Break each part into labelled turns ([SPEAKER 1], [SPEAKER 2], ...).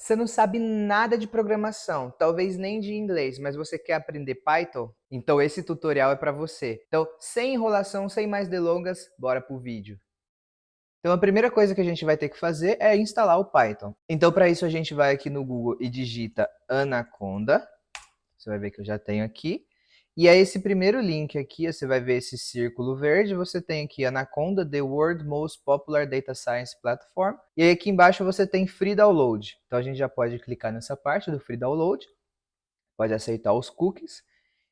[SPEAKER 1] Você não sabe nada de programação, talvez nem de inglês, mas você quer aprender Python? Então esse tutorial é para você. Então, sem enrolação, sem mais delongas, bora pro vídeo. Então a primeira coisa que a gente vai ter que fazer é instalar o Python. Então para isso a gente vai aqui no Google e digita Anaconda. Você vai ver que eu já tenho aqui. E é esse primeiro link aqui, você vai ver esse círculo verde, você tem aqui Anaconda, The World Most Popular Data Science Platform. E aí aqui embaixo você tem Free Download. Então a gente já pode clicar nessa parte do Free Download, pode aceitar os cookies.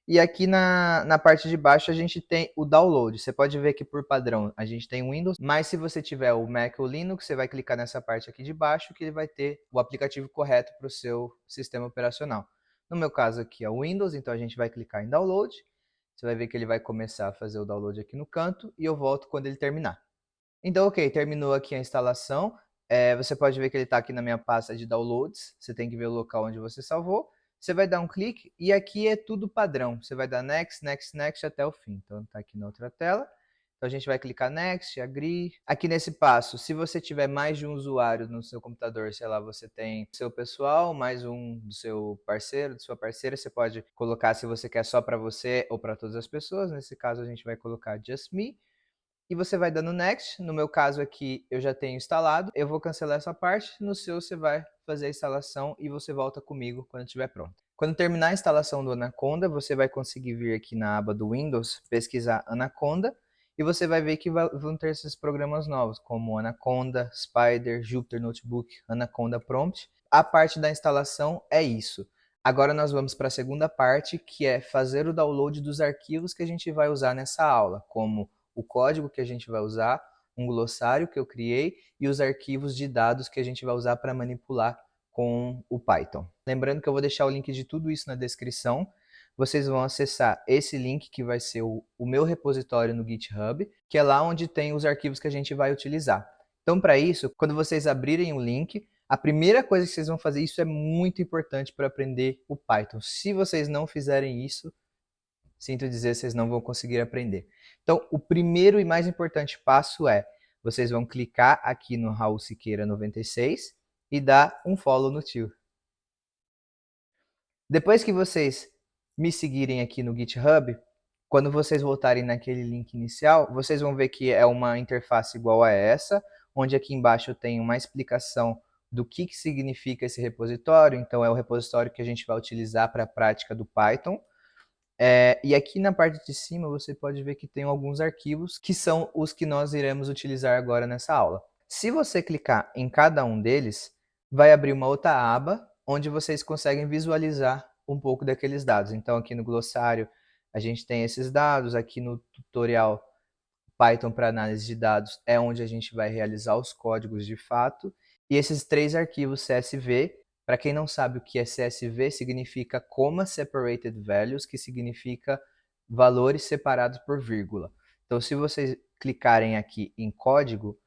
[SPEAKER 1] E aqui na parte de baixo a gente tem o download. Você pode ver que por padrão a gente tem o Windows, mas se você tiver o Mac ou Linux, você vai clicar nessa parte aqui de baixo que ele vai ter o aplicativo correto para o seu sistema operacional. No meu caso aqui é o Windows, então a gente vai clicar em download. Você vai ver que ele vai começar a fazer o download aqui no canto e eu volto quando ele terminar. Então, ok, terminou aqui a instalação. Você pode ver que ele está aqui na minha pasta de downloads. Você tem que ver o local onde você salvou. Você vai dar um clique e aqui é tudo padrão. Você vai dar Next, Next, Next até o fim. Então, está aqui na outra tela. Então, a gente vai clicar Next, Agree. Aqui nesse passo, se você tiver mais de um usuário no seu computador, sei lá, você tem seu pessoal, mais um do seu parceiro, de sua parceira, você pode colocar se você quer só para você ou para todas as pessoas. Nesse caso, a gente vai colocar Just Me. E você vai dando Next. No meu caso aqui, eu já tenho instalado. Eu vou cancelar essa parte. No seu, você vai fazer a instalação e você volta comigo quando estiver pronto. Quando terminar a instalação do Anaconda, você vai conseguir vir aqui na aba do Windows, pesquisar Anaconda, e você vai ver que vão ter esses programas novos, como Anaconda, Spider, Jupyter Notebook, Anaconda Prompt. A parte da instalação é isso. Agora nós vamos para a segunda parte, que é fazer o download dos arquivos que a gente vai usar nessa aula, como o código que a gente vai usar, um glossário que eu criei e os arquivos de dados que a gente vai usar para manipular com o Python. Lembrando que eu vou deixar o link de tudo isso na descrição. Vocês vão acessar esse link que vai ser o meu repositório no GitHub, que é lá onde tem os arquivos que a gente vai utilizar. Então, para isso, quando vocês abrirem o link, a primeira coisa que vocês vão fazer, isso é muito importante para aprender o Python. Se vocês não fizerem isso, sinto dizer, vocês não vão conseguir aprender. Então, o primeiro e mais importante passo é, vocês vão clicar aqui no Raul Siqueira 96 e dar um follow no tio. Depois que vocês me seguirem aqui no GitHub, quando vocês voltarem naquele link inicial, vocês vão ver que é uma interface igual a essa, onde aqui embaixo tem uma explicação do que significa esse repositório. Então, é o repositório que a gente vai utilizar para a prática do Python. E aqui na parte de cima você pode ver que tem alguns arquivos que são os que nós iremos utilizar agora nessa aula. Se você clicar em cada um deles, vai abrir uma outra aba onde vocês conseguem visualizar um pouco daqueles dados. Então aqui no glossário a gente tem esses dados, aqui no tutorial Python para análise de dados é onde a gente vai realizar os códigos de fato. E esses três arquivos CSV, para quem não sabe o que é CSV, significa Comma Separated Values, que significa valores separados por vírgula. Então, se vocês clicarem aqui em código,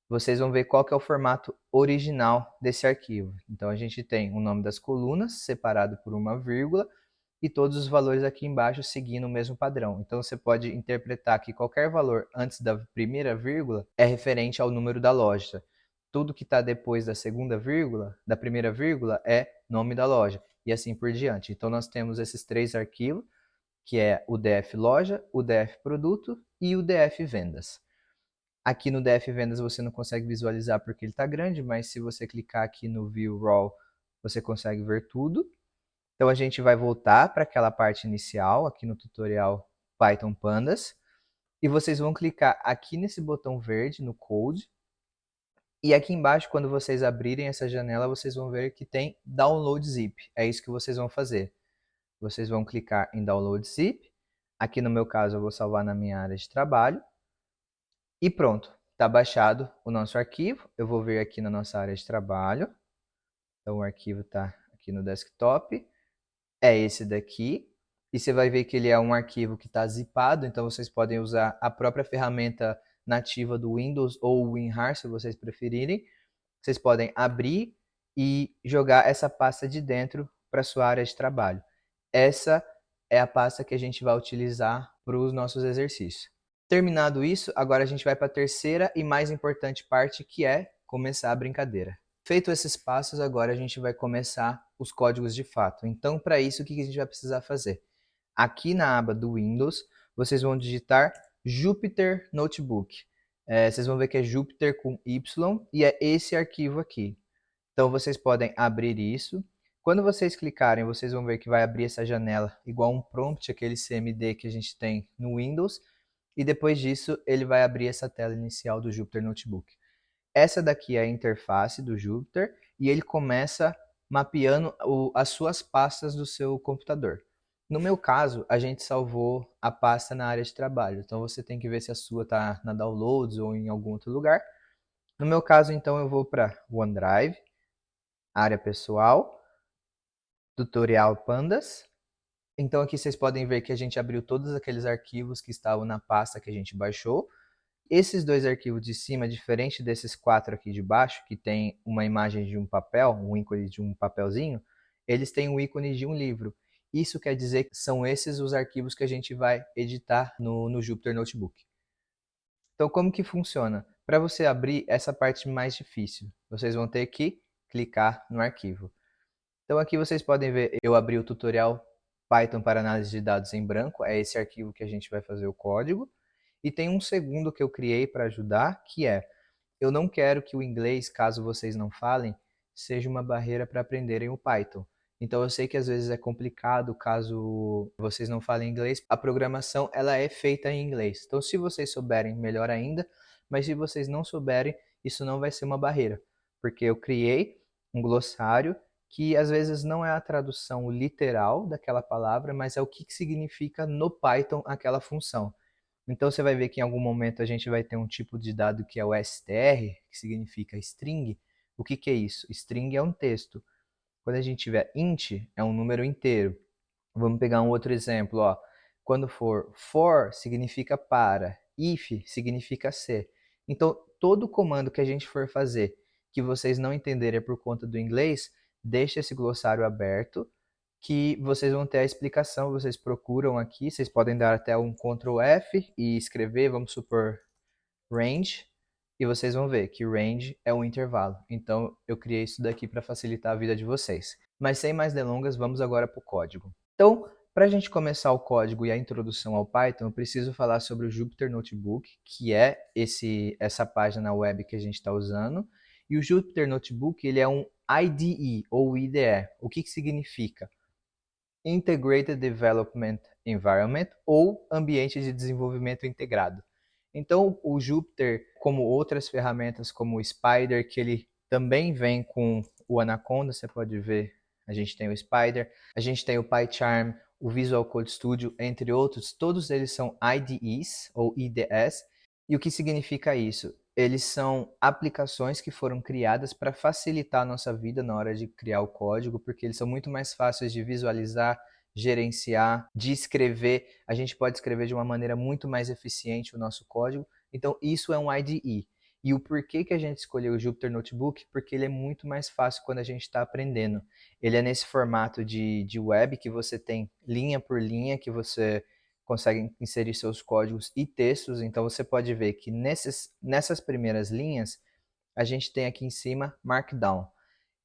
[SPEAKER 1] vocês vão ver qual que é o formato original desse arquivo. Então, a gente tem o nome das colunas, separado por uma vírgula, e todos os valores aqui embaixo seguindo o mesmo padrão. Então você pode interpretar que qualquer valor antes da primeira vírgula é referente ao número da loja. Tudo que está depois da segunda vírgula, da primeira vírgula, é nome da loja. E assim por diante. Então nós temos esses três arquivos, que é o DF Loja, o DF Produto e o DF Vendas. Aqui no DF Vendas você não consegue visualizar porque ele está grande, mas se você clicar aqui no View Raw, você consegue ver tudo. Então a gente vai voltar para aquela parte inicial, aqui no tutorial Python Pandas, e vocês vão clicar aqui nesse botão verde, no Code, e aqui embaixo, quando vocês abrirem essa janela, vocês vão ver que tem Download Zip. É isso que vocês vão fazer. Vocês vão clicar em Download Zip, aqui no meu caso eu vou salvar na minha área de trabalho, e pronto, está baixado o nosso arquivo. Eu vou ver aqui na nossa área de trabalho, então o arquivo está aqui no desktop, é esse daqui, e você vai ver que ele é um arquivo que está zipado, então vocês podem usar a própria ferramenta nativa do Windows ou o WinRAR, se vocês preferirem. Vocês podem abrir e jogar essa pasta de dentro para sua área de trabalho. Essa é a pasta que a gente vai utilizar para os nossos exercícios. Terminado isso, agora a gente vai para a terceira e mais importante parte, que é começar a brincadeira. Feito esses passos, agora a gente vai começar os códigos de fato. Então, para isso, o que a gente vai precisar fazer? Aqui na aba do Windows, vocês vão digitar Jupyter Notebook. Vocês vão ver que é Jupyter com Y e é esse arquivo aqui. Então, vocês podem abrir isso. Quando vocês clicarem, vocês vão ver que vai abrir essa janela igual um prompt, aquele CMD que a gente tem no Windows. E depois disso, ele vai abrir essa tela inicial do Jupyter Notebook. Essa daqui é a interface do Jupyter e ele começa mapeando as suas pastas do seu computador. No meu caso, a gente salvou a pasta na área de trabalho, então você tem que ver se a sua está na Downloads ou em algum outro lugar. No meu caso, então, eu vou para OneDrive, área pessoal, tutorial Pandas. Então aqui vocês podem ver que a gente abriu todos aqueles arquivos que estavam na pasta que a gente baixou. Esses dois arquivos de cima, diferente desses 4 aqui de baixo, que tem uma imagem de um papel, um ícone de um papelzinho, eles têm um ícone de um livro. Isso quer dizer que são esses os arquivos que a gente vai editar no Jupyter Notebook. Então, como que funciona? Para você abrir essa parte mais difícil, vocês vão ter que clicar no arquivo. Então, aqui vocês podem ver, eu abri o tutorial Python para análise de dados em branco, é esse arquivo que a gente vai fazer o código. E tem um segundo que eu criei para ajudar, que é, eu não quero que o inglês, caso vocês não falem, seja uma barreira para aprenderem o Python. Então eu sei que às vezes é complicado caso vocês não falem inglês. A programação ela é feita em inglês. Então se vocês souberem, melhor ainda. Mas se vocês não souberem, isso não vai ser uma barreira. Porque eu criei um glossário que às vezes não é a tradução literal daquela palavra, mas é o que significa no Python aquela função. Então você vai ver que em algum momento a gente vai ter um tipo de dado que é o str, que significa string. O que é isso? String é um texto. Quando a gente tiver int, é um número inteiro. Vamos pegar um outro exemplo. Ó. Quando for significa para, if significa se. Então, todo comando que a gente for fazer que vocês não entenderem por conta do inglês, deixa esse glossário aberto, que vocês vão ter a explicação, vocês procuram aqui, vocês podem dar até um Ctrl F e escrever, vamos supor, range, e vocês vão ver que range é um intervalo. Então, eu criei isso daqui para facilitar a vida de vocês. Mas sem mais delongas, vamos agora para o código. Então, para a gente começar o código e a introdução ao Python, eu preciso falar sobre o Jupyter Notebook, que é essa página web que a gente está usando. E o Jupyter Notebook ele é um IDE, ou IDE. O que significa? Integrated Development Environment, ou Ambiente de Desenvolvimento Integrado. Então, o Jupyter, como outras ferramentas como o Spyder, que ele também vem com o Anaconda, você pode ver, a gente tem o Spyder, a gente tem o PyCharm, o Visual Code Studio, entre outros, todos eles são IDEs, ou IDEs. E o que significa isso? Eles são aplicações que foram criadas para facilitar a nossa vida na hora de criar o código, porque eles são muito mais fáceis de visualizar, gerenciar, de escrever. A gente pode escrever de uma maneira muito mais eficiente o nosso código. Então, isso é um IDE. E o porquê que a gente escolheu o Jupyter Notebook? Porque ele é muito mais fácil quando a gente está aprendendo. Ele é nesse formato de web, que você tem linha por linha, que você consegue inserir seus códigos e textos. Então, você pode ver que nessas primeiras linhas, a gente tem aqui em cima Markdown.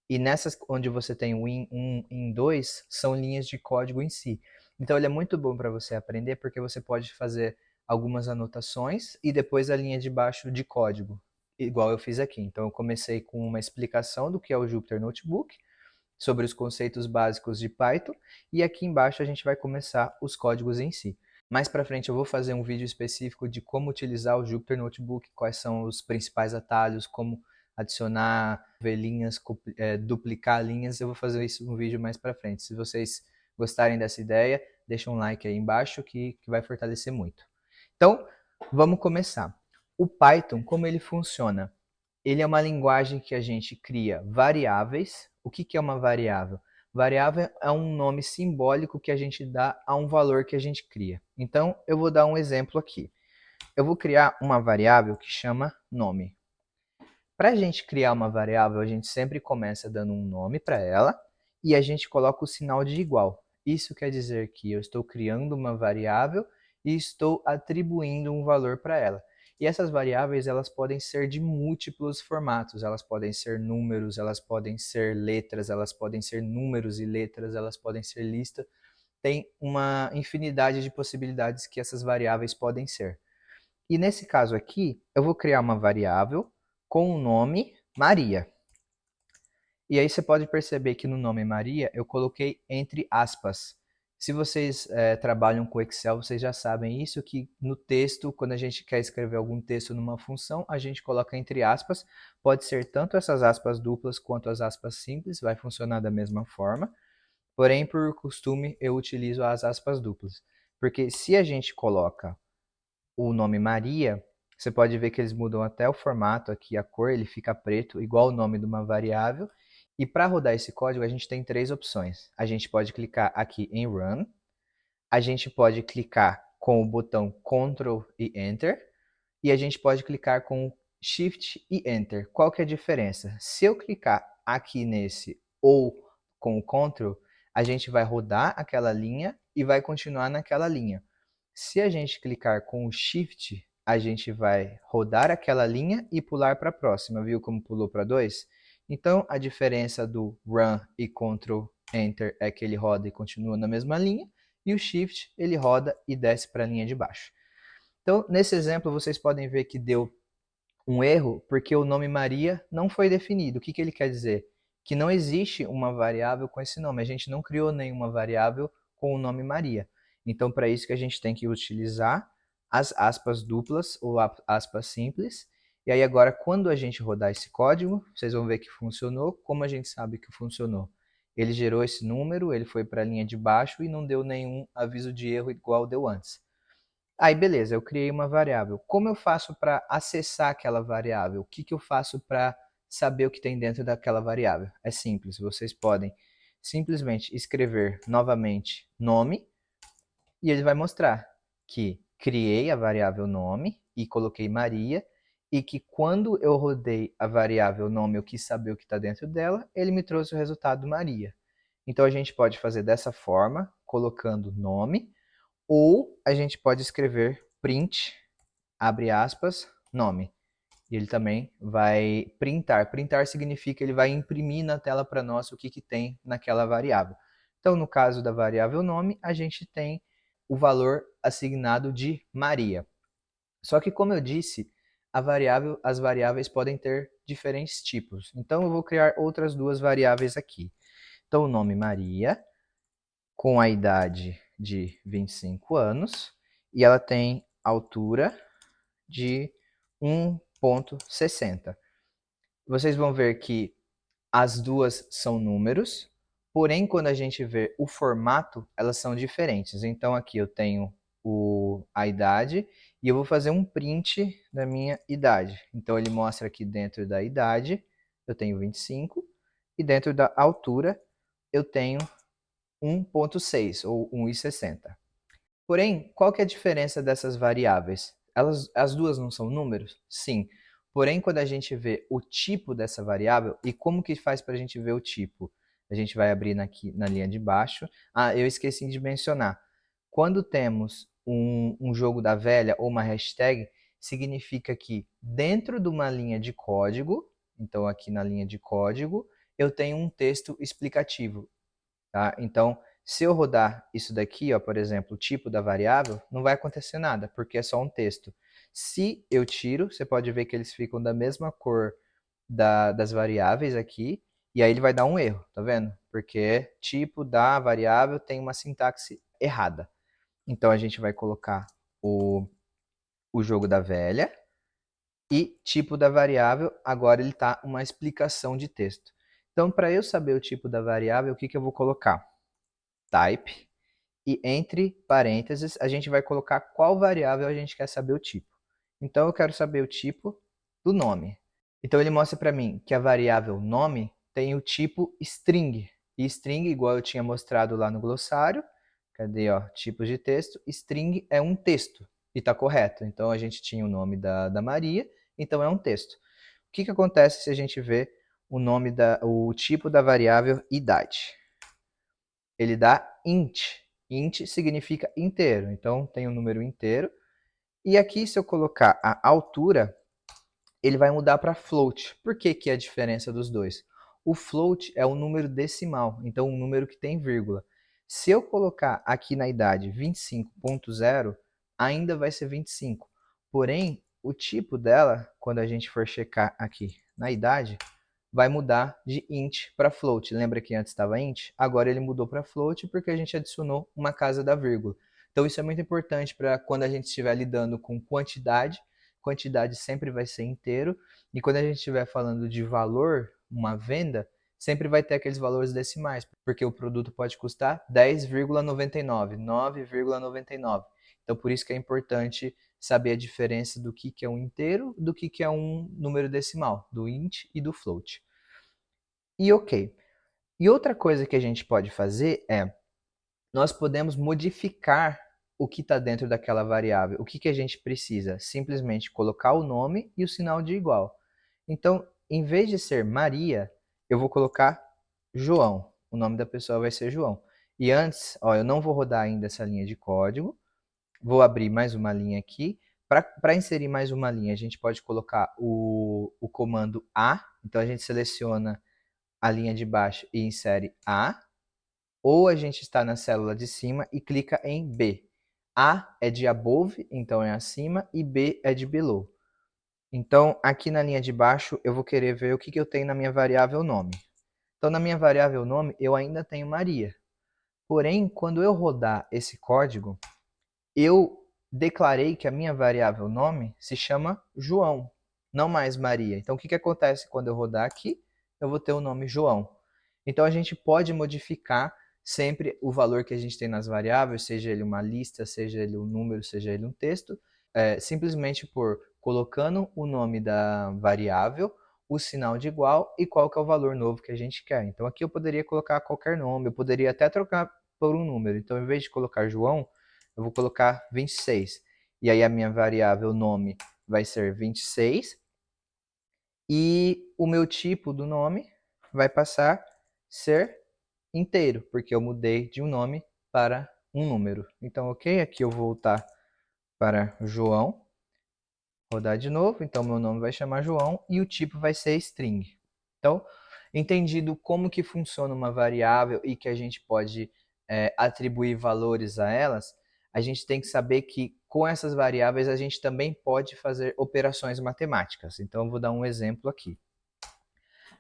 [SPEAKER 1] E nessas onde você tem o in1 e in2, são linhas de código em si. Então ele é muito bom para você aprender, porque você pode fazer algumas anotações e depois a linha de baixo de código, igual eu fiz aqui. Então eu comecei com uma explicação do que é o Jupyter Notebook, sobre os conceitos básicos de Python, e aqui embaixo a gente vai começar os códigos em si. Mais para frente eu vou fazer um vídeo específico de como utilizar o Jupyter Notebook, quais são os principais atalhos, como adicionar, ver linhas, duplicar linhas. Eu vou fazer isso no vídeo mais para frente. Se vocês gostarem dessa ideia, deixa um like aí embaixo que vai fortalecer muito. Então, vamos começar. O Python, como ele funciona? Ele é uma linguagem que a gente cria variáveis. O que é uma variável? Variável é um nome simbólico que a gente dá a um valor que a gente cria. Então, eu vou dar um exemplo aqui. Eu vou criar uma variável que chama nome. Para a gente criar uma variável, a gente sempre começa dando um nome para ela e a gente coloca o sinal de igual. Isso quer dizer que eu estou criando uma variável e estou atribuindo um valor para ela. E essas variáveis, elas podem ser de múltiplos formatos, elas podem ser números, elas podem ser letras, elas podem ser números e letras, elas podem ser lista. Tem uma infinidade de possibilidades que essas variáveis podem ser. E nesse caso aqui, eu vou criar uma variável com o nome Maria. E aí você pode perceber que no nome Maria eu coloquei entre aspas. Se vocês trabalham com Excel, vocês já sabem isso, que no texto, quando a gente quer escrever algum texto numa função, a gente coloca entre aspas. Pode ser tanto essas aspas duplas quanto as aspas simples, vai funcionar da mesma forma. Porém, por costume, eu utilizo as aspas duplas. Porque se a gente coloca o nome Maria, você pode ver que eles mudam até o formato aqui, a cor, ele fica preto, igual o nome de uma variável. E para rodar esse código, a gente tem três opções. A gente pode clicar aqui em Run, a gente pode clicar com o botão Ctrl e Enter, e a gente pode clicar com Shift e Enter. Qual que é a diferença? Se eu clicar aqui nesse ou com o Ctrl, a gente vai rodar aquela linha e vai continuar naquela linha. Se a gente clicar com o Shift, a gente vai rodar aquela linha e pular para a próxima. Viu como pulou para 2? Então, a diferença do Run e Ctrl Enter é que ele roda e continua na mesma linha, e o Shift ele roda e desce para a linha de baixo. Então, nesse exemplo, vocês podem ver que deu um erro porque o nome Maria não foi definido. O que ele quer dizer? Que não existe uma variável com esse nome. A gente não criou nenhuma variável com o nome Maria. Então, para isso que a gente tem que utilizar as aspas duplas ou aspas simples. E aí agora, quando a gente rodar esse código, vocês vão ver que funcionou. Como a gente sabe que funcionou? Ele gerou esse número, ele foi para a linha de baixo e não deu nenhum aviso de erro igual deu antes. Aí beleza, eu criei uma variável. Como eu faço para acessar aquela variável? O que eu faço para saber o que tem dentro daquela variável? É simples, vocês podem simplesmente escrever novamente nome e ele vai mostrar que criei a variável nome e coloquei Maria e que quando eu rodei a variável nome eu quis saber o que está dentro dela, ele me trouxe o resultado Maria. Então a gente pode fazer dessa forma, colocando nome, ou a gente pode escrever print, abre aspas, nome. E ele também vai printar. Printar significa que ele vai imprimir na tela para nós o que tem naquela variável. Então, no caso da variável nome, a gente tem o valor assignado de Maria. Só que, como eu disse, as variáveis podem ter diferentes tipos. Então, eu vou criar outras duas variáveis aqui. Então, o nome Maria, com a idade de 25 anos, e ela tem altura de 1,60. Vocês vão ver que as duas são números, porém, quando a gente vê o formato, elas são diferentes. Então, aqui eu tenho a idade e eu vou fazer um print da minha idade. Então, ele mostra aqui dentro da idade, eu tenho 25, e dentro da altura, eu tenho 1,6 ou 1,60. Porém, qual que é a diferença dessas variáveis? As duas não são números? Sim. Porém, quando a gente vê o tipo dessa variável, e como que faz para a gente ver o tipo? A gente vai abrir aqui na linha de baixo. Ah, eu esqueci de mencionar. Quando temos um jogo da velha ou uma hashtag, significa que dentro de uma linha de código, então aqui na linha de código, eu tenho um texto explicativo. Tá? Então, se eu rodar isso daqui, ó, por exemplo, o tipo da variável, não vai acontecer nada, porque é só um texto. Se eu tiro, você pode ver que eles ficam da mesma cor das variáveis aqui, e aí ele vai dar um erro, tá vendo? Porque tipo da variável tem uma sintaxe errada. Então, a gente vai colocar o jogo da velha, e tipo da variável, agora ele está uma explicação de texto. Então, para eu saber o tipo da variável, o que eu vou colocar? Type, e entre parênteses a gente vai colocar qual variável a gente quer saber o tipo. Então eu quero saber o tipo do nome. Então ele mostra para mim que a variável nome tem o tipo string. E string, igual eu tinha mostrado lá no glossário, cadê, ó, tipos de texto, string é um texto, e está correto. Então a gente tinha o nome da Maria, então é um texto. O que acontece se a gente vê o tipo da variável idade? Ele dá int. Int significa inteiro, então tem um número inteiro. E aqui, se eu colocar a altura, ele vai mudar para float. Por que que é a diferença dos dois? O float é um número decimal, então um número que tem vírgula. Se eu colocar aqui na idade 25.0, ainda vai ser 25. Porém, o tipo dela, quando a gente for checar aqui na idade, vai mudar de int para float. Lembra que antes estava int? Agora ele mudou para float porque a gente adicionou uma casa da vírgula. Então isso é muito importante para quando a gente estiver lidando com quantidade. Quantidade sempre vai ser inteiro. E quando a gente estiver falando de valor, uma venda, sempre vai ter aqueles valores decimais, porque o produto pode custar 10,99, 9,99. Então por isso que é importante saber a diferença do que é um inteiro, do que é um número decimal, do int e do float. E ok. E outra coisa que a gente pode fazer é, nós podemos modificar o que está dentro daquela variável. O que que a gente precisa? Simplesmente colocar o nome e o sinal de igual. Então, em vez de ser Maria, eu vou colocar João. O nome da pessoa vai ser João. E antes, ó, eu não vou rodar ainda essa linha de código. Vou abrir mais uma linha aqui. Para inserir mais uma linha, a gente pode colocar o comando A. Então, a gente seleciona a linha de baixo e insere A, ou a gente está na célula de cima e clica em B. A é de above, então é acima, e B é de below. Então, aqui na linha de baixo, eu vou querer ver o que eu tenho na minha variável nome. Então, na minha variável nome, eu ainda tenho Maria. Porém, quando eu rodar esse código, eu declarei que a minha variável nome se chama João, não mais Maria. Então, o que acontece quando eu rodar aqui? Eu vou ter o nome João. Então, a gente pode modificar sempre o valor que a gente tem nas variáveis, seja ele uma lista, seja ele um número, seja ele um texto, simplesmente por colocando o nome da variável, o sinal de igual e qual que é o valor novo que a gente quer. Então, aqui eu poderia colocar qualquer nome, eu poderia até trocar por um número. Então, em vez de colocar João, eu vou colocar 26. E aí a minha variável nome vai ser 26. E o meu tipo do nome vai passar a ser inteiro, porque eu mudei de um nome para um número. Então, ok, aqui eu vou voltar para João, rodar de novo, então meu nome vai chamar João e o tipo vai ser string. Então, entendido como que funciona uma variável e que a gente pode atribuir valores a elas, a gente tem que saber que com essas variáveis a gente também pode fazer operações matemáticas. Então, eu vou dar um exemplo aqui.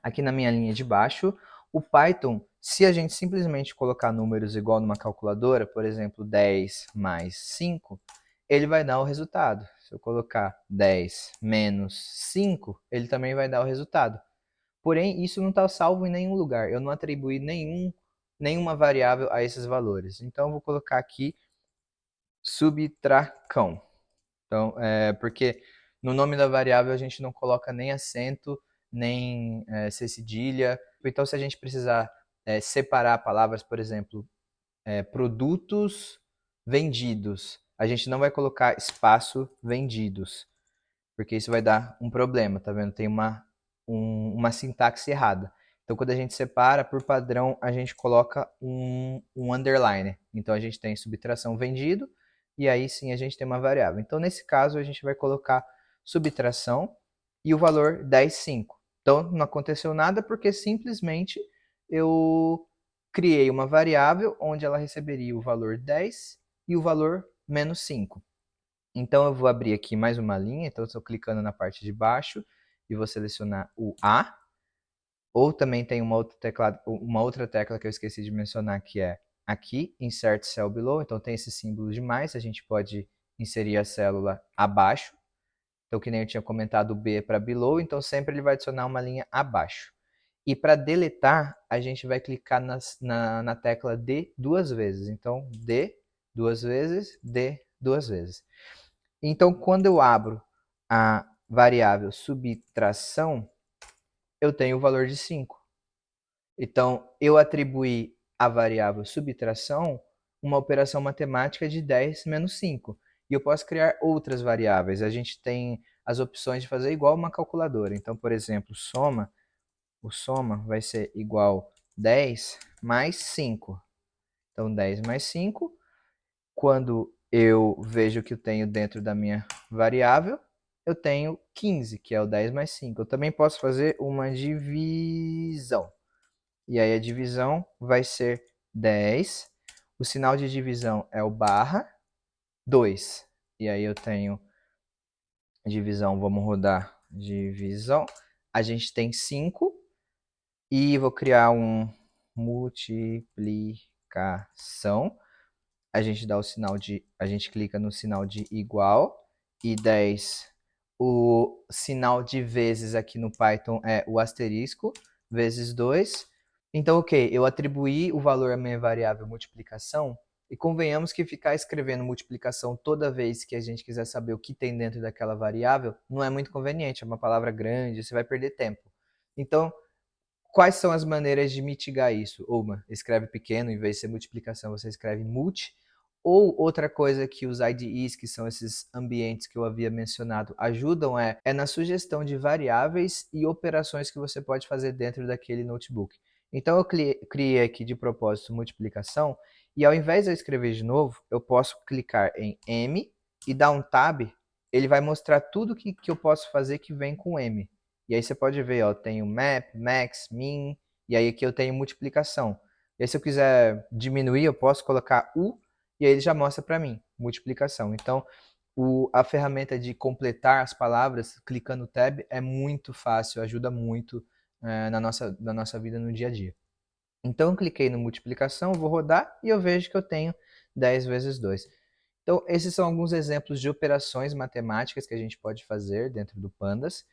[SPEAKER 1] Aqui na minha linha de baixo, o Python, se a gente simplesmente colocar números igual numa calculadora, por exemplo, 10 mais 5, ele vai dar o resultado. Se eu colocar 10 menos 5, ele também vai dar o resultado. Porém, isso não está salvo em nenhum lugar. Eu não atribuí nenhuma variável a esses valores. Então, eu vou colocar aqui subtracão. Então, porque no nome da variável a gente não coloca nem acento, nem C cedilha. Então, se a gente precisar separar palavras, por exemplo, produtos vendidos, a gente não vai colocar espaço vendidos, porque isso vai dar um problema, tá vendo? Tem uma sintaxe errada. Então, quando a gente separa, por padrão, a gente coloca um underline. Então, a gente tem subtração vendido, e aí sim a gente tem uma variável. Então, nesse caso, a gente vai colocar subtração e o valor 10,5. Então, não aconteceu nada porque simplesmente eu criei uma variável onde ela receberia o valor 10 e o valor menos 5. Então, eu vou abrir aqui mais uma linha. Então, eu estou clicando na parte de baixo e vou selecionar o A. Ou também tem uma outra tecla que eu esqueci de mencionar, que é aqui, Insert Cell Below. Então, tem esse símbolo de mais. A gente pode inserir a célula abaixo. Então, que nem eu tinha comentado, o B é para below. Então, sempre ele vai adicionar uma linha abaixo. E para deletar, a gente vai clicar na tecla D duas vezes. Então, D duas vezes, D duas vezes. Então, quando eu abro a variável subtração, eu tenho o valor de 5. Então, eu atribuí à variável subtração uma operação matemática de 10 menos 5. E eu posso criar outras variáveis. A gente tem as opções de fazer igual uma calculadora. Então, por exemplo, soma, o soma vai ser igual 10 mais 5. Então, 10 mais 5, quando eu vejo que eu tenho dentro da minha variável, eu tenho 15, que é o 10 mais 5. Eu também posso fazer uma divisão. E aí a divisão vai ser 10. O sinal de divisão é o barra 2. E aí eu tenho divisão, vamos rodar divisão. A gente tem 5 e vou criar um multiplicação. A gente dá o sinal de, a gente clica no sinal de igual e 10. O sinal de vezes aqui no Python é o asterisco, vezes 2. Então, ok, eu atribuí o valor à minha variável multiplicação e convenhamos que ficar escrevendo multiplicação toda vez que a gente quiser saber o que tem dentro daquela variável não é muito conveniente, é uma palavra grande, você vai perder tempo. Então, quais são as maneiras de mitigar isso? Uma, escreve pequeno, em vez de ser multiplicação, você escreve multi. Ou outra coisa que os IDEs, que são esses ambientes que eu havia mencionado, ajudam é na sugestão de variáveis e operações que você pode fazer dentro daquele notebook. Então eu criei aqui de propósito multiplicação, e ao invés de eu escrever de novo, eu posso clicar em M e dar um tab, ele vai mostrar tudo que eu posso fazer que vem com M. E aí você pode ver, ó, eu tenho map, max, min, e aí aqui eu tenho multiplicação. E aí se eu quiser diminuir, eu posso colocar U, e aí ele já mostra para mim, multiplicação. Então, a ferramenta de completar as palavras, clicando no tab, é muito fácil, ajuda muito na nossa vida no dia a dia. Então, eu cliquei no multiplicação, vou rodar, e eu vejo que eu tenho 10 vezes 2. Então, esses são alguns exemplos de operações matemáticas que a gente pode fazer dentro do Pandas.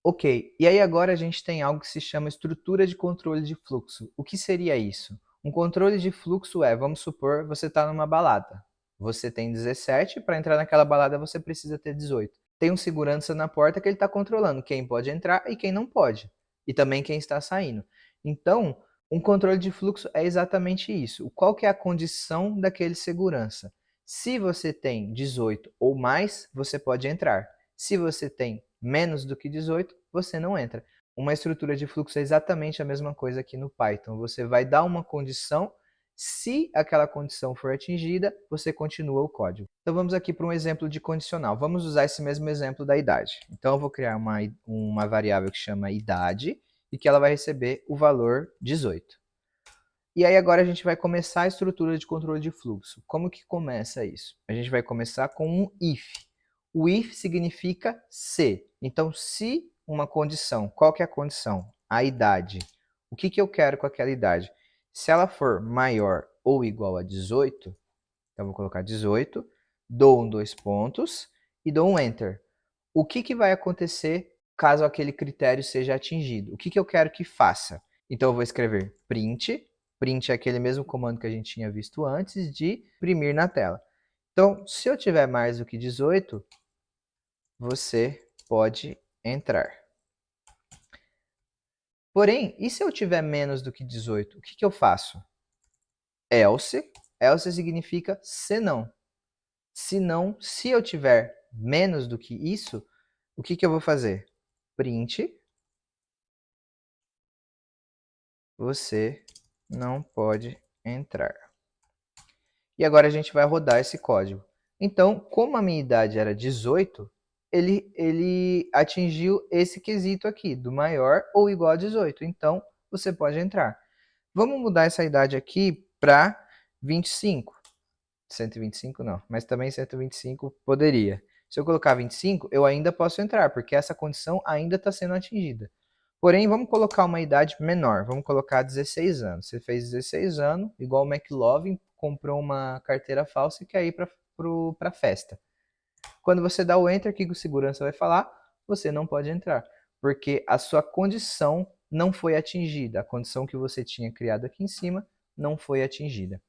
[SPEAKER 1] Ok, e aí agora a gente tem algo que se chama estrutura de controle de fluxo. O que seria isso? Um controle de fluxo é, vamos supor, você está numa balada. Você tem 17, para entrar naquela balada você precisa ter 18. Tem um segurança na porta que ele está controlando quem pode entrar e quem não pode. E também quem está saindo. Então, um controle de fluxo é exatamente isso. Qual que é a condição daquele segurança? Se você tem 18 ou mais, você pode entrar. Se você tem menos do que 18, você não entra. Uma estrutura de fluxo é exatamente a mesma coisa aqui no Python. Você vai dar uma condição, se aquela condição for atingida, você continua o código. Então vamos aqui para um exemplo de condicional. Vamos usar esse mesmo exemplo da idade. Então eu vou criar uma variável que chama idade e que ela vai receber o valor 18. E aí agora a gente vai começar a estrutura de controle de fluxo. Como que começa isso? A gente vai começar com um if. O if significa se. Então, se uma condição, qual que é a condição? A idade. O que eu quero com aquela idade? Se ela for maior ou igual a 18, então vou colocar 18, dou um 2 pontos e dou um enter. O que vai acontecer caso aquele critério seja atingido? O que eu quero que faça? Então eu vou escrever print. Print é aquele mesmo comando que a gente tinha visto antes de imprimir na tela. Então, se eu tiver mais do que 18, você pode entrar. Porém, e se eu tiver menos do que 18, o que eu faço? Else. Else significa se não. Se não, se eu tiver menos do que isso, o que eu vou fazer? Print. Você não pode entrar. E agora a gente vai rodar esse código. Então, como a minha idade era 18, ele atingiu esse quesito aqui, do maior ou igual a 18. Então, você pode entrar. Vamos mudar essa idade aqui para 25. 125 não, mas também 125 poderia. Se eu colocar 25, eu ainda posso entrar, porque essa condição ainda está sendo atingida. Porém, vamos colocar uma idade menor, vamos colocar 16 anos. Você fez 16 anos, igual o McLovin, comprou uma carteira falsa e quer ir para a festa. Quando você dá o Enter, o que o segurança vai falar? Você não pode entrar, porque a sua condição não foi atingida. A condição que você tinha criado aqui em cima não foi atingida.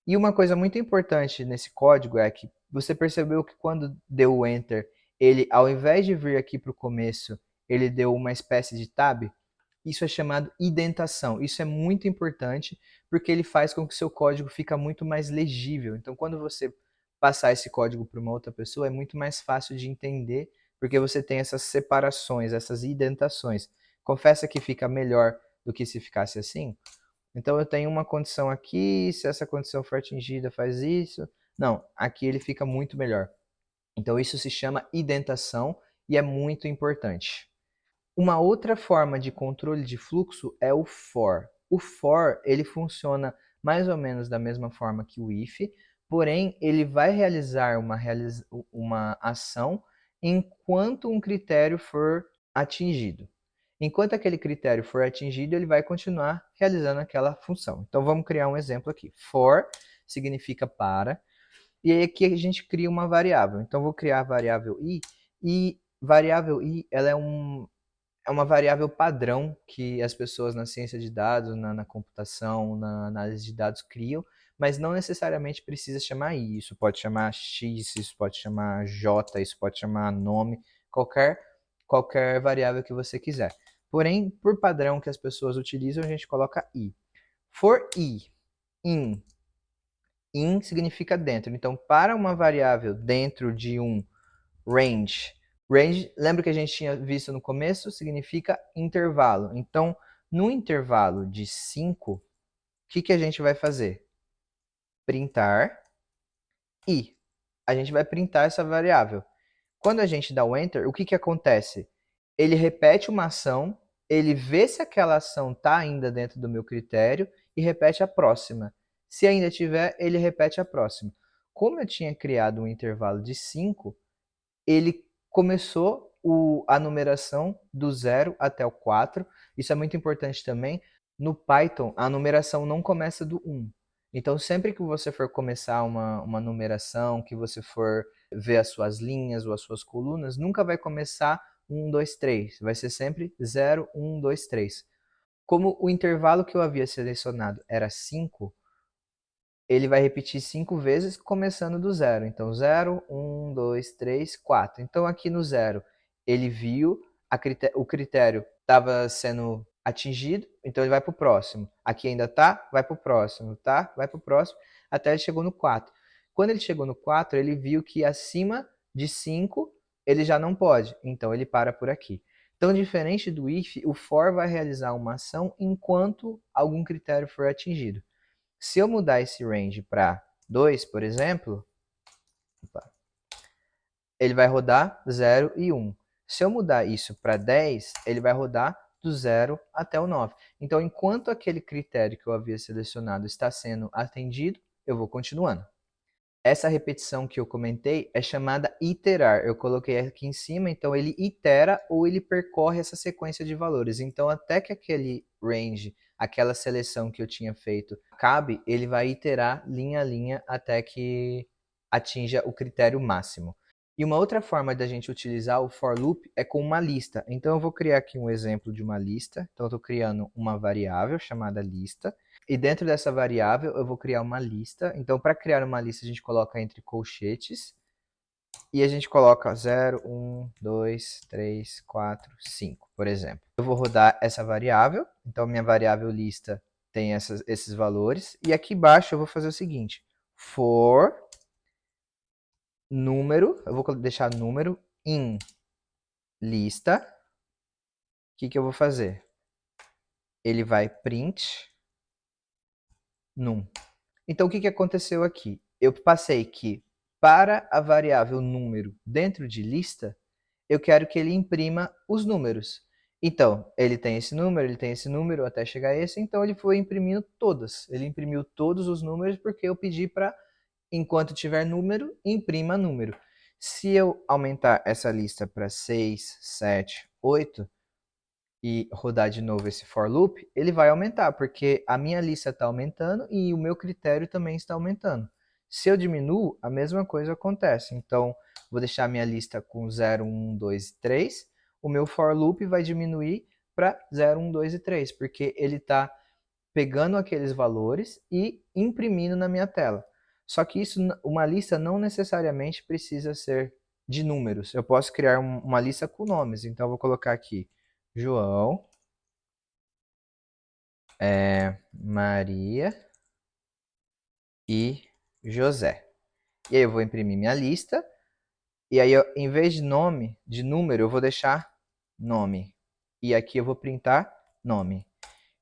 [SPEAKER 1] E uma coisa muito importante nesse código é que você percebeu que quando deu o Enter, ele, ao invés de vir aqui para o começo, ele deu uma espécie de tab. Isso é chamado indentação. Isso é muito importante porque ele faz com que o seu código fique muito mais legível. Então, quando você passar esse código para uma outra pessoa, é muito mais fácil de entender porque você tem essas separações, essas indentações. Confessa que fica melhor do que se ficasse assim? Então eu tenho uma condição aqui, se essa condição for atingida, faz isso. Não, aqui ele fica muito melhor. Então isso se chama indentação e é muito importante. Uma outra forma de controle de fluxo é o for. O for, ele funciona mais ou menos da mesma forma que o if, porém ele vai realizar uma ação enquanto um critério for atingido. Enquanto aquele critério for atingido, ele vai continuar realizando aquela função. Então vamos criar um exemplo aqui. For significa para, e aí aqui a gente cria uma variável. Então vou criar a variável i, e variável i ela é uma variável padrão que as pessoas na ciência de dados, na computação, na análise de dados criam, mas não necessariamente precisa chamar i. Isso pode chamar x, isso pode chamar j, isso pode chamar nome, qualquer variável que você quiser. Porém, por padrão que as pessoas utilizam, a gente coloca i. For i, in significa dentro. Então, para uma variável dentro de um range, lembra que a gente tinha visto no começo? Significa intervalo. Então, no intervalo de 5, o que a gente vai fazer? Printar i. A gente vai printar essa variável. Quando a gente dá o enter, o que acontece? Ele repete uma ação, ele vê se aquela ação está ainda dentro do meu critério e repete a próxima. Se ainda tiver, ele repete a próxima. Como eu tinha criado um intervalo de 5, ele começou a numeração do 0 até o 4. Isso é muito importante também. No Python, a numeração não começa do 1. Então, sempre que você for começar uma numeração, que você for ver as suas linhas ou as suas colunas, nunca vai começar 1, 2, 3. Vai ser sempre 0, 1, 2, 3. Como o intervalo que eu havia selecionado era 5, ele vai repetir 5 vezes, começando do 0. Então, 0, 1, 2, 3, 4. Então, aqui no 0, ele viu o critério estava sendo atingido, então ele vai para o próximo. Aqui ainda tá, vai para o próximo, tá? Vai para o próximo, até ele chegou no 4. Quando ele chegou no 4, ele viu que acima de 5, ele já não pode, então ele para por aqui. Então, diferente do if, o for vai realizar uma ação enquanto algum critério for atingido. Se eu mudar esse range para 2, por exemplo, ele vai rodar 0 e 1. Se eu mudar isso para 10, ele vai rodar do 0 até o 9. Então, enquanto aquele critério que eu havia selecionado está sendo atendido, eu vou continuando. Essa repetição que eu comentei é chamada iterar. Eu coloquei aqui em cima, então ele itera ou ele percorre essa sequência de valores. Então, até que aquele range, aquela seleção que eu tinha feito, acabe, ele vai iterar linha a linha até que atinja o critério máximo. E uma outra forma da gente utilizar o for loop é com uma lista. Então, eu vou criar aqui um exemplo de uma lista. Então, eu estou criando uma variável chamada lista. E dentro dessa variável eu vou criar uma lista. Então, para criar uma lista, a gente coloca entre colchetes. E a gente coloca 0, 1, 2, 3, 4, 5, por exemplo. Eu vou rodar essa variável. Então, minha variável lista tem esses valores. E aqui embaixo eu vou fazer o seguinte. For número, eu vou deixar número in lista. O que eu vou fazer? Ele vai print num. Então, o que aconteceu aqui? Eu passei que para a variável número dentro de lista, eu quero que ele imprima os números. Então, ele tem esse número até chegar a esse, então ele foi imprimindo todas. Ele imprimiu todos os números porque eu pedi para, enquanto tiver número, imprima número. Se eu aumentar essa lista para 6, 7, 8, e rodar de novo esse for loop, ele vai aumentar, porque a minha lista está aumentando e o meu critério também está aumentando. Se eu diminuo, a mesma coisa acontece. Então, vou deixar a minha lista com 0, 1, 2 e 3. O meu for loop vai diminuir para 0, 1, 2 e 3, porque ele está pegando aqueles valores e imprimindo na minha tela. Só que uma lista não necessariamente precisa ser de números. Eu posso criar uma lista com nomes. Então, eu vou colocar aqui João, Maria e José. E aí eu vou imprimir minha lista. E aí, em vez de nome, de número, eu vou deixar nome. E aqui eu vou printar nome.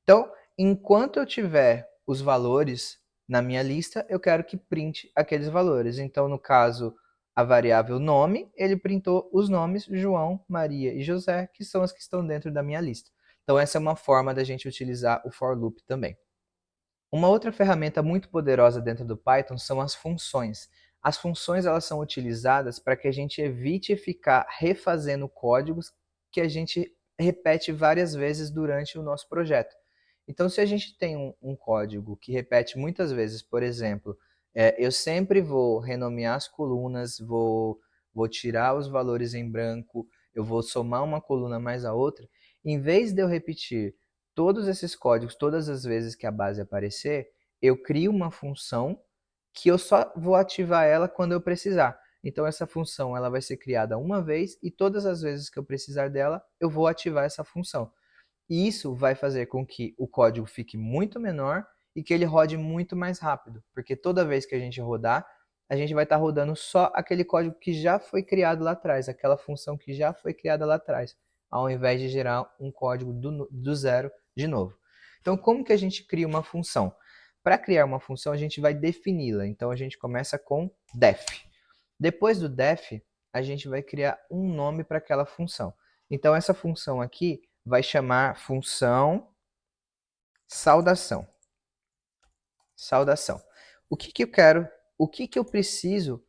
[SPEAKER 1] Então, enquanto eu tiver os valores na minha lista, eu quero que printe aqueles valores. Então, no caso, a variável nome, ele printou os nomes João, Maria e José, que são as que estão dentro da minha lista. Então, essa é uma forma da gente utilizar o for loop também. Uma outra ferramenta muito poderosa dentro do Python são as funções. As funções elas são utilizadas para que a gente evite ficar refazendo códigos que a gente repete várias vezes durante o nosso projeto. Então, se a gente tem um código que repete muitas vezes, por exemplo, eu sempre vou renomear as colunas, vou tirar os valores em branco, eu vou somar uma coluna mais a outra, em vez de eu repetir todos esses códigos todas as vezes que a base aparecer, eu crio uma função que eu só vou ativar ela quando eu precisar. Então essa função ela vai ser criada uma vez e todas as vezes que eu precisar dela, eu vou ativar essa função. E isso vai fazer com que o código fique muito menor e que ele rode muito mais rápido, porque toda vez que a gente rodar, a gente vai estar rodando só aquele código que já foi criado lá atrás, aquela função que já foi criada lá atrás, ao invés de gerar um código do zero de novo. Então, como que a gente cria uma função? Para criar uma função, a gente vai defini-la. Então, a gente começa com def. Depois do def, a gente vai criar um nome para aquela função. Então, essa função aqui vai chamar função saudação. Saudação. O que que eu quero, o que que eu preciso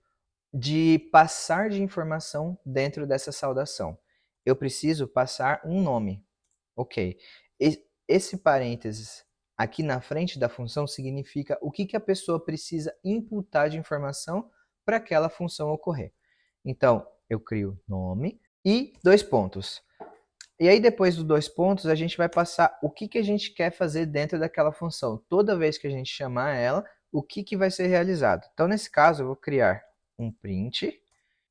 [SPEAKER 1] de passar de informação dentro dessa saudação? Eu preciso passar um nome. Ok. Esse parênteses aqui na frente da função significa o que que a pessoa precisa imputar de informação para aquela função ocorrer. Então, eu crio nome e dois pontos. E aí, depois dos dois pontos, a gente vai passar o que que a gente quer fazer dentro daquela função. Toda vez que a gente chamar ela, o que que vai ser realizado. Então, nesse caso, eu vou criar um print.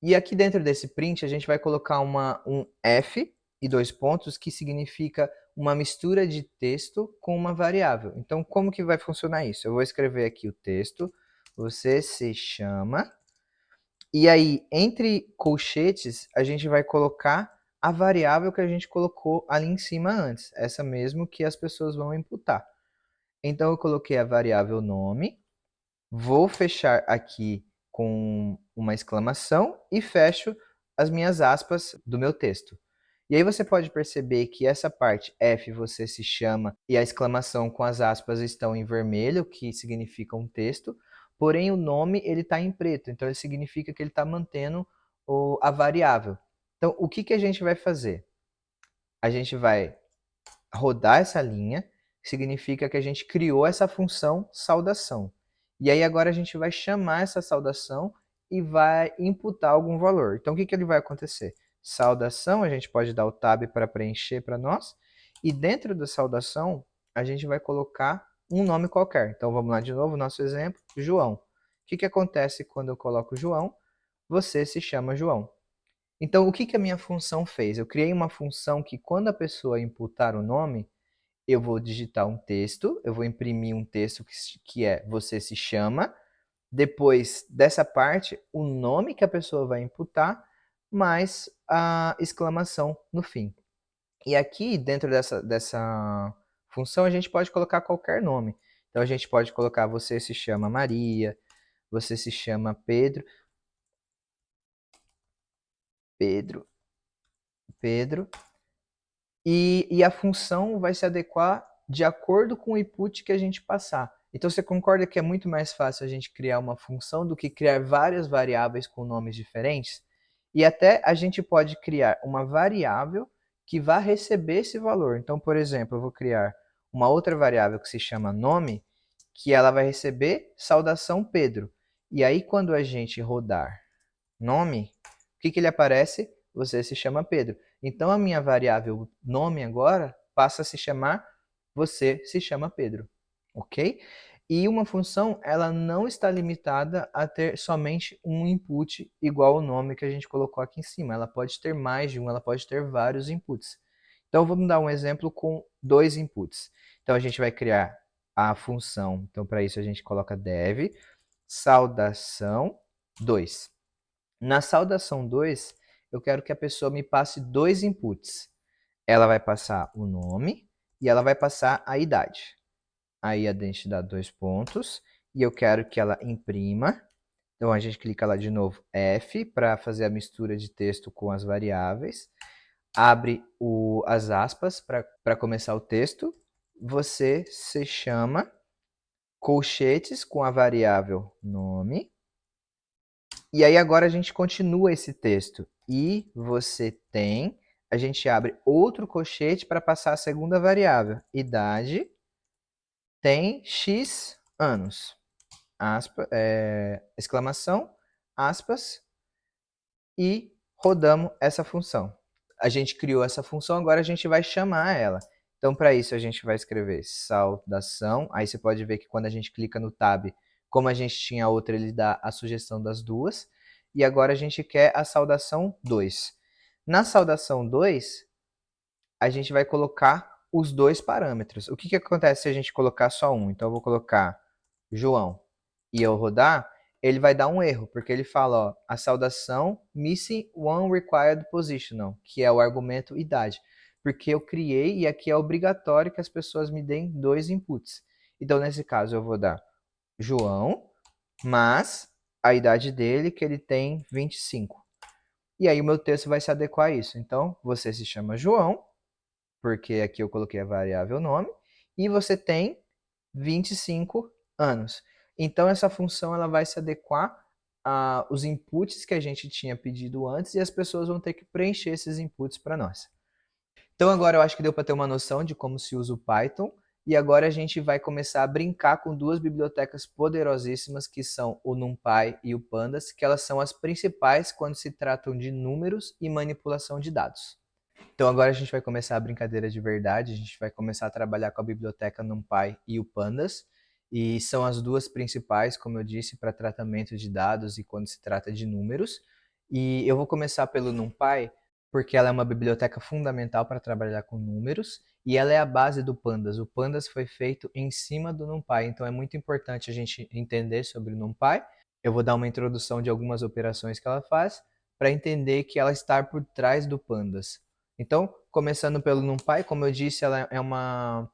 [SPEAKER 1] E aqui dentro desse print, a gente vai colocar um f e dois pontos, que significa uma mistura de texto com uma variável. Então, como que vai funcionar isso? Eu vou escrever aqui o texto. Você se chama. E aí, entre colchetes, a gente vai colocar a variável que a gente colocou ali em cima antes, essa mesmo que as pessoas vão imputar. Então, eu coloquei a variável nome, vou fechar aqui com uma exclamação e fecho as minhas aspas do meu texto. E aí você pode perceber que essa parte F você se chama e a exclamação com as aspas estão em vermelho, que significa um texto, porém o nome ele está em preto, então ele significa que ele está mantendo a variável. Então o que que a gente vai fazer? A gente vai rodar essa linha, significa que a gente criou essa função saudação. E aí agora a gente vai chamar essa saudação e vai imputar algum valor. Então o que que ele vai acontecer? Saudação, a gente pode dar o tab para preencher para nós, e dentro da saudação a gente vai colocar um nome qualquer. Então vamos lá de novo, nosso exemplo, João. O que que acontece quando eu coloco João? Você se chama João. Então, o que que a minha função fez? Eu criei uma função que quando a pessoa imputar o nome, eu vou digitar um texto, eu vou imprimir um texto que é você se chama, depois dessa parte, o nome que a pessoa vai imputar, mais a exclamação no fim. E aqui, dentro dessa função, a gente pode colocar qualquer nome. Então, a gente pode colocar você se chama Maria, você se chama Pedro, Pedro, Pedro, e a função vai se adequar de acordo com o input que a gente passar. Então você concorda que é muito mais fácil a gente criar uma função do que criar várias variáveis com nomes diferentes? E até a gente pode criar uma variável que vá receber esse valor. Então, por exemplo, eu vou criar uma outra variável que se chama nome, que ela vai receber saudação Pedro. E aí quando a gente rodar nome, o que que ele aparece? Você se chama Pedro. Então a minha variável nome agora passa a se chamar você se chama Pedro, ok? E uma função ela não está limitada a ter somente um input igual ao nome que a gente colocou aqui em cima. Ela pode ter mais de um, ela pode ter vários inputs. Então vamos dar um exemplo com dois inputs. Então a gente vai criar a função. Então para isso a gente coloca dev saudação 2. Na saudação 2, eu quero que a pessoa me passe dois inputs. Ela vai passar o nome e ela vai passar a idade. Aí a gente dá dois pontos e eu quero que ela imprima. Então a gente clica lá de novo F para fazer a mistura de texto com as variáveis. Abre as aspas para começar o texto. Você se chama, colchetes com a variável nome. E aí agora a gente continua esse texto. E você tem, a gente abre outro colchete para passar a segunda variável. Idade tem X anos. Exclamação, aspas, e rodamos essa função. A gente criou essa função, agora a gente vai chamar ela. Então, para isso, a gente vai escrever saudação. Aí você pode ver que quando a gente clica no tab, como a gente tinha outra, ele dá a sugestão das duas. E agora a gente quer a saudação 2. Na saudação 2, a gente vai colocar os dois parâmetros. O que acontece se a gente colocar só um? Então, eu vou colocar João e eu rodar, ele vai dar um erro, porque ele fala, ó, a saudação missing one required positional, que é o argumento idade. Porque eu criei e aqui é obrigatório que as pessoas me deem dois inputs. Então, nesse caso, eu vou dar João, mas a idade dele, que ele tem 25. E aí o meu texto vai se adequar a isso. Então, você se chama João, porque aqui eu coloquei a variável nome, e você tem 25 anos. Então essa função ela vai se adequar aos inputs que a gente tinha pedido antes e as pessoas vão ter que preencher esses inputs para nós. Então agora eu acho que deu para ter uma noção de como se usa o Python e agora a gente vai começar a brincar com duas bibliotecas poderosíssimas que são o NumPy e o Pandas, que elas são as principais quando se tratam de números e manipulação de dados. Então agora a gente vai começar a brincadeira de verdade, a gente vai começar a trabalhar com a biblioteca NumPy e o Pandas, e são as duas principais, como eu disse, para tratamento de dados e quando se trata de números. E eu vou começar pelo NumPy, porque ela é uma biblioteca fundamental para trabalhar com números, e ela é a base do Pandas. O Pandas foi feito em cima do NumPy, então é muito importante a gente entender sobre o NumPy. Eu vou dar uma introdução de algumas operações que ela faz, para entender que ela está por trás do Pandas. Então, começando pelo NumPy, como eu disse, ela é uma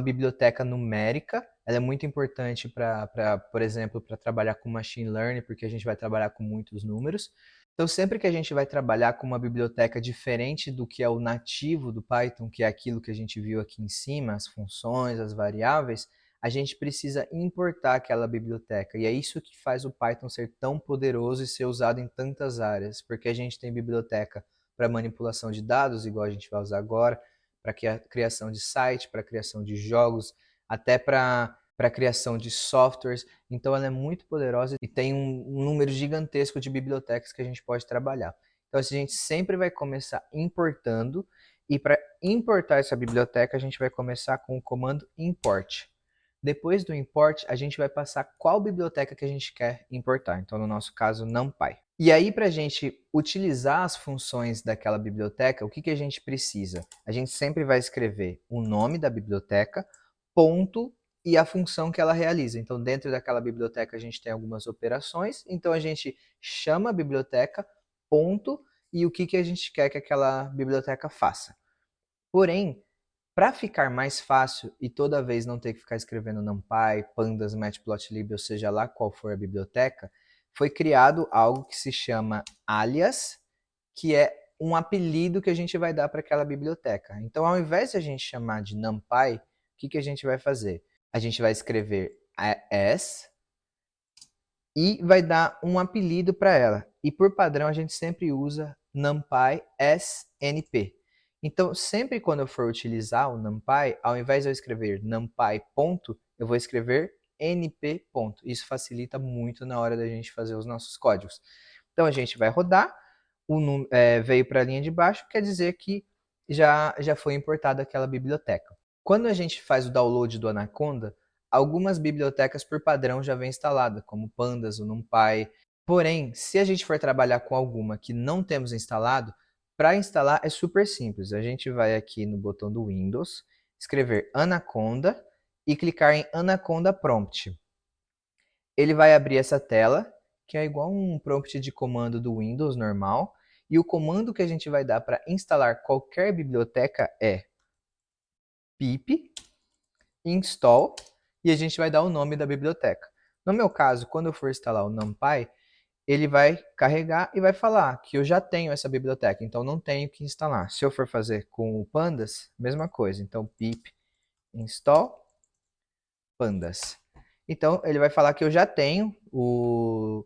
[SPEAKER 1] biblioteca numérica. Ela é muito importante para, por exemplo, para trabalhar com machine learning, porque a gente vai trabalhar com muitos números. Então, sempre que a gente vai trabalhar com uma biblioteca diferente do que é o nativo do Python, que é aquilo que a gente viu aqui em cima, as funções, as variáveis, a gente precisa importar aquela biblioteca. E é isso que faz o Python ser tão poderoso e ser usado em tantas áreas, porque a gente tem biblioteca para manipulação de dados, igual a gente vai usar agora, para criação de site, para criação de jogos, até para criação de softwares. Então ela é muito poderosa e tem um número gigantesco de bibliotecas que a gente pode trabalhar. Então a gente sempre vai começar importando e para importar essa biblioteca a gente vai começar com o comando import. Depois do import, a gente vai passar qual biblioteca que a gente quer importar. Então, no nosso caso, NumPy. E aí, para a gente utilizar as funções daquela biblioteca, o que a gente precisa? A gente sempre vai escrever o nome da biblioteca, ponto e a função que ela realiza. Então, dentro daquela biblioteca, a gente tem algumas operações. Então, a gente chama a biblioteca, ponto, e o que a gente quer que aquela biblioteca faça. Porém, para ficar mais fácil e toda vez não ter que ficar escrevendo NumPy, Pandas, Matplotlib, ou seja lá qual for a biblioteca, foi criado algo que se chama alias, que é um apelido que a gente vai dar para aquela biblioteca. Então, ao invés de a gente chamar de NumPy, o que a gente vai fazer? A gente vai escrever as e vai dar um apelido para ela. E por padrão, a gente sempre usa NumPy SNP. Então, sempre quando eu for utilizar o NumPy, ao invés de eu escrever NumPy ponto, eu vou escrever NP ponto. Isso facilita muito na hora da gente fazer os nossos códigos. Então, a gente vai rodar, veio para a linha de baixo, quer dizer que já foi importada aquela biblioteca. Quando a gente faz o download do Anaconda, algumas bibliotecas por padrão já vem instalada, como Pandas, o NumPy. Porém, se a gente for trabalhar com alguma que não temos instalado, para instalar é super simples. A gente vai aqui no botão do Windows, escrever Anaconda e clicar em Anaconda Prompt. Ele vai abrir essa tela, que é igual um prompt de comando do Windows normal, e o comando que a gente vai dar para instalar qualquer biblioteca é pip install e a gente vai dar o nome da biblioteca. No meu caso, quando eu for instalar o NumPy, ele vai carregar e vai falar que eu já tenho essa biblioteca, então não tenho que instalar. Se eu for fazer com o Pandas, mesma coisa. Então, pip install pandas. Então, ele vai falar que eu já tenho o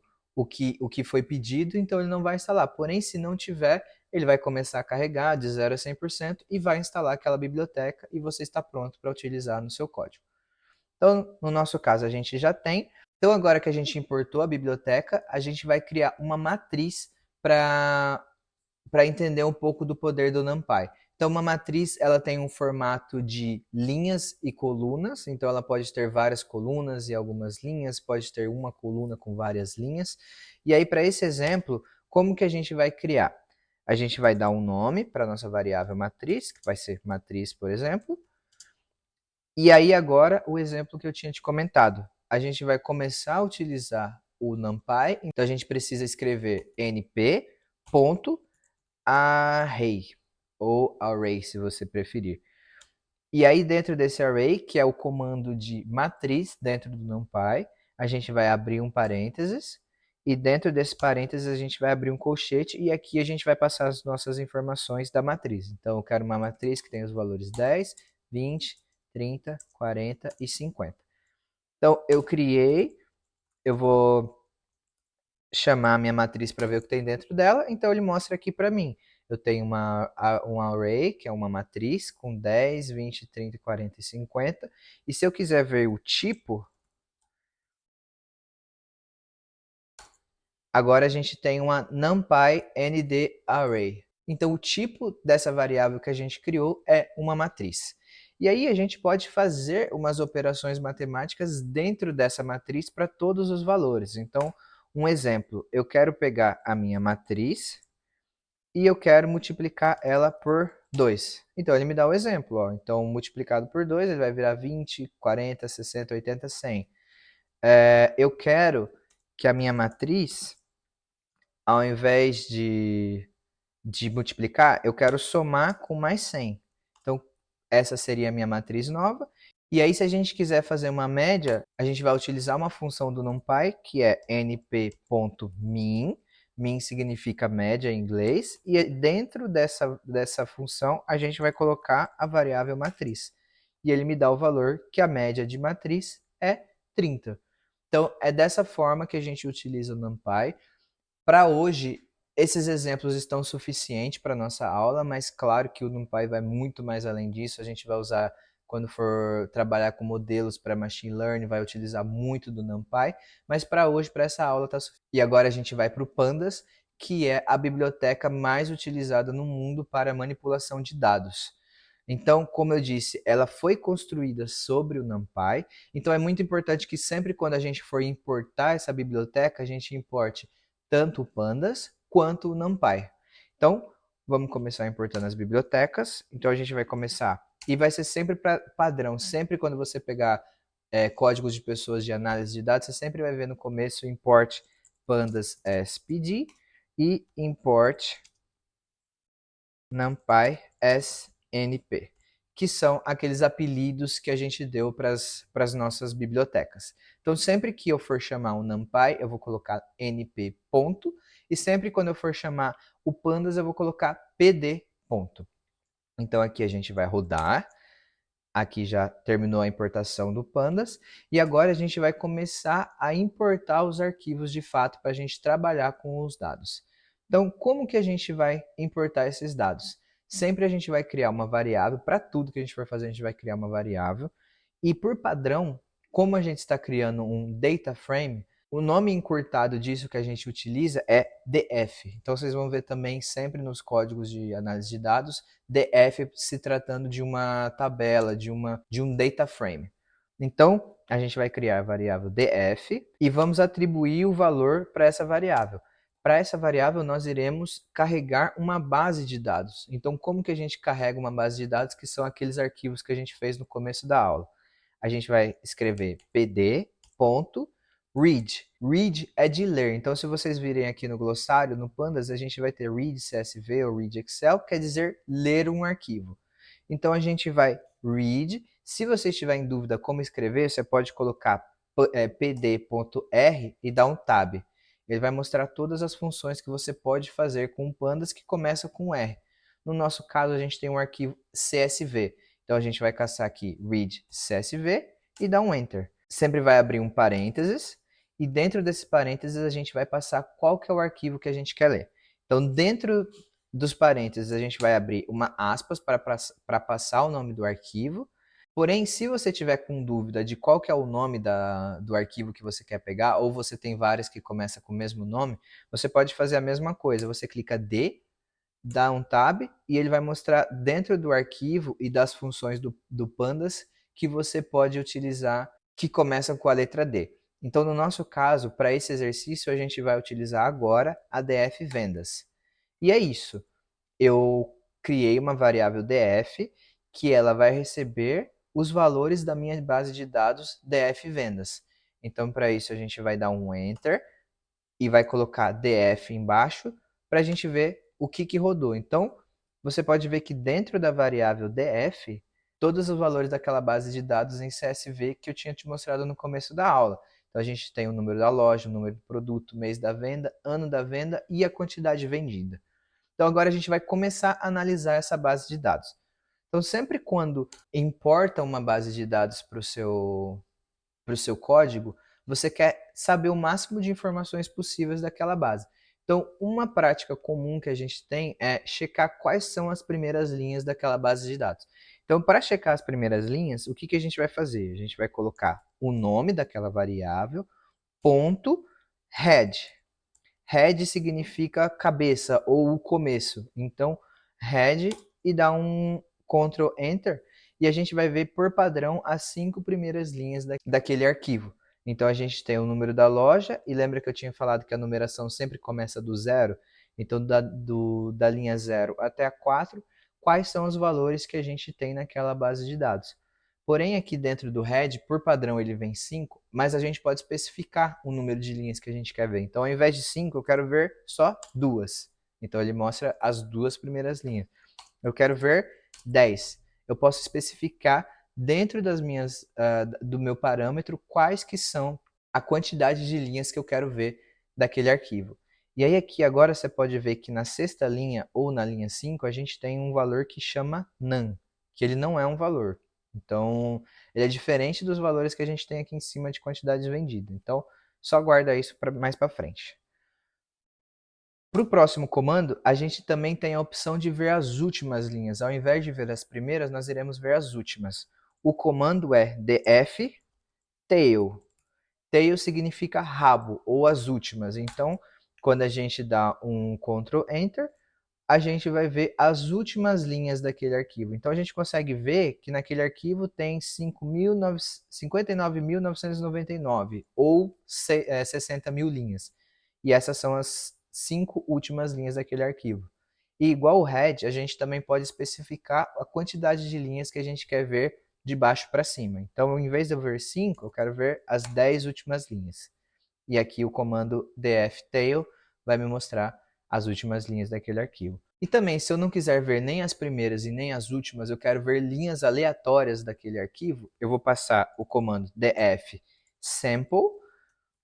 [SPEAKER 1] que foi pedido, então ele não vai instalar. Porém, se não tiver, ele vai começar a carregar de 0 a 100% e vai instalar aquela biblioteca e você está pronto para utilizar no seu código. Então, no nosso caso, a gente já tem. Então, agora que a gente importou a biblioteca, a gente vai criar uma matriz para entender um pouco do poder do NumPy. Então, uma matriz ela tem um formato de linhas e colunas, então ela pode ter várias colunas e algumas linhas, pode ter uma coluna com várias linhas. E aí, para esse exemplo, como que a gente vai criar? A gente vai dar um nome para a nossa variável matriz, que vai ser matriz, por exemplo. E aí, agora, o exemplo que eu tinha te comentado. A gente vai começar a utilizar o NumPy, então a gente precisa escrever np.array, ou array, se você preferir. E aí, dentro desse array, que é o comando de matriz dentro do NumPy, a gente vai abrir um parênteses, e dentro desse parênteses a gente vai abrir um colchete, e aqui a gente vai passar as nossas informações da matriz. Então, eu quero uma matriz que tenha os valores 10, 20, 30, 40 e 50. Então, eu criei, eu vou chamar a minha matriz para ver o que tem dentro dela, então ele mostra aqui para mim. Eu tenho um array, que é uma matriz, com 10, 20, 30, 40 e 50. E se eu quiser ver o tipo, agora a gente tem uma NumPy ND Então, o tipo dessa variável que a gente criou é uma matriz. E aí a gente pode fazer umas operações matemáticas dentro dessa matriz para todos os valores. Então, um exemplo, eu quero pegar a minha matriz e eu quero multiplicar ela por 2. Então, ele me dá o exemplo. Ó. Então, multiplicado por 2, ele vai virar 20, 40, 60, 80, 100. Eu quero que a minha matriz, ao invés de multiplicar, eu quero somar com mais 100. Então, essa seria a minha matriz nova. E aí, se a gente quiser fazer uma média, a gente vai utilizar uma função do NumPy, que é np.min. Min significa média em inglês. E dentro dessa função, a gente vai colocar a variável matriz. E ele me dá o valor que a média de matriz é 30. Então, é dessa forma que a gente utiliza o NumPy. Para hoje, esses exemplos estão suficientes para a nossa aula, mas claro que o NumPy vai muito mais além disso. A gente vai usar, quando for trabalhar com modelos para Machine Learning, vai utilizar muito do NumPy, mas para hoje, para essa aula, está suficiente. E agora a gente vai para o Pandas, que é a biblioteca mais utilizada no mundo para manipulação de dados. Então, como eu disse, ela foi construída sobre o NumPy, então é muito importante que sempre quando a gente for importar essa biblioteca, a gente importe tanto o Pandas quanto o NumPy. Então, vamos começar importando as bibliotecas. Então, a gente vai começar, e vai ser sempre padrão, sempre quando você pegar códigos de pessoas de análise de dados, você sempre vai ver no começo import pandas SPD e import NumPy SNP, que são aqueles apelidos que a gente deu para as nossas bibliotecas. Então, sempre que eu for chamar o NumPy, eu vou colocar np ponto, e sempre quando eu for chamar o pandas, eu vou colocar pd ponto. Então, aqui a gente vai rodar. Aqui já terminou a importação do pandas, e agora a gente vai começar a importar os arquivos de fato para a gente trabalhar com os dados. Então, como que a gente vai importar esses dados? Sempre a gente vai criar uma variável, para tudo que a gente for fazer a gente vai criar uma variável, e por padrão, como a gente está criando um data frame, o nome encurtado disso que a gente utiliza é DF. Então vocês vão ver também sempre nos códigos de análise de dados, DF se tratando de uma tabela, de um data frame. Então, a gente vai criar a variável df e vamos atribuir o valor para essa variável. Para essa variável, nós iremos carregar uma base de dados. Então, como que a gente carrega uma base de dados, que são aqueles arquivos que a gente fez no começo da aula? A gente vai escrever pd.read. Read é de ler. Então, se vocês virem aqui no glossário, no Pandas, a gente vai ter read CSV ou read Excel, quer dizer ler um arquivo. Então, a gente vai read. Se você estiver em dúvida como escrever, você pode colocar pd.r e dá um tab. Ele vai mostrar todas as funções que você pode fazer com pandas que começam com R. No nosso caso, a gente tem um arquivo CSV. Então a gente vai caçar aqui read CSV e dá um enter. Sempre vai abrir um parênteses e dentro desse parênteses a gente vai passar qual que é o arquivo que a gente quer ler. Então dentro dos parênteses a gente vai abrir uma aspas para passar o nome do arquivo. Porém, se você tiver com dúvida de qual que é o nome do arquivo que você quer pegar, ou você tem vários que começam com o mesmo nome, você pode fazer a mesma coisa. Você clica D, dá um tab e ele vai mostrar dentro do arquivo e das funções do Pandas que você pode utilizar que começam com a letra D. Então, no nosso caso, para esse exercício, a gente vai utilizar agora a df vendas. E é isso. Eu criei uma variável df que ela vai receber os valores da minha base de dados df vendas. Então, para isso, a gente vai dar um enter e vai colocar df embaixo para a gente ver o que rodou. Então, você pode ver que dentro da variável df, todos os valores daquela base de dados em CSV que eu tinha te mostrado no começo da aula. Então, a gente tem o número da loja, o número do produto, mês da venda, ano da venda e a quantidade vendida. Então, agora a gente vai começar a analisar essa base de dados. Então, sempre quando importa uma base de dados para o seu código, você quer saber o máximo de informações possíveis daquela base. Então, uma prática comum que a gente tem é checar quais são as primeiras linhas daquela base de dados. Então, para checar as primeiras linhas, o que a gente vai fazer? A gente vai colocar o nome daquela variável, ponto, head. Head significa cabeça ou o começo. Então, head e dá um Ctrl Enter e a gente vai ver por padrão as 5 primeiras linhas daquele arquivo. Então, a gente tem o número da loja e lembra que eu tinha falado que a numeração sempre começa do zero? Então, da linha 0 até a 4, quais são os valores que a gente tem naquela base de dados? Porém, aqui dentro do head, por padrão, ele vem 5, mas a gente pode especificar o número de linhas que a gente quer ver. Então, ao invés de 5, eu quero ver só 2. Então, ele mostra as 2 primeiras linhas. Eu quero ver 10. Eu posso especificar dentro do meu parâmetro quais que são a quantidade de linhas que eu quero ver daquele arquivo. E aí aqui agora você pode ver que na sexta linha ou na linha 5 a gente tem um valor que chama none, que ele não é um valor. Então, ele é diferente dos valores que a gente tem aqui em cima de quantidades vendidas. Então, só guarda isso mais para frente. Para o próximo comando, a gente também tem a opção de ver as últimas linhas. Ao invés de ver as primeiras, nós iremos ver as últimas. O comando é df tail. Tail significa rabo ou as últimas. Então, quando a gente dá um Ctrl Enter, a gente vai ver as últimas linhas daquele arquivo. Então, a gente consegue ver que naquele arquivo tem 59.999 ou 60 mil linhas. E essas são as 5 últimas linhas daquele arquivo. E igual o head, a gente também pode especificar a quantidade de linhas que a gente quer ver de baixo para cima. Então, em vez de eu ver 5, eu quero ver as 10 últimas linhas. E aqui o comando dftail vai me mostrar as últimas linhas daquele arquivo. E também, se eu não quiser ver nem as primeiras e nem as últimas, eu quero ver linhas aleatórias daquele arquivo, eu vou passar o comando df sample.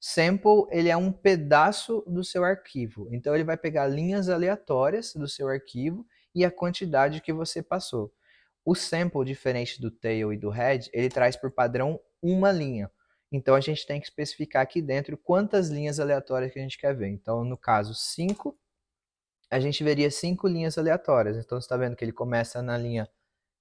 [SPEAKER 1] Sample, ele é um pedaço do seu arquivo. Então, ele vai pegar linhas aleatórias do seu arquivo e a quantidade que você passou. O sample, diferente do tail e do head, ele traz por padrão uma linha. Então, a gente tem que especificar aqui dentro quantas linhas aleatórias que a gente quer ver. Então, no caso 5, a gente veria 5 linhas aleatórias. Então, você está vendo que ele começa na linha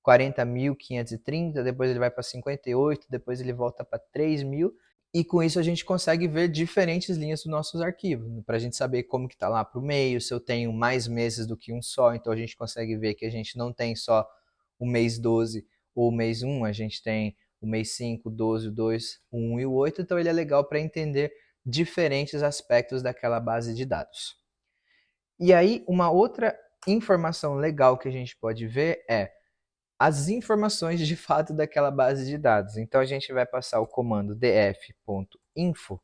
[SPEAKER 1] 40.530, depois ele vai para 58, depois ele volta para 3.000. E com isso a gente consegue ver diferentes linhas dos nossos arquivos, para a gente saber como que está lá para o meio, se eu tenho mais meses do que um só, então a gente consegue ver que a gente não tem só o mês 12 ou o mês 1, a gente tem o mês 5, 12, o 2, o 1 e o 8, então ele é legal para entender diferentes aspectos daquela base de dados. E aí, uma outra informação legal que a gente pode ver é as informações de fato daquela base de dados. Então, a gente vai passar o comando df.info,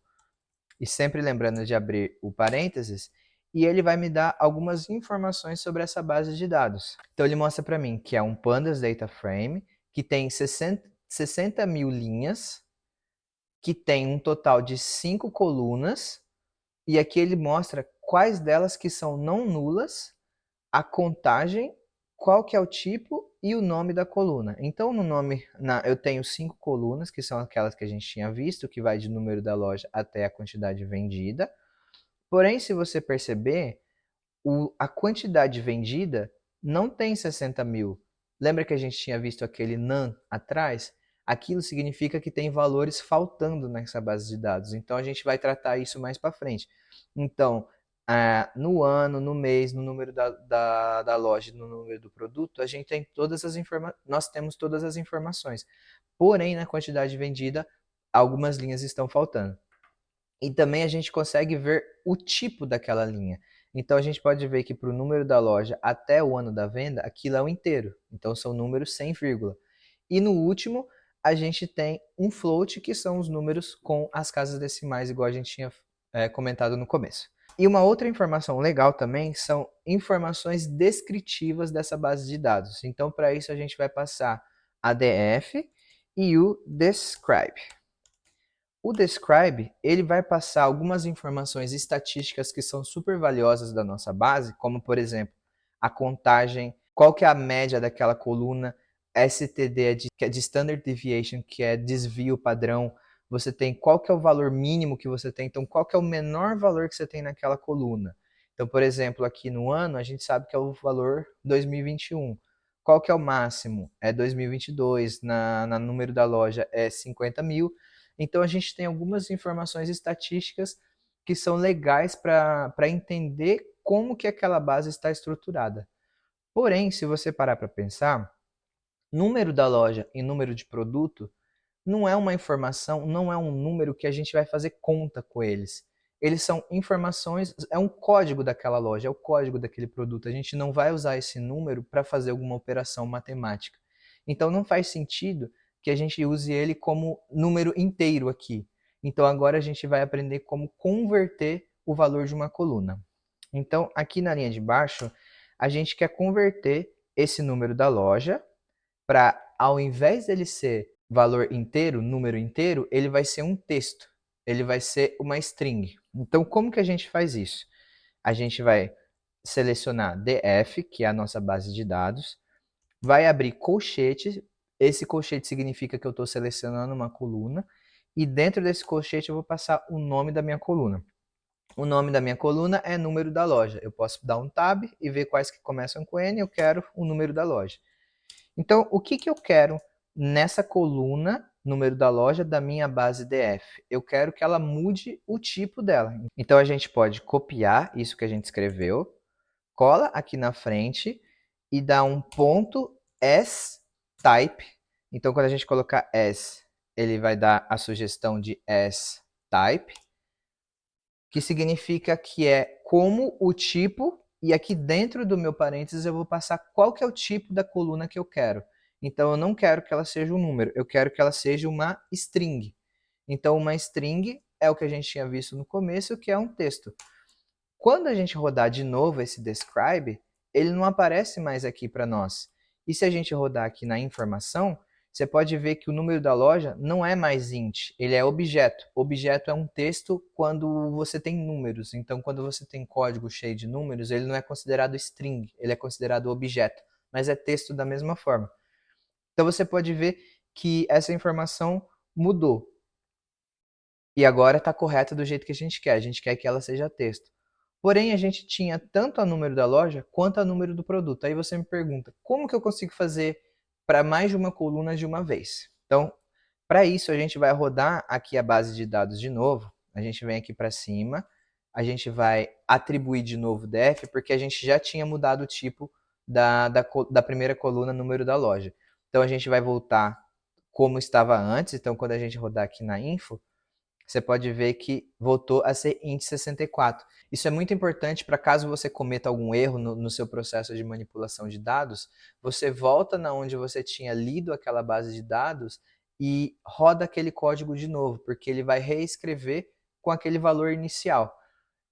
[SPEAKER 1] e sempre lembrando de abrir o parênteses, e ele vai me dar algumas informações sobre essa base de dados. Então, ele mostra para mim que é um Pandas Data Frame, que tem 60 mil linhas, que tem um total de 5 colunas, e aqui ele mostra quais delas que são não nulas, a contagem, qual que é o tipo e o nome da coluna. Então, no nome, eu tenho 5 colunas, que são aquelas que a gente tinha visto, que vai de número da loja até a quantidade vendida. Porém, se você perceber, a quantidade vendida não tem 60 mil. Lembra que a gente tinha visto aquele NaN atrás? Aquilo significa que tem valores faltando nessa base de dados. Então a gente vai tratar isso mais para frente. Então, no ano, no mês, no número da loja, no número do produto, a gente tem nós temos todas as informações. Porém, na quantidade vendida, algumas linhas estão faltando. E também a gente consegue ver o tipo daquela linha. Então a gente pode ver que para o número da loja até o ano da venda, aquilo é o inteiro. Então são números sem vírgula. E no último, a gente tem um float, que são os números com as casas decimais, igual a gente tinha comentado no começo. E uma outra informação legal também são informações descritivas dessa base de dados. Então, para isso, a gente vai passar a df e o describe. O describe, ele vai passar algumas informações estatísticas que são super valiosas da nossa base, como por exemplo, a contagem, qual que é a média daquela coluna, STD que é de Standard Deviation, que é desvio padrão, você tem qual que é o valor mínimo que você tem, então qual que é o menor valor que você tem naquela coluna. Então, por exemplo, aqui no ano, a gente sabe que é o valor 2021. Qual que é o máximo? É 2022, na número da loja é 50 mil, então a gente tem algumas informações estatísticas que são legais para entender como que aquela base está estruturada. Porém, se você parar para pensar, número da loja e número de produto não é uma informação, não é um número que a gente vai fazer conta com eles. Eles são informações, é um código daquela loja, é o código daquele produto. A gente não vai usar esse número para fazer alguma operação matemática. Então não faz sentido que a gente use ele como número inteiro aqui. Então agora a gente vai aprender como converter o valor de uma coluna. Então aqui na linha de baixo, a gente quer converter esse número da loja para, ao invés dele ser valor inteiro, número inteiro, ele vai ser um texto. Ele vai ser uma string. Então, como que a gente faz isso? A gente vai selecionar df, que é a nossa base de dados, vai abrir colchete. Esse colchete significa que eu estou selecionando uma coluna, e dentro desse colchete eu vou passar o nome da minha coluna. O nome da minha coluna é número da loja. Eu posso dar um tab e ver quais que começam com N. Eu quero o número da loja. Então, o que eu quero nessa coluna, número da loja, da minha base DF? Eu quero que ela mude o tipo dela. Então, a gente pode copiar isso que a gente escreveu, cola aqui na frente e dá um ponto S-type. Então, quando a gente colocar S, ele vai dar a sugestão de S-type, que significa que é como o tipo, e aqui dentro do meu parênteses eu vou passar qual que é o tipo da coluna que eu quero. Então eu não quero que ela seja um número, eu quero que ela seja uma string. Então uma string é o que a gente tinha visto no começo, que é um texto. Quando a gente rodar de novo esse describe, ele não aparece mais aqui para nós. E se a gente rodar aqui na informação, você pode ver que o número da loja não é mais int, ele é objeto. Objeto é um texto quando você tem números. Então, quando você tem código cheio de números, ele não é considerado string, ele é considerado objeto, mas é texto da mesma forma. Então, você pode ver que essa informação mudou. E agora está correta do jeito que a gente quer que ela seja texto. Porém, a gente tinha tanto a número da loja quanto a número do produto. Aí você me pergunta, como que eu consigo fazer para mais de uma coluna de uma vez? Então, para isso, a gente vai rodar aqui a base de dados de novo. A gente vem aqui para cima, a gente vai atribuir de novo def, porque a gente já tinha mudado o tipo da primeira coluna, número da loja. Então, a gente vai voltar como estava antes. Então, quando a gente rodar aqui na info, você pode ver que voltou a ser int 64. Isso é muito importante para caso você cometa algum erro no seu processo de manipulação de dados, você volta na onde você tinha lido aquela base de dados e roda aquele código de novo, porque ele vai reescrever com aquele valor inicial.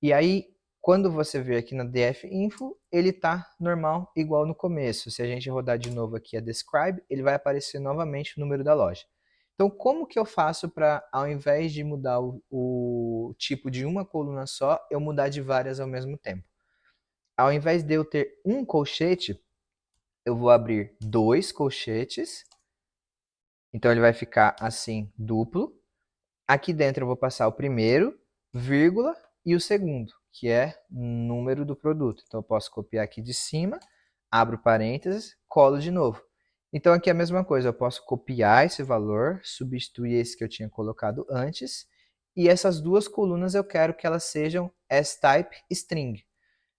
[SPEAKER 1] E aí, quando você vir aqui na df-info, ele está normal, igual no começo. Se a gente rodar de novo aqui a describe, ele vai aparecer novamente o número da loja. Então, como que eu faço para, ao invés de mudar o tipo de uma coluna só, eu mudar de várias ao mesmo tempo? Ao invés de eu ter um colchete, eu vou abrir dois colchetes. Então, ele vai ficar assim, duplo. Aqui dentro eu vou passar o primeiro, vírgula, e o segundo, que é número do produto. Então, eu posso copiar aqui de cima, abro parênteses, colo de novo. Então, aqui é a mesma coisa, eu posso copiar esse valor, substituir esse que eu tinha colocado antes, e essas duas colunas eu quero que elas sejam S-type string.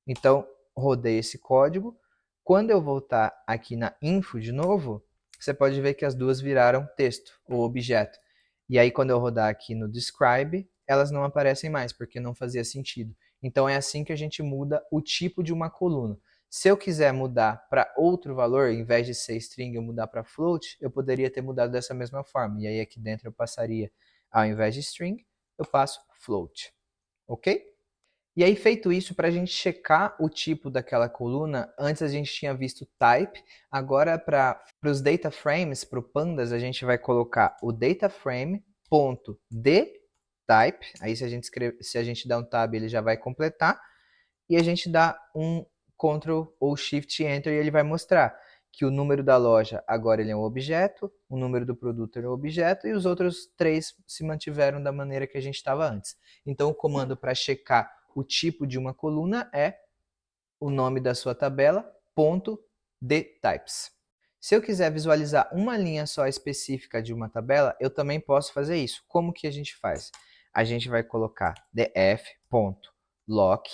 [SPEAKER 1] Então, rodei esse código. Quando eu voltar aqui na info de novo, você pode ver que as duas viraram texto, ou objeto. E aí, quando eu rodar aqui no describe, elas não aparecem mais, porque não fazia sentido. Então, é assim que a gente muda o tipo de uma coluna. Se eu quiser mudar para outro valor, em vez de ser string, eu mudar para float, eu poderia ter mudado dessa mesma forma. E aí, aqui dentro, eu passaria, ao invés de string, eu passo float. Ok? E aí, feito isso, para a gente checar o tipo daquela coluna, antes a gente tinha visto type, agora para os data frames, para o pandas, a gente vai colocar o dataframe.dtype, aí se a gente dá um tab, ele já vai completar, e a gente dá um Ctrl ou Shift Enter e ele vai mostrar que o número da loja agora ele é um objeto, o número do produto é um objeto e os outros três se mantiveram da maneira que a gente estava antes. Então o comando para checar o tipo de uma coluna é o nome da sua tabela, .dtypes. Se eu quiser visualizar uma linha só específica de uma tabela, eu também posso fazer isso. Como que a gente faz? A gente vai colocar df.lock.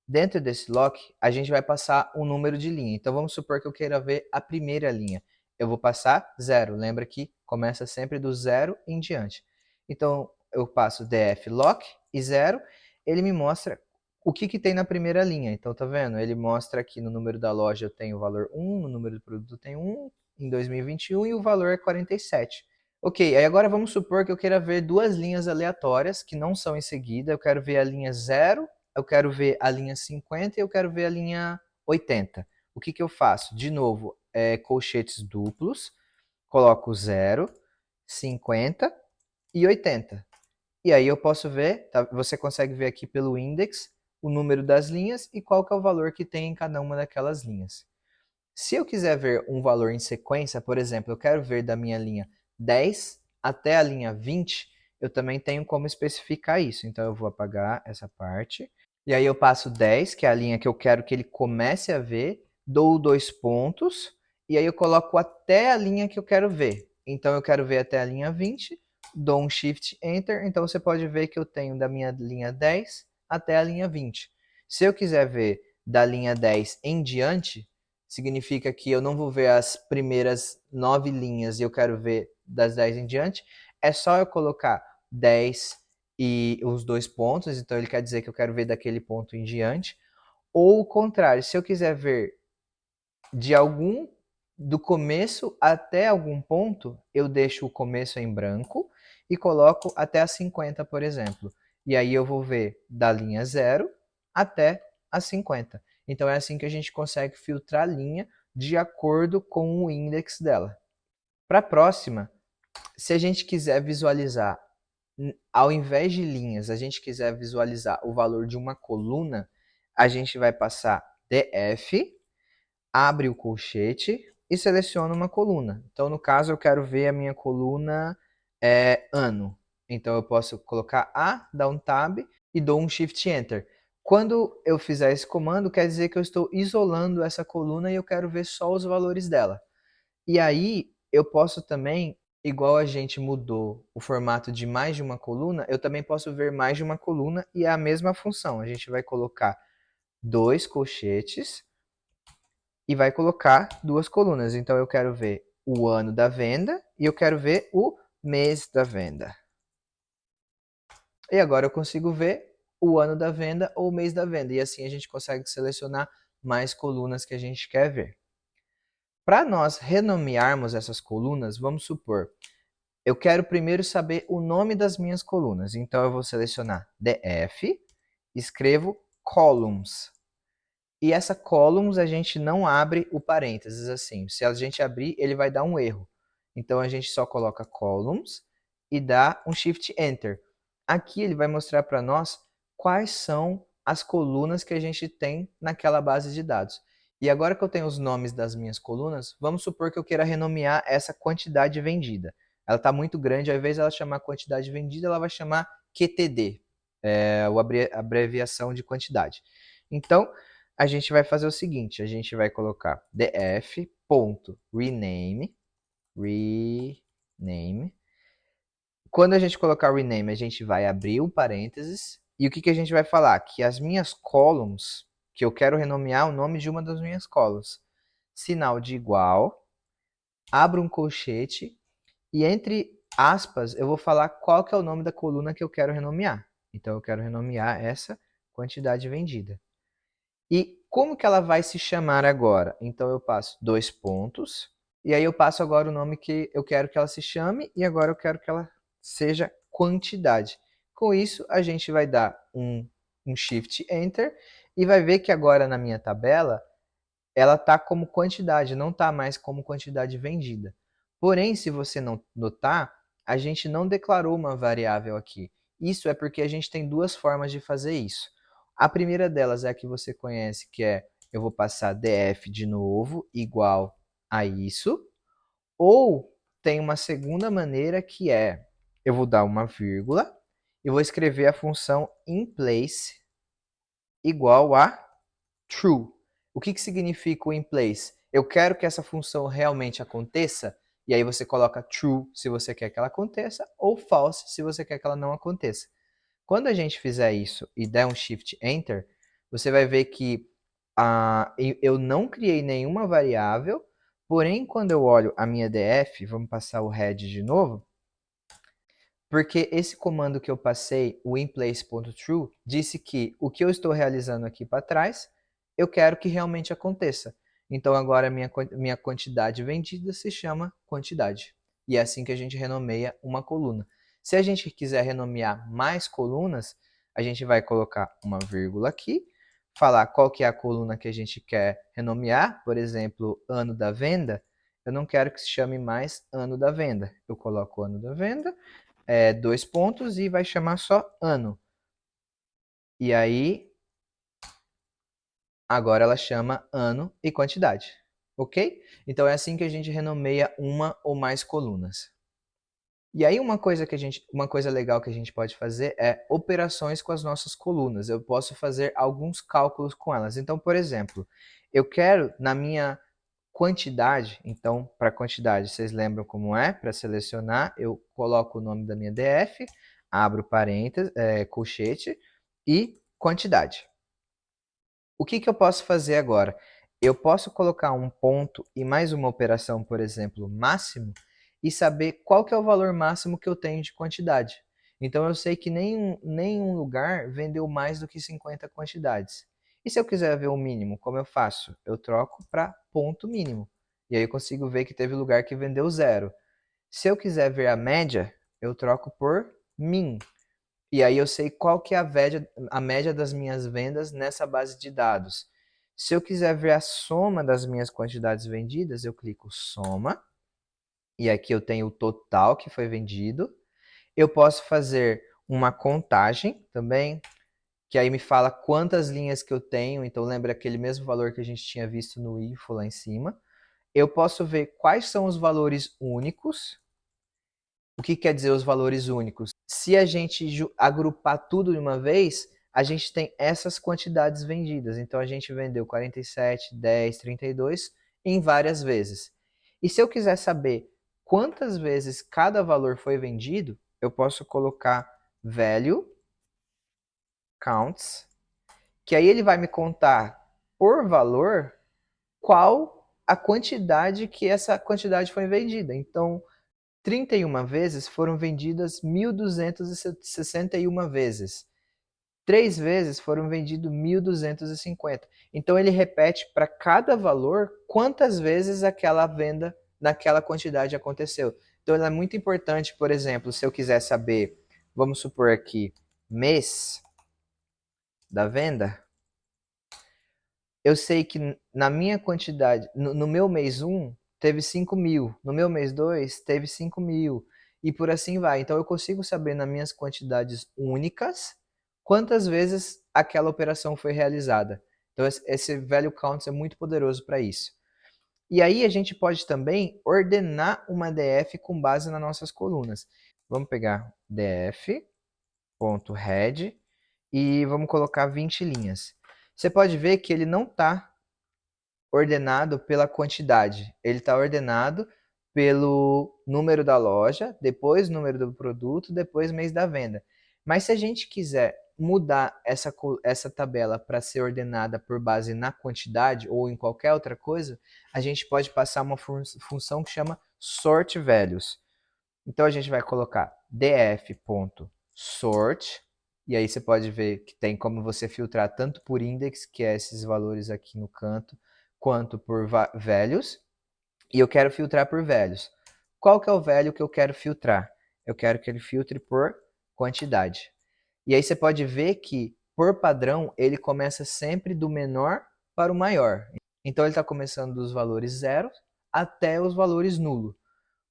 [SPEAKER 1] Dentro desse lock, a gente vai passar um número de linha. Então, vamos supor que eu queira ver a primeira linha. Eu vou passar 0. Lembra que começa sempre do 0 em diante. Então, eu passo df lock e 0. Ele me mostra o que tem na primeira linha. Então, tá vendo? Ele mostra aqui no número da loja eu tenho o valor 1, no número do produto eu tenho 1, em 2021 e o valor é 47. Ok, aí agora vamos supor que eu queira ver duas linhas aleatórias que não são em seguida. Eu quero ver a linha 0, eu quero ver a linha 50 e eu quero ver a linha 80. O que eu faço? De novo, colchetes duplos, coloco 0, 50 e 80. E aí eu posso ver, tá? Você consegue ver aqui pelo index o número das linhas e qual que é o valor que tem em cada uma daquelas linhas. Se eu quiser ver um valor em sequência, por exemplo, eu quero ver da minha linha 10 até a linha 20, eu também tenho como especificar isso. Então eu vou apagar essa parte. E aí eu passo 10, que é a linha que eu quero que ele comece a ver, dou dois pontos, e aí eu coloco até a linha que eu quero ver. Então eu quero ver até a linha 20, dou um Shift Enter, então você pode ver que eu tenho da minha linha 10 até a linha 20. Se eu quiser ver da linha 10 em diante, significa que eu não vou ver as primeiras 9 linhas e eu quero ver das 10 em diante, é só eu colocar 10 e os dois pontos, então ele quer dizer que eu quero ver daquele ponto em diante, ou o contrário, se eu quiser ver de algum do começo até algum ponto, eu deixo o começo em branco e coloco até a 50, por exemplo. E aí eu vou ver da linha 0 até a 50. Então é assim que a gente consegue filtrar a linha de acordo com o index dela. Para a próxima, se a gente quiser visualizar, ao invés de linhas, a gente quiser visualizar o valor de uma coluna, a gente vai passar df, abre o colchete e seleciona uma coluna. Então, no caso, eu quero ver a minha coluna ano. Então, eu posso colocar A, dar um Tab e dou um Shift Enter. Quando eu fizer esse comando, quer dizer que eu estou isolando essa coluna e eu quero ver só os valores dela. E aí, eu posso também, igual a gente mudou o formato de mais de uma coluna, eu também posso ver mais de uma coluna e é a mesma função. A gente vai colocar dois colchetes e vai colocar duas colunas. Então eu quero ver o ano da venda e eu quero ver o mês da venda. E agora eu consigo ver o ano da venda ou o mês da venda. E assim a gente consegue selecionar mais colunas que a gente quer ver. Para nós renomearmos essas colunas, vamos supor, eu quero primeiro saber o nome das minhas colunas. Então eu vou selecionar df, escrevo columns. E essa columns a gente não abre o parênteses assim. Se a gente abrir, ele vai dar um erro. Então a gente só coloca columns e dá um Shift Enter. Aqui ele vai mostrar para nós quais são as colunas que a gente tem naquela base de dados. E agora que eu tenho os nomes das minhas colunas, vamos supor que eu queira renomear essa quantidade vendida. Ela está muito grande, ao invés de ela chamar quantidade vendida, ela vai chamar QTD, a abreviação de quantidade. Então, a gente vai fazer o seguinte, a gente vai colocar df.rename, rename. Quando a gente colocar rename, a gente vai abrir o parênteses, e o que, que a gente vai falar? Que as minhas columns, que eu quero renomear o nome de uma das minhas columns, sinal de igual, abro um colchete, e entre aspas, eu vou falar qual que é o nome da coluna que eu quero renomear. Então, eu quero renomear essa quantidade vendida. E como que ela vai se chamar agora? Então, eu passo 2 pontos, e aí eu passo agora o nome que eu quero que ela se chame, e agora eu quero que ela seja quantidade. Com isso, a gente vai dar um Shift Enter, e vai ver que agora na minha tabela, ela está como quantidade, não está mais como quantidade vendida. Porém, se você não notar, a gente não declarou uma variável aqui. Isso é porque a gente tem duas formas de fazer isso. A primeira delas é a que você conhece, que é eu vou passar df de novo igual a isso. Ou tem uma segunda maneira que é eu vou dar uma vírgula e vou escrever a função inPlace igual a true. O que, que significa o inPlace? Eu quero que essa função realmente aconteça, e aí você coloca true se você quer que ela aconteça, ou false se você quer que ela não aconteça. Quando a gente fizer isso e der um Shift Enter, você vai ver que eu não criei nenhuma variável, porém quando eu olho a minha df, vamos passar o head de novo, porque esse comando que eu passei, o inPlace.true, disse que o que eu estou realizando aqui para trás, eu quero que realmente aconteça. Então agora a minha quantidade vendida se chama quantidade. E é assim que a gente renomeia uma coluna. Se a gente quiser renomear mais colunas, a gente vai colocar uma vírgula aqui, falar qual que é a coluna que a gente quer renomear, por exemplo, ano da venda. Eu não quero que se chame mais ano da venda. Eu coloco o ano da venda, 2 pontos e vai chamar só ano. E aí, agora ela chama ano e quantidade. Ok? Então é assim que a gente renomeia uma ou mais colunas. E aí uma coisa legal que a gente pode fazer é operações com as nossas colunas. Eu posso fazer alguns cálculos com elas. Então, por exemplo, eu quero na minha quantidade, então para quantidade, vocês lembram como é? Para selecionar, eu coloco o nome da minha DF, abro parênteses, colchete e quantidade. O que, que eu posso fazer agora? Eu posso colocar um ponto e mais uma operação, por exemplo, máximo, e saber qual que é o valor máximo que eu tenho de quantidade. Então eu sei que nenhum lugar vendeu mais do que 50 quantidades. E se eu quiser ver o mínimo, como eu faço? Eu troco para ponto mínimo. E aí eu consigo ver que teve lugar que vendeu zero. Se eu quiser ver a média, eu troco por min. E aí eu sei qual que é a média das minhas vendas nessa base de dados. Se eu quiser ver a soma das minhas quantidades vendidas, eu clico soma. E aqui eu tenho o total que foi vendido. Eu posso fazer uma contagem também, que aí me fala quantas linhas que eu tenho. Então lembra aquele mesmo valor que a gente tinha visto no info lá em cima. Eu posso ver quais são os valores únicos. O que quer dizer os valores únicos? Se a gente agrupar tudo de uma vez, a gente tem essas quantidades vendidas. Então a gente vendeu 47, 10, 32 em várias vezes. E se eu quiser saber quantas vezes cada valor foi vendido, eu posso colocar value counts, que aí ele vai me contar por valor qual a quantidade que essa quantidade foi vendida. Então, 31 vezes foram vendidas 1.261 vezes. 3 vezes foram vendidos 1.250. Então ele repete para cada valor quantas vezes aquela venda naquela quantidade aconteceu. Então é muito importante, por exemplo, se eu quiser saber, vamos supor aqui, mês da venda, eu sei que na minha quantidade, no meu mês 1, teve 5.000. No meu mês 2, teve 5.000. E por assim vai. Então eu consigo saber nas minhas quantidades únicas quantas vezes aquela operação foi realizada. Então esse value counts é muito poderoso para isso. E aí a gente pode também ordenar uma DF com base nas nossas colunas. Vamos pegar df.head e vamos colocar 20 linhas. Você pode ver que ele não está ordenado pela quantidade. Ele está ordenado pelo número da loja, depois número do produto, depois mês da venda. Mas se a gente quiser mudar essa tabela para ser ordenada por base na quantidade ou em qualquer outra coisa, a gente pode passar uma função que chama sort values. Então a gente vai colocar df.sort, e aí você pode ver que tem como você filtrar tanto por index, que é esses valores aqui no canto, quanto por values, e eu quero filtrar por values. Qual que é o value que eu quero filtrar? Eu quero que ele filtre por quantidade. E aí você pode ver que, por padrão, ele começa sempre do menor para o maior. Então ele está começando dos valores 0 até os valores nulo.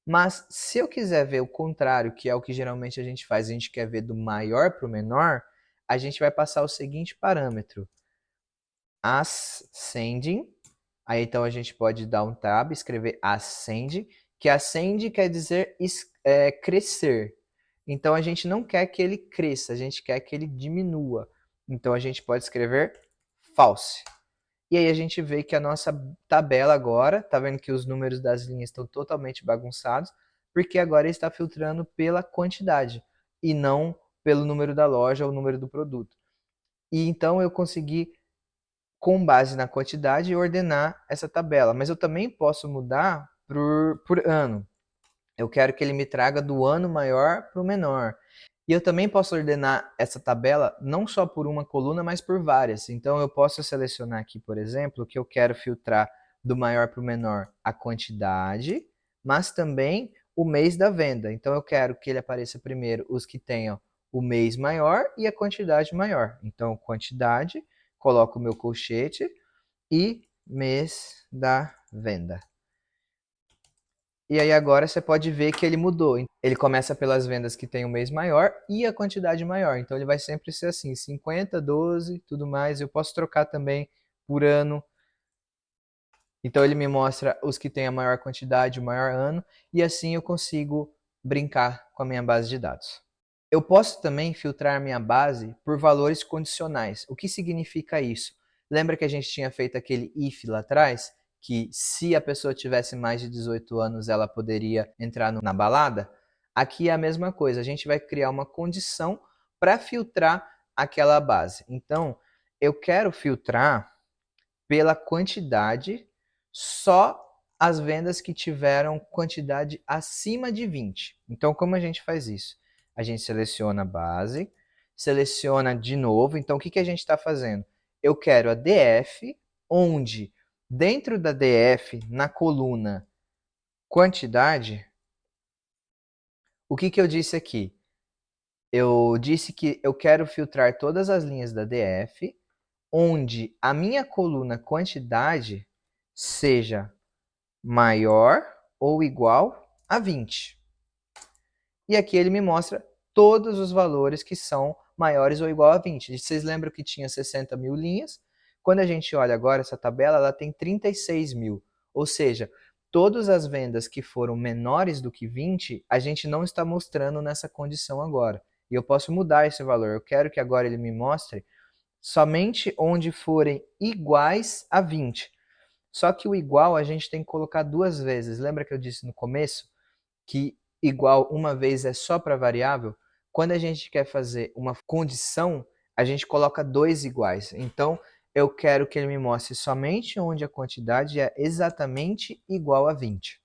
[SPEAKER 1] Mas se eu quiser ver o contrário, que é o que geralmente a gente faz, a gente quer ver do maior para o menor, a gente vai passar o seguinte parâmetro: ascending. Aí então a gente pode dar um tab, escrever ascend, que ascend quer dizer crescer. Então a gente não quer que ele cresça, a gente quer que ele diminua. Então a gente pode escrever false. E aí a gente vê que a nossa tabela agora, tá vendo que os números das linhas estão totalmente bagunçados, porque agora ele está filtrando pela quantidade e não pelo número da loja ou número do produto. E então eu consegui, com base na quantidade, ordenar essa tabela. Mas eu também posso mudar por ano. Eu quero que ele me traga do ano maior para o menor. E eu também posso ordenar essa tabela não só por uma coluna, mas por várias. Então eu posso selecionar aqui, por exemplo, que eu quero filtrar do maior para o menor a quantidade, mas também o mês da venda. Então eu quero que ele apareça primeiro os que tenham o mês maior e a quantidade maior. Então quantidade, coloco o meu colchete e mês da venda. E aí agora você pode ver que ele mudou. Ele começa pelas vendas que tem o mês maior e a quantidade maior. Então ele vai sempre ser assim, 50, 12, tudo mais. Eu posso trocar também por ano. Então ele me mostra os que têm a maior quantidade, o maior ano, e assim eu consigo brincar com a minha base de dados. Eu posso também filtrar minha base por valores condicionais. O que significa isso? Lembra que a gente tinha feito aquele if lá atrás? Que se a pessoa tivesse mais de 18 anos, ela poderia entrar na balada? Aqui é a mesma coisa. A gente vai criar uma condição para filtrar aquela base. Então, eu quero filtrar pela quantidade só as vendas que tiveram quantidade acima de 20. Então, como a gente faz isso? A gente seleciona a base, seleciona de novo. Então, o que a gente está fazendo? Eu quero a DF, onde dentro da DF, na coluna quantidade, o que eu disse aqui? Eu disse que eu quero filtrar todas as linhas da DF, onde a minha coluna quantidade seja maior ou igual a 20. E aqui ele me mostra todos os valores que são maiores ou igual a 20. Vocês lembram que tinha 60 mil linhas? Quando a gente olha agora essa tabela, ela tem 36 mil. Ou seja, todas as vendas que foram menores do que 20, a gente não está mostrando nessa condição agora. E eu posso mudar esse valor. Eu quero que agora ele me mostre somente onde forem iguais a 20. Só que o igual a gente tem que colocar duas vezes. Lembra que eu disse no começo que igual uma vez é só para variável? Quando a gente quer fazer uma condição, a gente coloca dois iguais. Então, eu quero que ele me mostre somente onde a quantidade é exatamente igual a 20.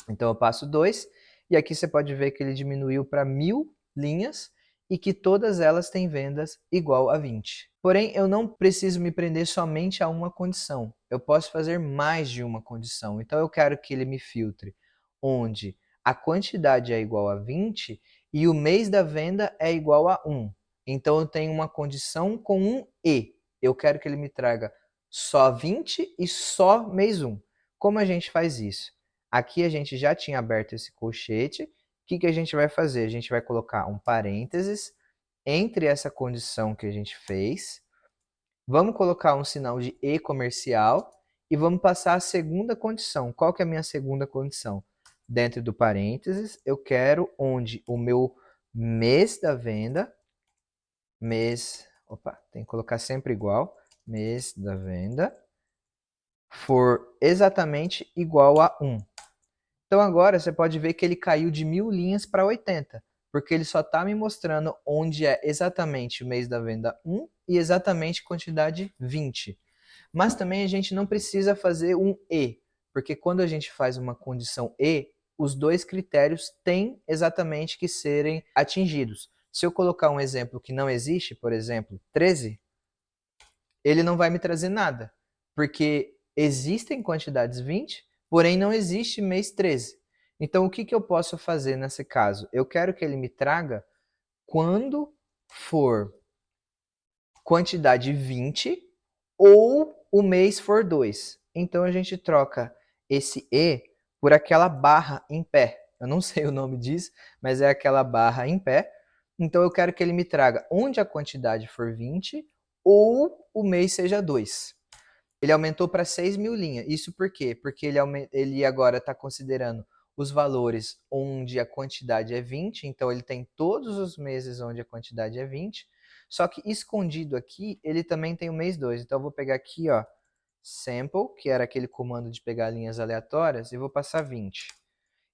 [SPEAKER 1] Então, eu passo 2, e aqui você pode ver que ele diminuiu para 1000 linhas e que todas elas têm vendas igual a 20. Porém, eu não preciso me prender somente a uma condição. Eu posso fazer mais de uma condição. Então, eu quero que ele me filtre onde a quantidade é igual a 20 e o mês da venda é igual a 1. Então, eu tenho uma condição com um e. Eu quero que ele me traga só 20 e só mês 1. Como a gente faz isso? Aqui a gente já tinha aberto esse colchete. O que que a gente vai fazer? A gente vai colocar um parênteses entre essa condição que a gente fez. Vamos colocar um sinal de E comercial e vamos passar a segunda condição. Qual que é a minha segunda condição? Dentro do parênteses, eu quero onde o meu mês da venda, tem que colocar sempre igual, mês da venda, for exatamente igual a 1. Então agora você pode ver que ele caiu de 1000 linhas para 80, porque ele só está me mostrando onde é exatamente o mês da venda 1 e exatamente quantidade 20. Mas também a gente não precisa fazer um E, porque quando a gente faz uma condição E, os dois critérios têm exatamente que serem atingidos. Se eu colocar um exemplo que não existe, por exemplo, 13, ele não vai me trazer nada, porque existem quantidades 20, porém não existe mês 13. Então, o que que eu posso fazer nesse caso? Eu quero que ele me traga quando for quantidade 20 ou o mês for 2. Então, a gente troca esse E por aquela barra em pé. Eu não sei o nome disso, mas é aquela barra em pé. Então, eu quero que ele me traga onde a quantidade for 20 ou o mês seja 2. Ele aumentou para 6.000 linhas. Isso por quê? Porque ele agora está considerando os valores onde a quantidade é 20, então ele tem todos os meses onde a quantidade é 20, só que escondido aqui, ele também tem o mês 2. Então eu vou pegar aqui, ó, sample, que era aquele comando de pegar linhas aleatórias, e vou passar 20.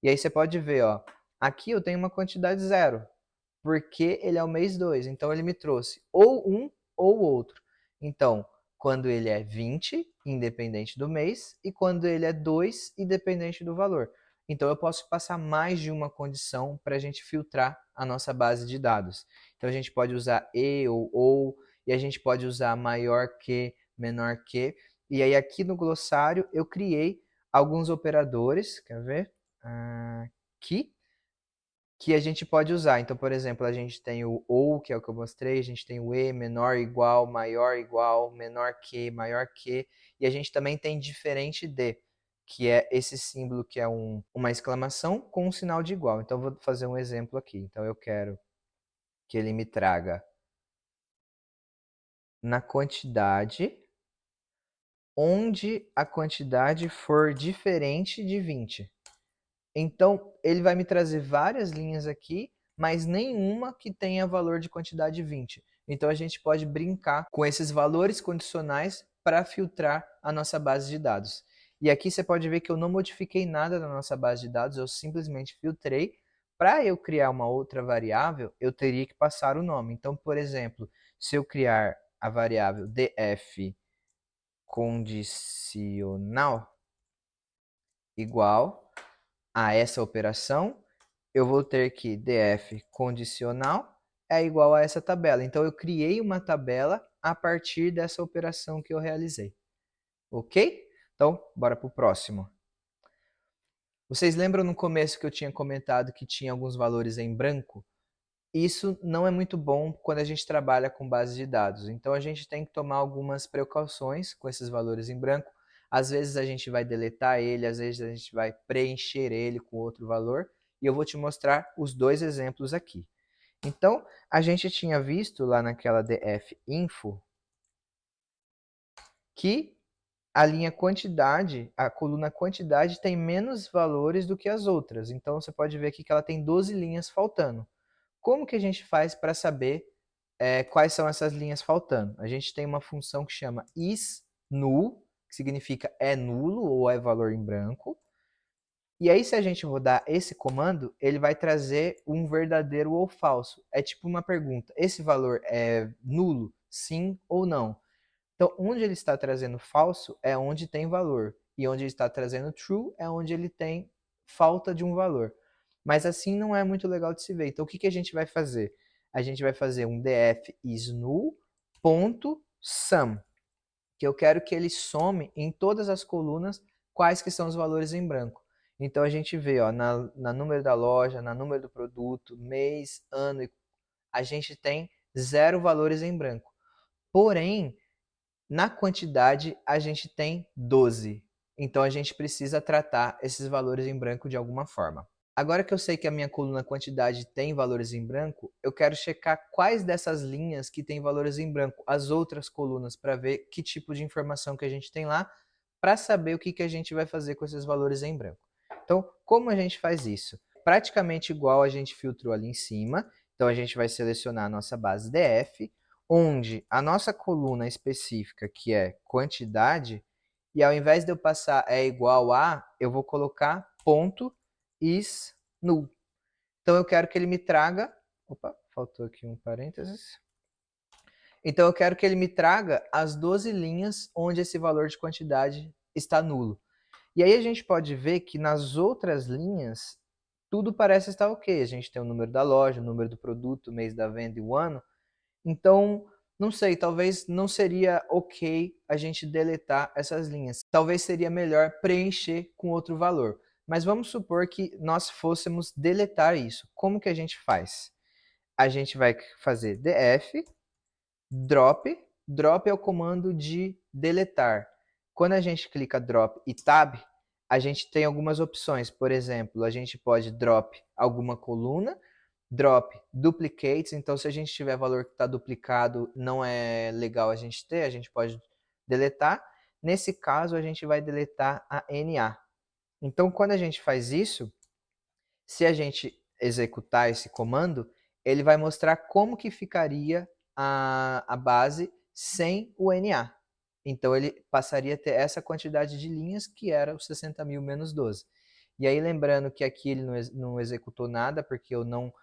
[SPEAKER 1] E aí você pode ver, ó, aqui eu tenho uma quantidade 0, porque ele é o mês 2, então ele me trouxe ou um ou outro. Então, quando ele é 20, independente do mês, e quando ele é 2, independente do valor. Então, eu posso passar mais de uma condição para a gente filtrar a nossa base de dados. Então, a gente pode usar e ou, e a gente pode usar maior que, menor que. E aí, aqui no glossário, eu criei alguns operadores, quer ver? Aqui, que a gente pode usar. Então, por exemplo, a gente tem o ou, que é o que eu mostrei, a gente tem o e, menor, igual, maior, igual, menor que, maior que, e a gente também tem diferente de, que é esse símbolo que é uma exclamação com um sinal de igual. Então, eu vou fazer um exemplo aqui. Então, eu quero que ele me traga na quantidade onde a quantidade for diferente de 20. Então, ele vai me trazer várias linhas aqui, mas nenhuma que tenha valor de quantidade 20. Então, a gente pode brincar com esses valores condicionais para filtrar a nossa base de dados. E aqui você pode ver que eu não modifiquei nada na nossa base de dados, eu simplesmente filtrei. Para eu criar uma outra variável, eu teria que passar o nome. Então, por exemplo, se eu criar a variável df condicional igual a essa operação, eu vou ter que df condicional é igual a essa tabela. Então, eu criei uma tabela a partir dessa operação que eu realizei. Ok? Então, bora para o próximo. Vocês lembram no começo que eu tinha comentado que tinha alguns valores em branco? Isso não é muito bom quando a gente trabalha com base de dados. Então, a gente tem que tomar algumas precauções com esses valores em branco. Às vezes a gente vai deletar ele, às vezes a gente vai preencher ele com outro valor. E eu vou te mostrar os dois exemplos aqui. Então, a gente tinha visto lá naquela df info que a linha quantidade, a coluna quantidade tem menos valores do que as outras. Então, você pode ver aqui que ela tem 12 linhas faltando. Como que a gente faz para saber quais são essas linhas faltando? A gente tem uma função que chama isNull, que significa é nulo ou é valor em branco. E aí, se a gente rodar esse comando, ele vai trazer um verdadeiro ou falso. É tipo uma pergunta: esse valor é nulo? Sim ou não? Então, onde ele está trazendo falso é onde tem valor. E onde ele está trazendo true é onde ele tem falta de um valor. Mas assim não é muito legal de se ver. Então, o que a gente vai fazer? A gente vai fazer um df isNull.sum, que eu quero que ele some em todas as colunas quais que são os valores em branco. Então, a gente vê ó, na número da loja, na número do produto, mês, ano, a gente tem 0 valores em branco. Porém, na quantidade, a gente tem 12. Então a gente precisa tratar esses valores em branco de alguma forma. Agora que eu sei que a minha coluna quantidade tem valores em branco, eu quero checar quais dessas linhas que tem valores em branco, as outras colunas, para ver que tipo de informação que a gente tem lá, para saber o que, que a gente vai fazer com esses valores em branco. Então, como a gente faz isso? Praticamente igual a gente filtrou ali em cima. Então, a gente vai selecionar a nossa base DF, onde a nossa coluna específica, que é quantidade, e ao invés de eu passar é igual a, eu vou colocar ponto is null. Então eu quero que ele me traga, opa, faltou aqui um parênteses. Então eu quero que ele me traga as 12 linhas onde esse valor de quantidade está nulo. E aí a gente pode ver que nas outras linhas tudo parece estar ok. A gente tem o número da loja, o número do produto, o mês da venda e o ano. Então, não sei, talvez não seria ok a gente deletar essas linhas. Talvez seria melhor preencher com outro valor. Mas vamos supor que nós fôssemos deletar isso. Como que a gente faz? A gente vai fazer df drop. Drop é o comando de deletar. Quando a gente clica drop e tab, a gente tem algumas opções. Por exemplo, a gente pode drop alguma coluna, drop duplicates, então se a gente tiver valor que está duplicado, não é legal a gente ter, a gente pode deletar. Nesse caso, a gente vai deletar a NA. Então, quando a gente faz isso, se a gente executar esse comando, ele vai mostrar como que ficaria a base sem o NA. Então, ele passaria a ter essa quantidade de linhas, que era os 60.000 menos 12. E aí, lembrando que aqui ele não executou nada, porque eu não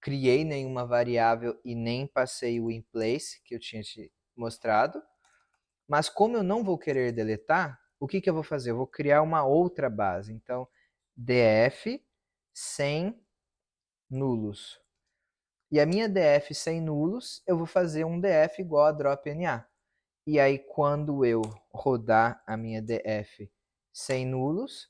[SPEAKER 1] criei nenhuma variável e nem passei o inplace, que eu tinha te mostrado. Mas como eu não vou querer deletar, o que, que eu vou fazer? Eu vou criar uma outra base. Então, df sem nulos. E a minha df sem nulos, eu vou fazer um df igual a drop_na. E aí, quando eu rodar a minha df sem nulos,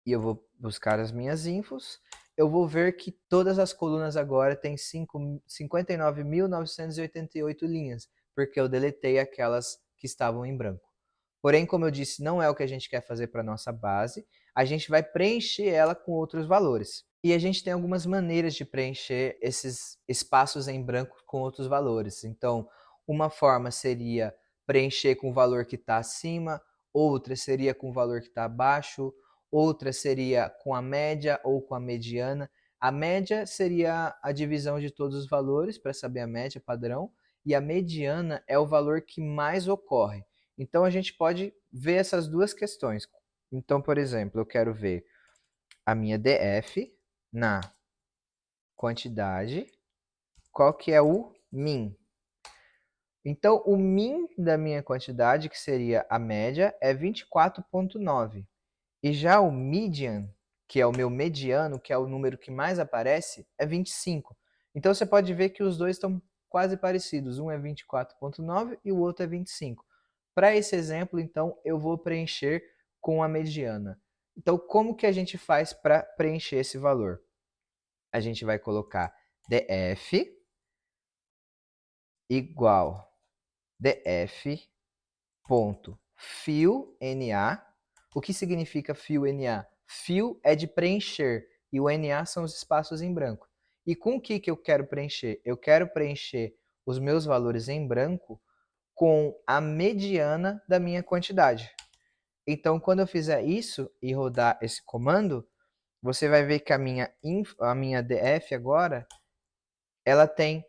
[SPEAKER 1] e eu vou buscar as minhas infos, eu vou ver que todas as colunas agora têm 59.988 linhas, porque eu deletei aquelas que estavam em branco. Porém, como eu disse, não é o que a gente quer fazer para a nossa base, a gente vai preencher ela com outros valores. E a gente tem algumas maneiras de preencher esses espaços em branco com outros valores. Então, uma forma seria preencher com o valor que está acima, outra seria com o valor que está abaixo, outra seria com a média ou com a mediana. A média seria a divisão de todos os valores, para saber a média padrão, e a mediana é o valor que mais ocorre. Então, a gente pode ver essas duas questões. Então, por exemplo, eu quero ver a minha DF na quantidade, qual que é o min. Então, o min da minha quantidade, que seria a média, é 24,9. E já o median, que é o meu mediano, que é o número que mais aparece, é 25. Então, você pode ver que os dois estão quase parecidos. Um é 24,9 e o outro é 25. Para esse exemplo, então, eu vou preencher com a mediana. Então, como que a gente faz para preencher esse valor? A gente vai colocar df igual df.fillNA. O que significa fillNA? Fill é de preencher e o NA são os espaços em branco. E com o que eu quero preencher? Eu quero preencher os meus valores em branco com a mediana da minha quantidade. Então, quando eu fizer isso e rodar esse comando, você vai ver que a minha df agora, ela tem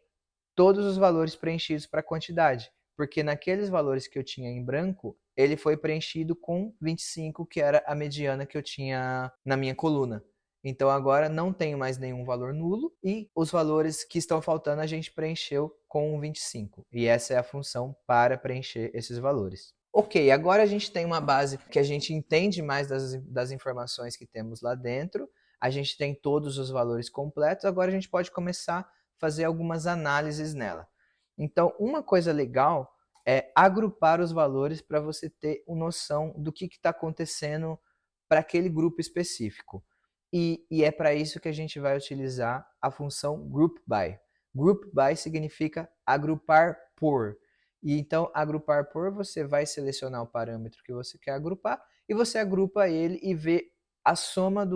[SPEAKER 1] todos os valores preenchidos para a quantidade, porque naqueles valores que eu tinha em branco, ele foi preenchido com 25, que era a mediana que eu tinha na minha coluna. Então agora não tenho mais nenhum valor nulo e os valores que estão faltando a gente preencheu com 25. E essa é a função para preencher esses valores. Ok, agora a gente tem uma base que a gente entende mais das informações que temos lá dentro, a gente tem todos os valores completos, agora a gente pode começar fazer algumas análises nela. Então, uma coisa legal é agrupar os valores para você ter uma noção do que está acontecendo para aquele grupo específico. E é para isso que a gente vai utilizar a função groupBy. GroupBy significa agrupar por. E então, agrupar por, você vai selecionar o parâmetro que você quer agrupar e você agrupa ele e vê a soma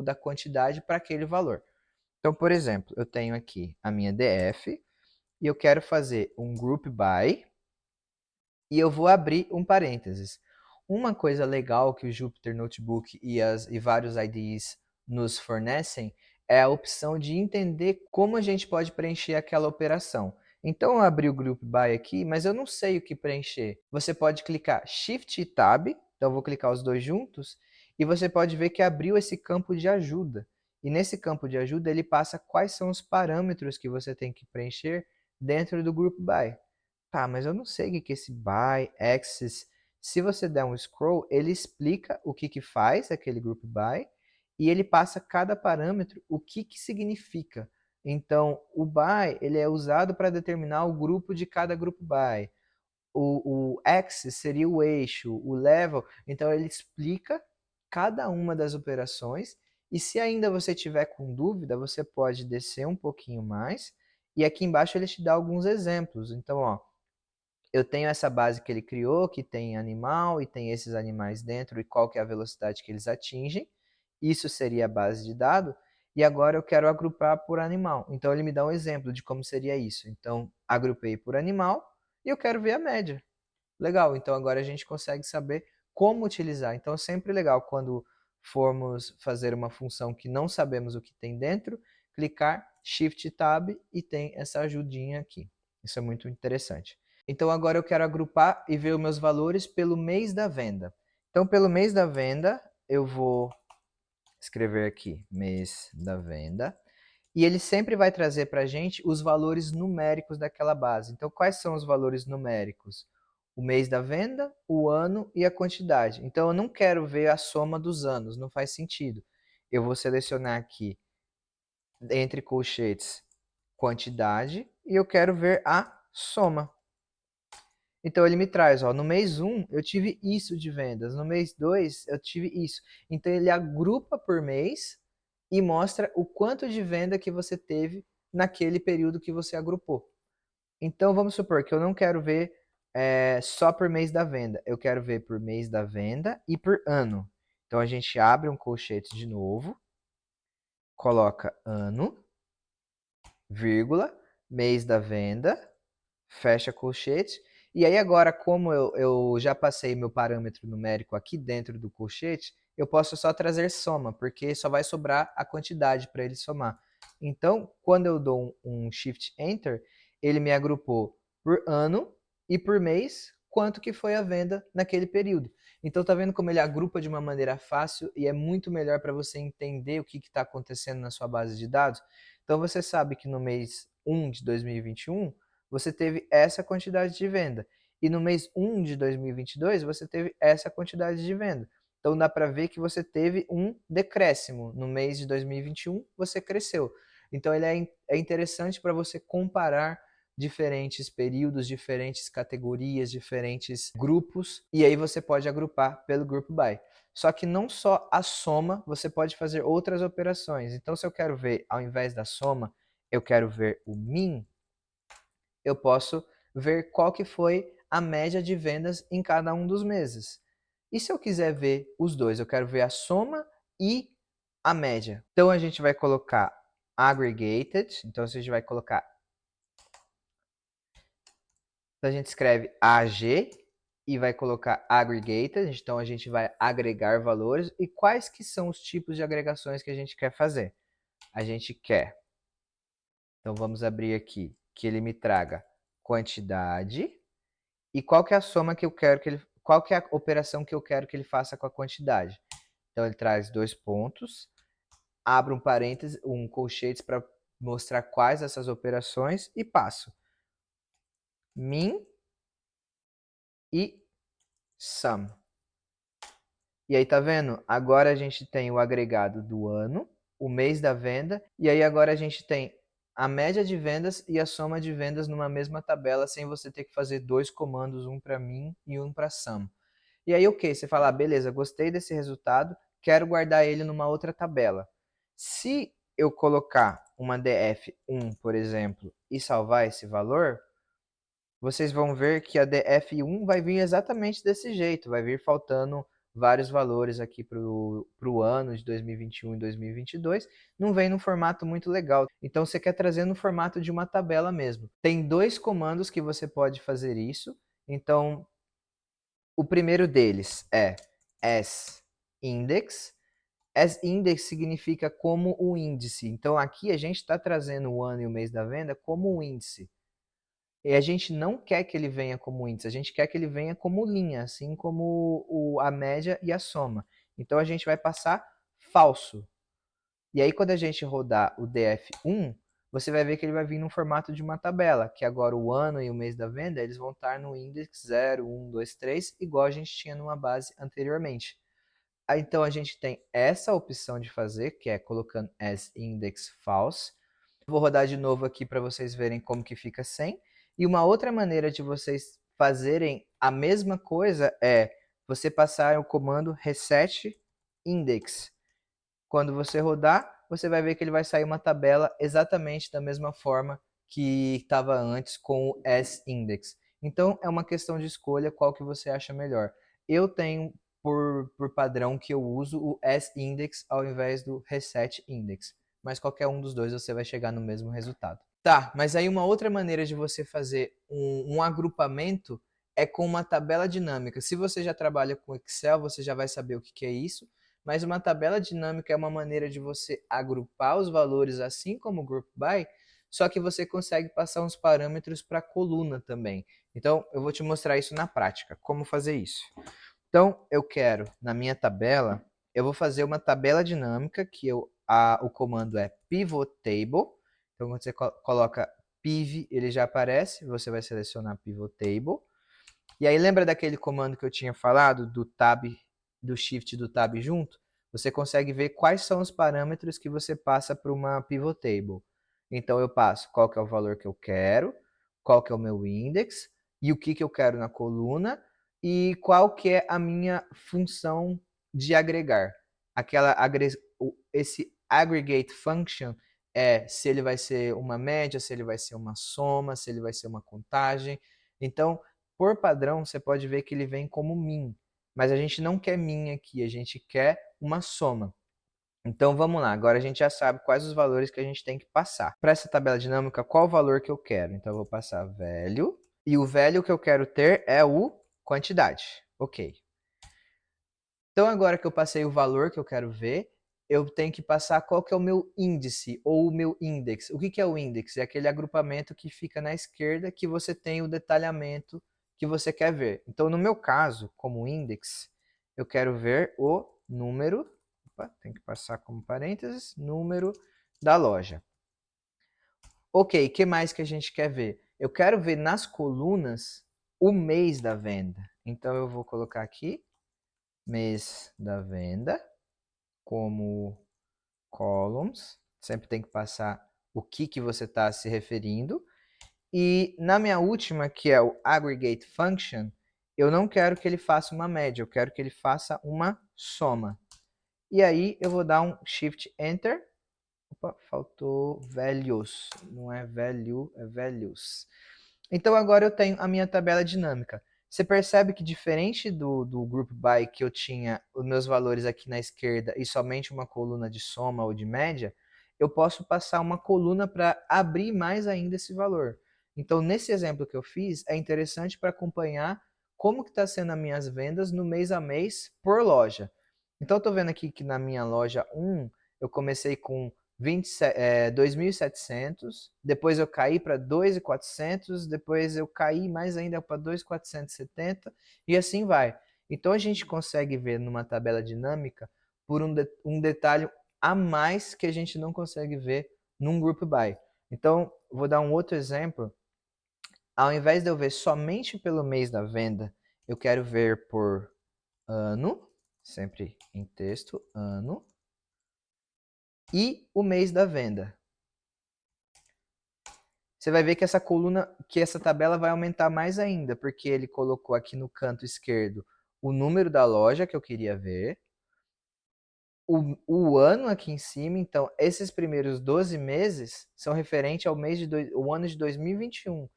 [SPEAKER 1] da quantidade para aquele valor. Então, por exemplo, eu tenho aqui a minha DF e eu quero fazer um group by e eu vou abrir um parênteses. Uma coisa legal que o Jupyter Notebook e vários IDEs nos fornecem é a opção de entender como a gente pode preencher aquela operação. Então eu abri o Group By aqui, mas eu não sei o que preencher. Você pode clicar Shift e Tab, então eu vou clicar os dois juntos, e você pode ver que abriu esse campo de ajuda. E nesse campo de ajuda ele passa quais são os parâmetros que você tem que preencher dentro do Group By. Tá, mas eu não sei o que que é esse by, access. Se você der um scroll, ele explica o que que faz aquele group by e ele passa cada parâmetro o que que significa. Então, o by ele é usado para determinar o grupo de cada group by. O axis seria o eixo, o level. Então, ele explica cada uma das operações e se ainda você tiver com dúvida, você pode descer um pouquinho mais e aqui embaixo ele te dá alguns exemplos. Então, ó, eu tenho essa base que ele criou, que tem animal e tem esses animais dentro e qual que é a velocidade que eles atingem. Isso seria a base de dados. E agora eu quero agrupar por animal. Então ele me dá um exemplo de como seria isso. Então agrupei por animal e eu quero ver a média. Legal, então agora a gente consegue saber como utilizar. Então é sempre legal quando formos fazer uma função que não sabemos o que tem dentro, clicar Shift Tab e tem essa ajudinha aqui. Isso é muito interessante. Então agora eu quero agrupar e ver os meus valores pelo mês da venda. Então pelo mês da venda eu vou escrever aqui mês da venda e ele sempre vai trazer para a gente os valores numéricos daquela base. Então quais são os valores numéricos? O mês da venda, o ano e a quantidade. Então eu não quero ver a soma dos anos, não faz sentido. Eu vou selecionar aqui entre colchetes quantidade e eu quero ver a soma. Então ele me traz, ó, no mês 1 eu tive isso de vendas, no mês 2 eu tive isso. Então ele agrupa por mês e mostra o quanto de venda que você teve naquele período que você agrupou. Então vamos supor que eu não quero ver só por mês da venda, eu quero ver por mês da venda e por ano. Então a gente abre um colchete de novo, coloca ano, vírgula, mês da venda, fecha colchete. E aí agora, como eu já passei meu parâmetro numérico aqui dentro do colchete, eu posso só trazer soma, porque só vai sobrar a quantidade para ele somar. Então, quando eu dou um Shift Enter, ele me agrupou por ano e por mês, quanto que foi a venda naquele período. Então, tá vendo como ele agrupa de uma maneira fácil e é muito melhor para você entender o que está acontecendo na sua base de dados? Então, você sabe que no mês 1 de 2021, você teve essa quantidade de venda. E no mês 1 de 2022, você teve essa quantidade de venda. Então dá para ver que você teve um decréscimo. No mês de 2021, você cresceu. Então ele é interessante para você comparar diferentes períodos, diferentes categorias, diferentes grupos, e aí você pode agrupar pelo Group By. Só que não só a soma, você pode fazer outras operações. Então se eu quero ver, ao invés da soma, eu quero ver o min, eu posso ver qual que foi a média de vendas em cada um dos meses. E se eu quiser ver os dois, eu quero ver a soma e a média. Então a gente vai colocar aggregated, então a gente vai colocar, então a gente escreve AG e vai colocar aggregated, então a gente vai agregar valores. E quais que são os tipos de agregações que a gente quer fazer? A gente quer, então vamos abrir aqui, que ele me traga quantidade. E qual que é a soma que eu quero que ele... Qual que é a operação que eu quero que ele faça com a quantidade? Então ele traz dois pontos, abre um parêntese, um colchetes para mostrar quais essas operações e passo. Min e sum. E aí tá vendo? Agora a gente tem o agregado do ano, o mês da venda, e aí agora a gente tem a média de vendas e a soma de vendas numa mesma tabela, sem você ter que fazer dois comandos, um para min e um para sum. E aí, ok, você fala, ah, beleza, gostei desse resultado, quero guardar ele numa outra tabela. Se eu colocar uma df1, por exemplo, e salvar esse valor, vocês vão ver que a df1 vai vir exatamente desse jeito, vai vir faltando vários valores aqui para o ano de 2021 e 2022, não vem num formato muito legal. Então você quer trazer no formato de uma tabela mesmo. Tem dois comandos que você pode fazer isso. Então, o primeiro deles é asindex. Asindex significa como o índice. Então, aqui a gente está trazendo o ano e o mês da venda como um índice. E a gente não quer que ele venha como índice, a gente quer que ele venha como linha, assim como a média e a soma. Então, a gente vai passar falso. E aí, quando a gente rodar o DF1, você vai ver que ele vai vir no formato de uma tabela, que agora o ano e o mês da venda, eles vão estar no índice 0, 1, 2, 3, igual a gente tinha numa base anteriormente. Então, a gente tem essa opção de fazer, que é colocando as index false. Vou rodar de novo aqui para vocês verem como que fica sem. E uma outra maneira de vocês fazerem a mesma coisa é você passar o comando reset index. Quando você rodar, você vai ver que ele vai sair uma tabela exatamente da mesma forma que estava antes com o asindex. Então, é uma questão de escolha qual que você acha melhor. Eu tenho por padrão que eu uso o asindex ao invés do reset index. Mas qualquer um dos dois você vai chegar no mesmo resultado. Tá, mas aí uma outra maneira de você fazer um agrupamento é com uma tabela dinâmica. Se você já trabalha com Excel, você já vai saber o que é isso. Mas uma tabela dinâmica é uma maneira de você agrupar os valores assim como o Group By, só que você consegue passar uns parâmetros para a coluna também. Então, eu vou te mostrar isso na prática, como fazer isso. Então, eu quero, na minha tabela, eu vou fazer uma tabela dinâmica, que o comando é pivot table. Então, quando você coloca piv, ele já aparece, você vai selecionar pivot table. E aí, lembra daquele comando que eu tinha falado, do tab, do shift do tab junto? Você consegue ver quais são os parâmetros que você passa para uma pivot table. Então, eu passo qual que é o valor que eu quero, qual que é o meu index, e o que eu quero na coluna, e qual que é a minha função de agregar. Esse aggregate function é se ele vai ser uma média, se ele vai ser uma soma, se ele vai ser uma contagem. Então, por padrão, você pode ver que ele vem como min, mas a gente não quer min aqui, a gente quer uma soma. Então vamos lá, agora a gente já sabe quais os valores que a gente tem que passar. Para essa tabela dinâmica, qual o valor que eu quero? Então eu vou passar value, e o value que eu quero ter é o quantidade. Ok. Então agora que eu passei o valor que eu quero ver, eu tenho que passar qual que é o meu índice ou o meu index. O que é o index? É aquele agrupamento que fica na esquerda que você tem o detalhamento que você quer ver. Então no meu caso, como index, eu quero ver o número, tem que passar como parênteses, número da loja. Ok, o que mais que a gente quer ver? Eu quero ver nas colunas o mês da venda. Então eu vou colocar aqui mês da venda como columns, sempre tem que passar o que você está se referindo. E na minha última, que é o aggregate function, eu não quero que ele faça uma média, eu quero que ele faça uma soma. E aí eu vou dar um shift enter. Opa, faltou values, não é value, é values. Então agora eu tenho a minha tabela dinâmica. Você percebe que diferente do Group By, que eu tinha os meus valores aqui na esquerda e somente uma coluna de soma ou de média, eu posso passar uma coluna para abrir mais ainda esse valor. Então, nesse exemplo que eu fiz, é interessante para acompanhar como que está sendo as minhas vendas no mês a mês por loja. Então, eu estou vendo aqui que na minha loja 1, eu comecei com 2.700, depois eu caí para 2.400, depois eu caí mais ainda para 2.470 e assim vai. Então a gente consegue ver numa tabela dinâmica por um detalhe a mais que a gente não consegue ver num group by. Então, vou dar um outro exemplo. Ao invés de eu ver somente pelo mês da venda, eu quero ver por ano, sempre em texto, ano, e o mês da venda. Você vai ver que essa coluna, que essa tabela vai aumentar mais ainda, porque ele colocou aqui no canto esquerdo o número da loja que eu queria ver, o ano aqui em cima, então esses primeiros 12 meses são referentes ao o ano de 2021.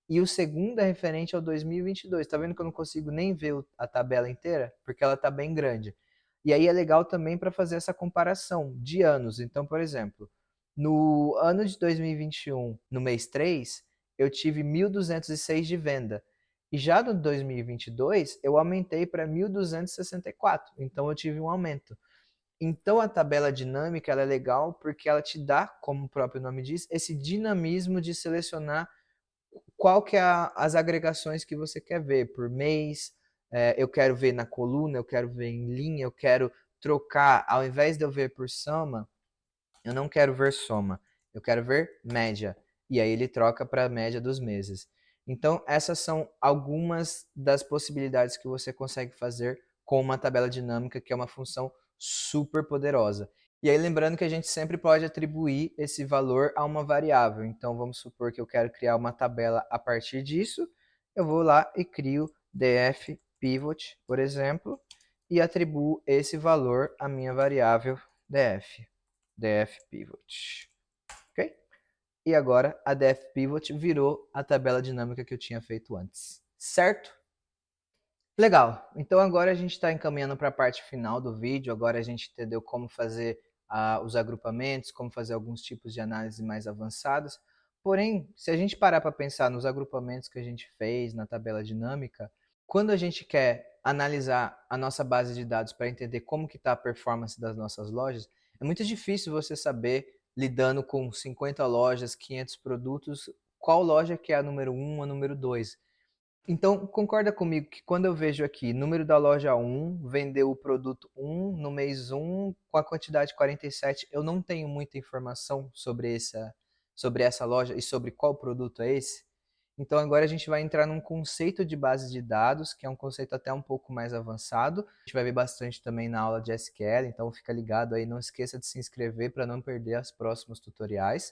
[SPEAKER 1] e o segundo é referente ao 2022. Tá vendo que eu não consigo nem ver a tabela inteira? Porque ela tá bem grande. E aí é legal também para fazer essa comparação de anos. Então, por exemplo, no ano de 2021, no mês 3, eu tive 1.206 de venda. E já no 2022, eu aumentei para 1.264. Então, eu tive um aumento. Então, a tabela dinâmica ela é legal porque ela te dá, como o próprio nome diz, esse dinamismo de selecionar qual que é as agregações que você quer ver por mês. Eu quero ver na coluna, eu quero ver em linha, eu quero trocar, ao invés de eu ver por soma, eu não quero ver soma, eu quero ver média. E aí ele troca para a média dos meses. Então, essas são algumas das possibilidades que você consegue fazer com uma tabela dinâmica, que é uma função super poderosa. E aí, lembrando que a gente sempre pode atribuir esse valor a uma variável. Então, vamos supor que eu quero criar uma tabela a partir disso. Eu vou lá e crio df pivot, por exemplo, e atribuo esse valor à minha variável df pivot. Ok? E agora a df pivot virou a tabela dinâmica que eu tinha feito antes. Certo? Legal. Então agora a gente está encaminhando para a parte final do vídeo. Agora a gente entendeu como fazer os agrupamentos, como fazer alguns tipos de análise mais avançados. Porém, se a gente parar para pensar nos agrupamentos que a gente fez na tabela dinâmica, quando a gente quer analisar a nossa base de dados para entender como que está a performance das nossas lojas, é muito difícil você saber, lidando com 50 lojas, 500 produtos, qual loja que é a número 1, a número 2. Então, concorda comigo que quando eu vejo aqui, número da loja 1, vendeu o produto 1 no mês 1, com a quantidade 47, eu não tenho muita informação sobre essa loja e sobre qual produto é esse? Então, agora a gente vai entrar num conceito de base de dados, que é um conceito até um pouco mais avançado. A gente vai ver bastante também na aula de SQL, então fica ligado aí, não esqueça de se inscrever para não perder os próximos tutoriais,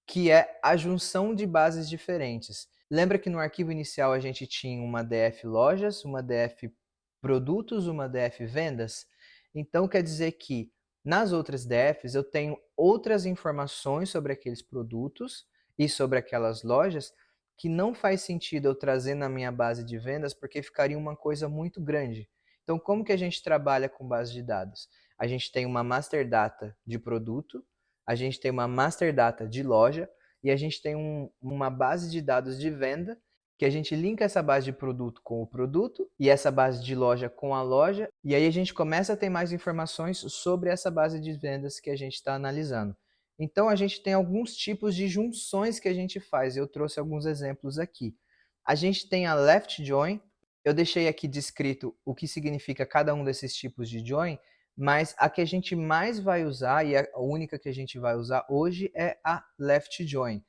[SPEAKER 1] que é a junção de bases diferentes. Lembra que no arquivo inicial a gente tinha uma df lojas, uma df produtos, uma df vendas? Então quer dizer que nas outras dfs eu tenho outras informações sobre aqueles produtos e sobre aquelas lojas que não faz sentido eu trazer na minha base de vendas porque ficaria uma coisa muito grande. Então como que a gente trabalha com base de dados? A gente tem uma master data de produto, a gente tem uma master data de loja e a gente tem uma base de dados de venda que a gente linka essa base de produto com o produto e essa base de loja com a loja, e aí a gente começa a ter mais informações sobre essa base de vendas que a gente está analisando. Então a gente tem alguns tipos de junções que a gente faz, eu trouxe alguns exemplos aqui. A gente tem a left join, eu deixei aqui descrito o que significa cada um desses tipos de join, mas a que a gente mais vai usar, e a única que a gente vai usar hoje, é a left join.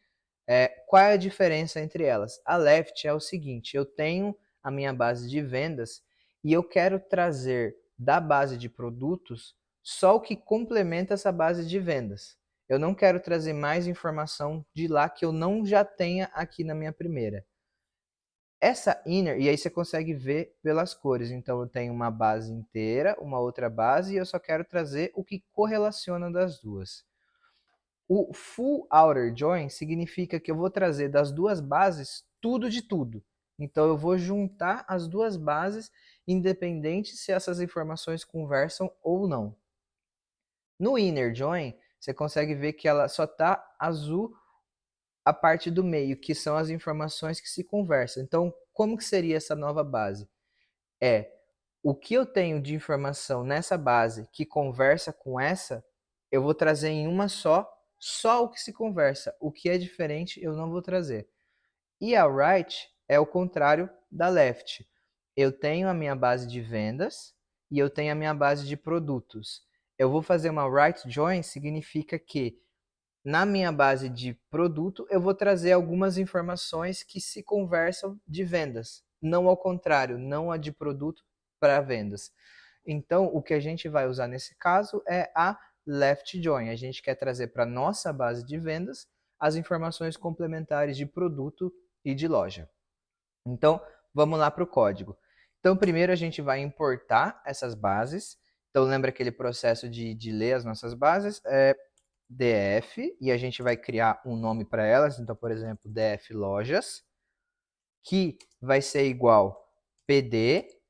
[SPEAKER 1] Qual é a diferença entre elas? A left é o seguinte, eu tenho a minha base de vendas e eu quero trazer da base de produtos só o que complementa essa base de vendas. Eu não quero trazer mais informação de lá que eu não já tenha aqui na minha primeira. Essa inner, e aí você consegue ver pelas cores, então eu tenho uma base inteira, uma outra base, e eu só quero trazer o que correlaciona das duas. O full outer join significa que eu vou trazer das duas bases tudo de tudo. Então eu vou juntar as duas bases, independente se essas informações conversam ou não. No inner join, você consegue ver que ela só está azul a parte do meio, que são as informações que se conversam. Então, como que seria essa nova base? O que eu tenho de informação nessa base que conversa com essa, eu vou trazer em uma só o que se conversa. O que é diferente eu não vou trazer. E a right é o contrário da left. Eu tenho a minha base de vendas e eu tenho a minha base de produtos. Eu vou fazer uma right join, significa que na minha base de produto, eu vou trazer algumas informações que se conversam de vendas, não ao contrário, não a de produto para vendas. Então, o que a gente vai usar nesse caso é a left join. A gente quer trazer para a nossa base de vendas as informações complementares de produto e de loja. Então, vamos lá para o código. Então, primeiro a gente vai importar essas bases. Então, lembra aquele processo de ler as nossas bases? df, e a gente vai criar um nome para elas, então, por exemplo, df lojas, que vai ser igual pd.read,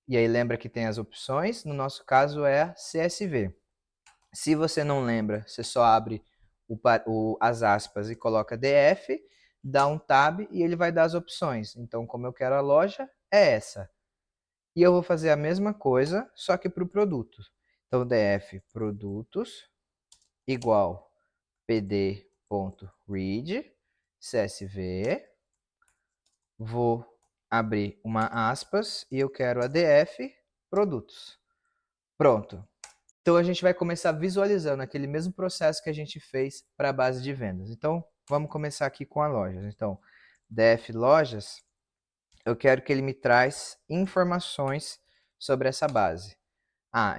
[SPEAKER 1] e aí lembra que tem as opções, no nosso caso é a CSV. Se você não lembra, você só abre as aspas e coloca df, dá um tab e ele vai dar as opções. Então, como eu quero a loja, é essa. E eu vou fazer a mesma coisa, só que para o produto. Então, df produtos igual pd.read csv. Vou abrir uma aspas e eu quero a df produtos. Pronto. Então a gente vai começar visualizando aquele mesmo processo que a gente fez para a base de vendas. Então vamos começar aqui com a lojas. Então, df lojas, eu quero que ele me traz informações sobre essa base.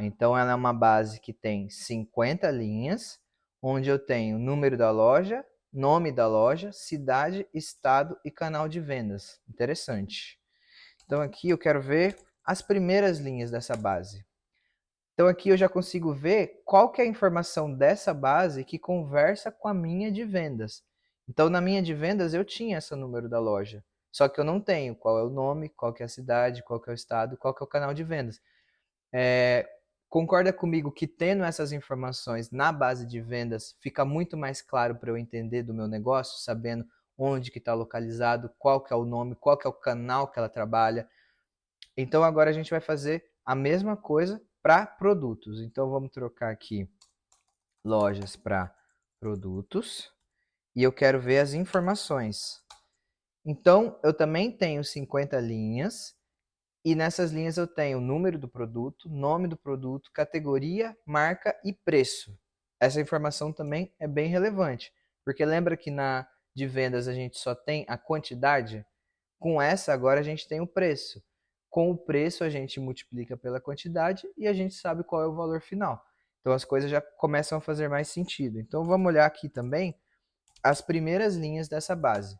[SPEAKER 1] Então ela é uma base que tem 50 linhas, onde eu tenho número da loja, nome da loja, cidade, estado e canal de vendas. Interessante. Então aqui eu quero ver as primeiras linhas dessa base. Então aqui eu já consigo ver qual que é a informação dessa base que conversa com a minha de vendas. Então na minha de vendas eu tinha esse número da loja, só que eu não tenho qual é o nome, qual que é a cidade, qual que é o estado, qual que é o canal de vendas. Concorda comigo que tendo essas informações na base de vendas fica muito mais claro para eu entender do meu negócio, sabendo onde que está localizado, qual que é o nome, qual que é o canal que ela trabalha. Então agora a gente vai fazer a mesma coisa para produtos. Então vamos trocar aqui lojas para produtos e eu quero ver as informações. Então eu também tenho 50 linhas e nessas linhas eu tenho o número do produto, nome do produto, categoria, marca e preço. Essa informação também é bem relevante, porque lembra que na de vendas a gente só tem a quantidade? Com essa agora a gente tem o preço. Com o preço a gente multiplica pela quantidade e a gente sabe qual é o valor final. Então as coisas já começam a fazer mais sentido. Então vamos olhar aqui também as primeiras linhas dessa base.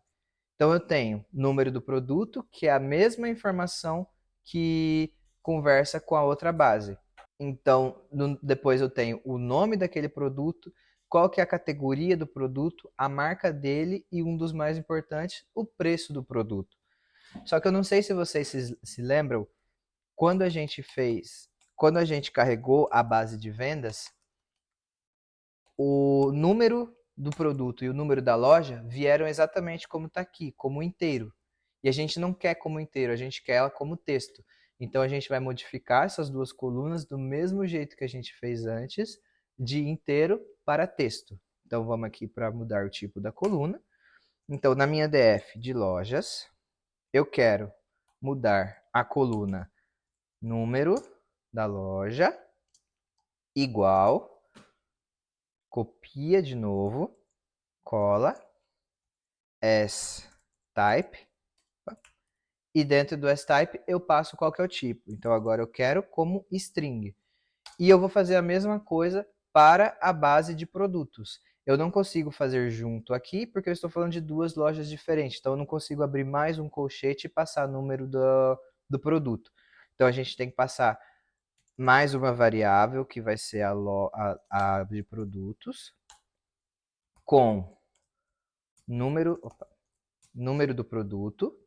[SPEAKER 1] Então eu tenho número do produto, que é a mesma informação que conversa com a outra base. Então depois eu tenho o nome daquele produto, qual que é a categoria do produto, a marca dele e um dos mais importantes, o preço do produto. Só que eu não sei se vocês se lembram, quando a gente carregou a base de vendas, o número do produto e o número da loja vieram exatamente como está aqui, como inteiro. E a gente não quer como inteiro, a gente quer ela como texto. Então a gente vai modificar essas duas colunas do mesmo jeito que a gente fez antes, de inteiro para texto. Então vamos aqui para mudar o tipo da coluna. Então na minha DF de lojas, eu quero mudar a coluna número da loja igual, copia de novo, cola, S-type, e dentro do S-type eu passo qual que é o tipo. Então agora eu quero como string. E eu vou fazer a mesma coisa para a base de produtos. Eu não consigo fazer junto aqui, porque eu estou falando de duas lojas diferentes. Então eu não consigo abrir mais um colchete e passar o número do produto. Então a gente tem que passar mais uma variável, que vai ser a de produtos, com número do produto.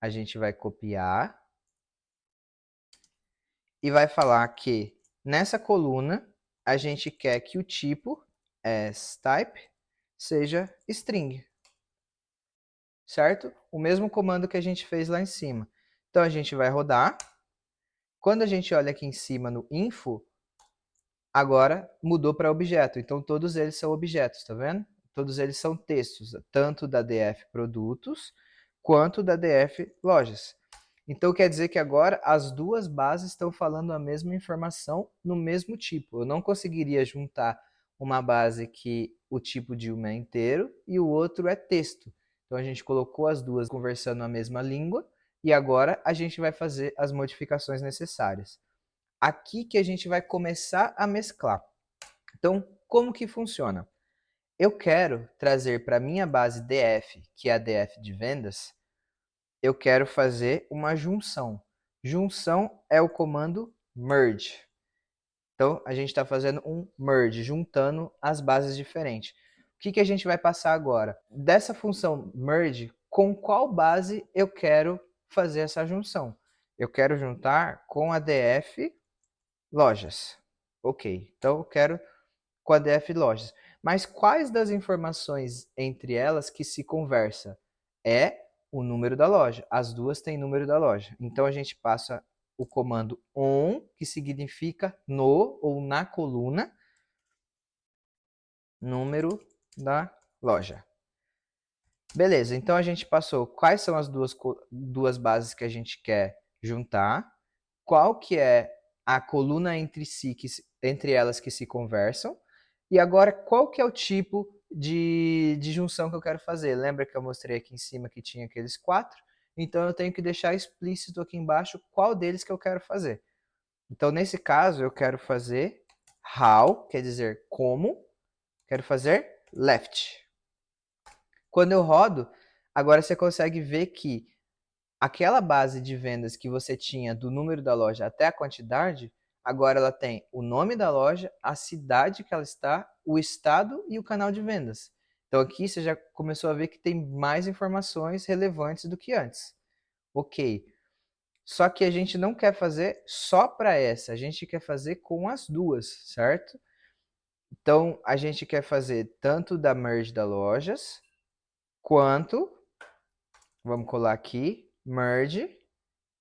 [SPEAKER 1] A gente vai copiar e vai falar que nessa coluna a gente quer que o tipo type seja string, certo? O mesmo comando que a gente fez lá em cima. Então a gente vai rodar. Quando a gente olha aqui em cima no info, agora mudou para objeto. Então todos eles são objetos, tá vendo? Todos eles são textos, tanto da DF produtos quanto da DF lojas. Então quer dizer que agora as duas bases estão falando a mesma informação no mesmo tipo. Eu não conseguiria juntar uma base que o tipo de uma é inteiro e o outro é texto. Então a gente colocou as duas conversando a mesma língua e agora a gente vai fazer as modificações necessárias. Aqui que a gente vai começar a mesclar. Então, como que funciona? Eu quero trazer para minha base DF, que é a DF de vendas, eu quero fazer uma junção. Junção é o comando merge. Então, a gente está fazendo um merge, juntando as bases diferentes. O que a gente vai passar agora? Dessa função merge, com qual base eu quero fazer essa junção. Eu quero juntar com a DF Lojas. Ok, então eu quero com a DF Lojas. Mas quais das informações entre elas que se conversa? É o número da loja. As duas têm número da loja. Então a gente passa o comando on, que significa no ou na coluna, número da loja. Beleza, então a gente passou quais são as duas bases que a gente quer juntar, qual que é a coluna entre si, entre elas que se conversam, e agora qual que é o tipo de junção que eu quero fazer. Lembra que eu mostrei aqui em cima que tinha aqueles 4? Então eu tenho que deixar explícito aqui embaixo qual deles que eu quero fazer. Então nesse caso eu quero fazer how, quer dizer como, quero fazer left. Quando eu rodo, agora você consegue ver que aquela base de vendas que você tinha do número da loja até a quantidade, agora ela tem o nome da loja, a cidade que ela está, o estado e o canal de vendas. Então aqui você já começou a ver que tem mais informações relevantes do que antes. Ok. Só que a gente não quer fazer só para essa, a gente quer fazer com as duas, certo? Então a gente quer fazer tanto da merge da lojas, quanto, vamos colar aqui, merge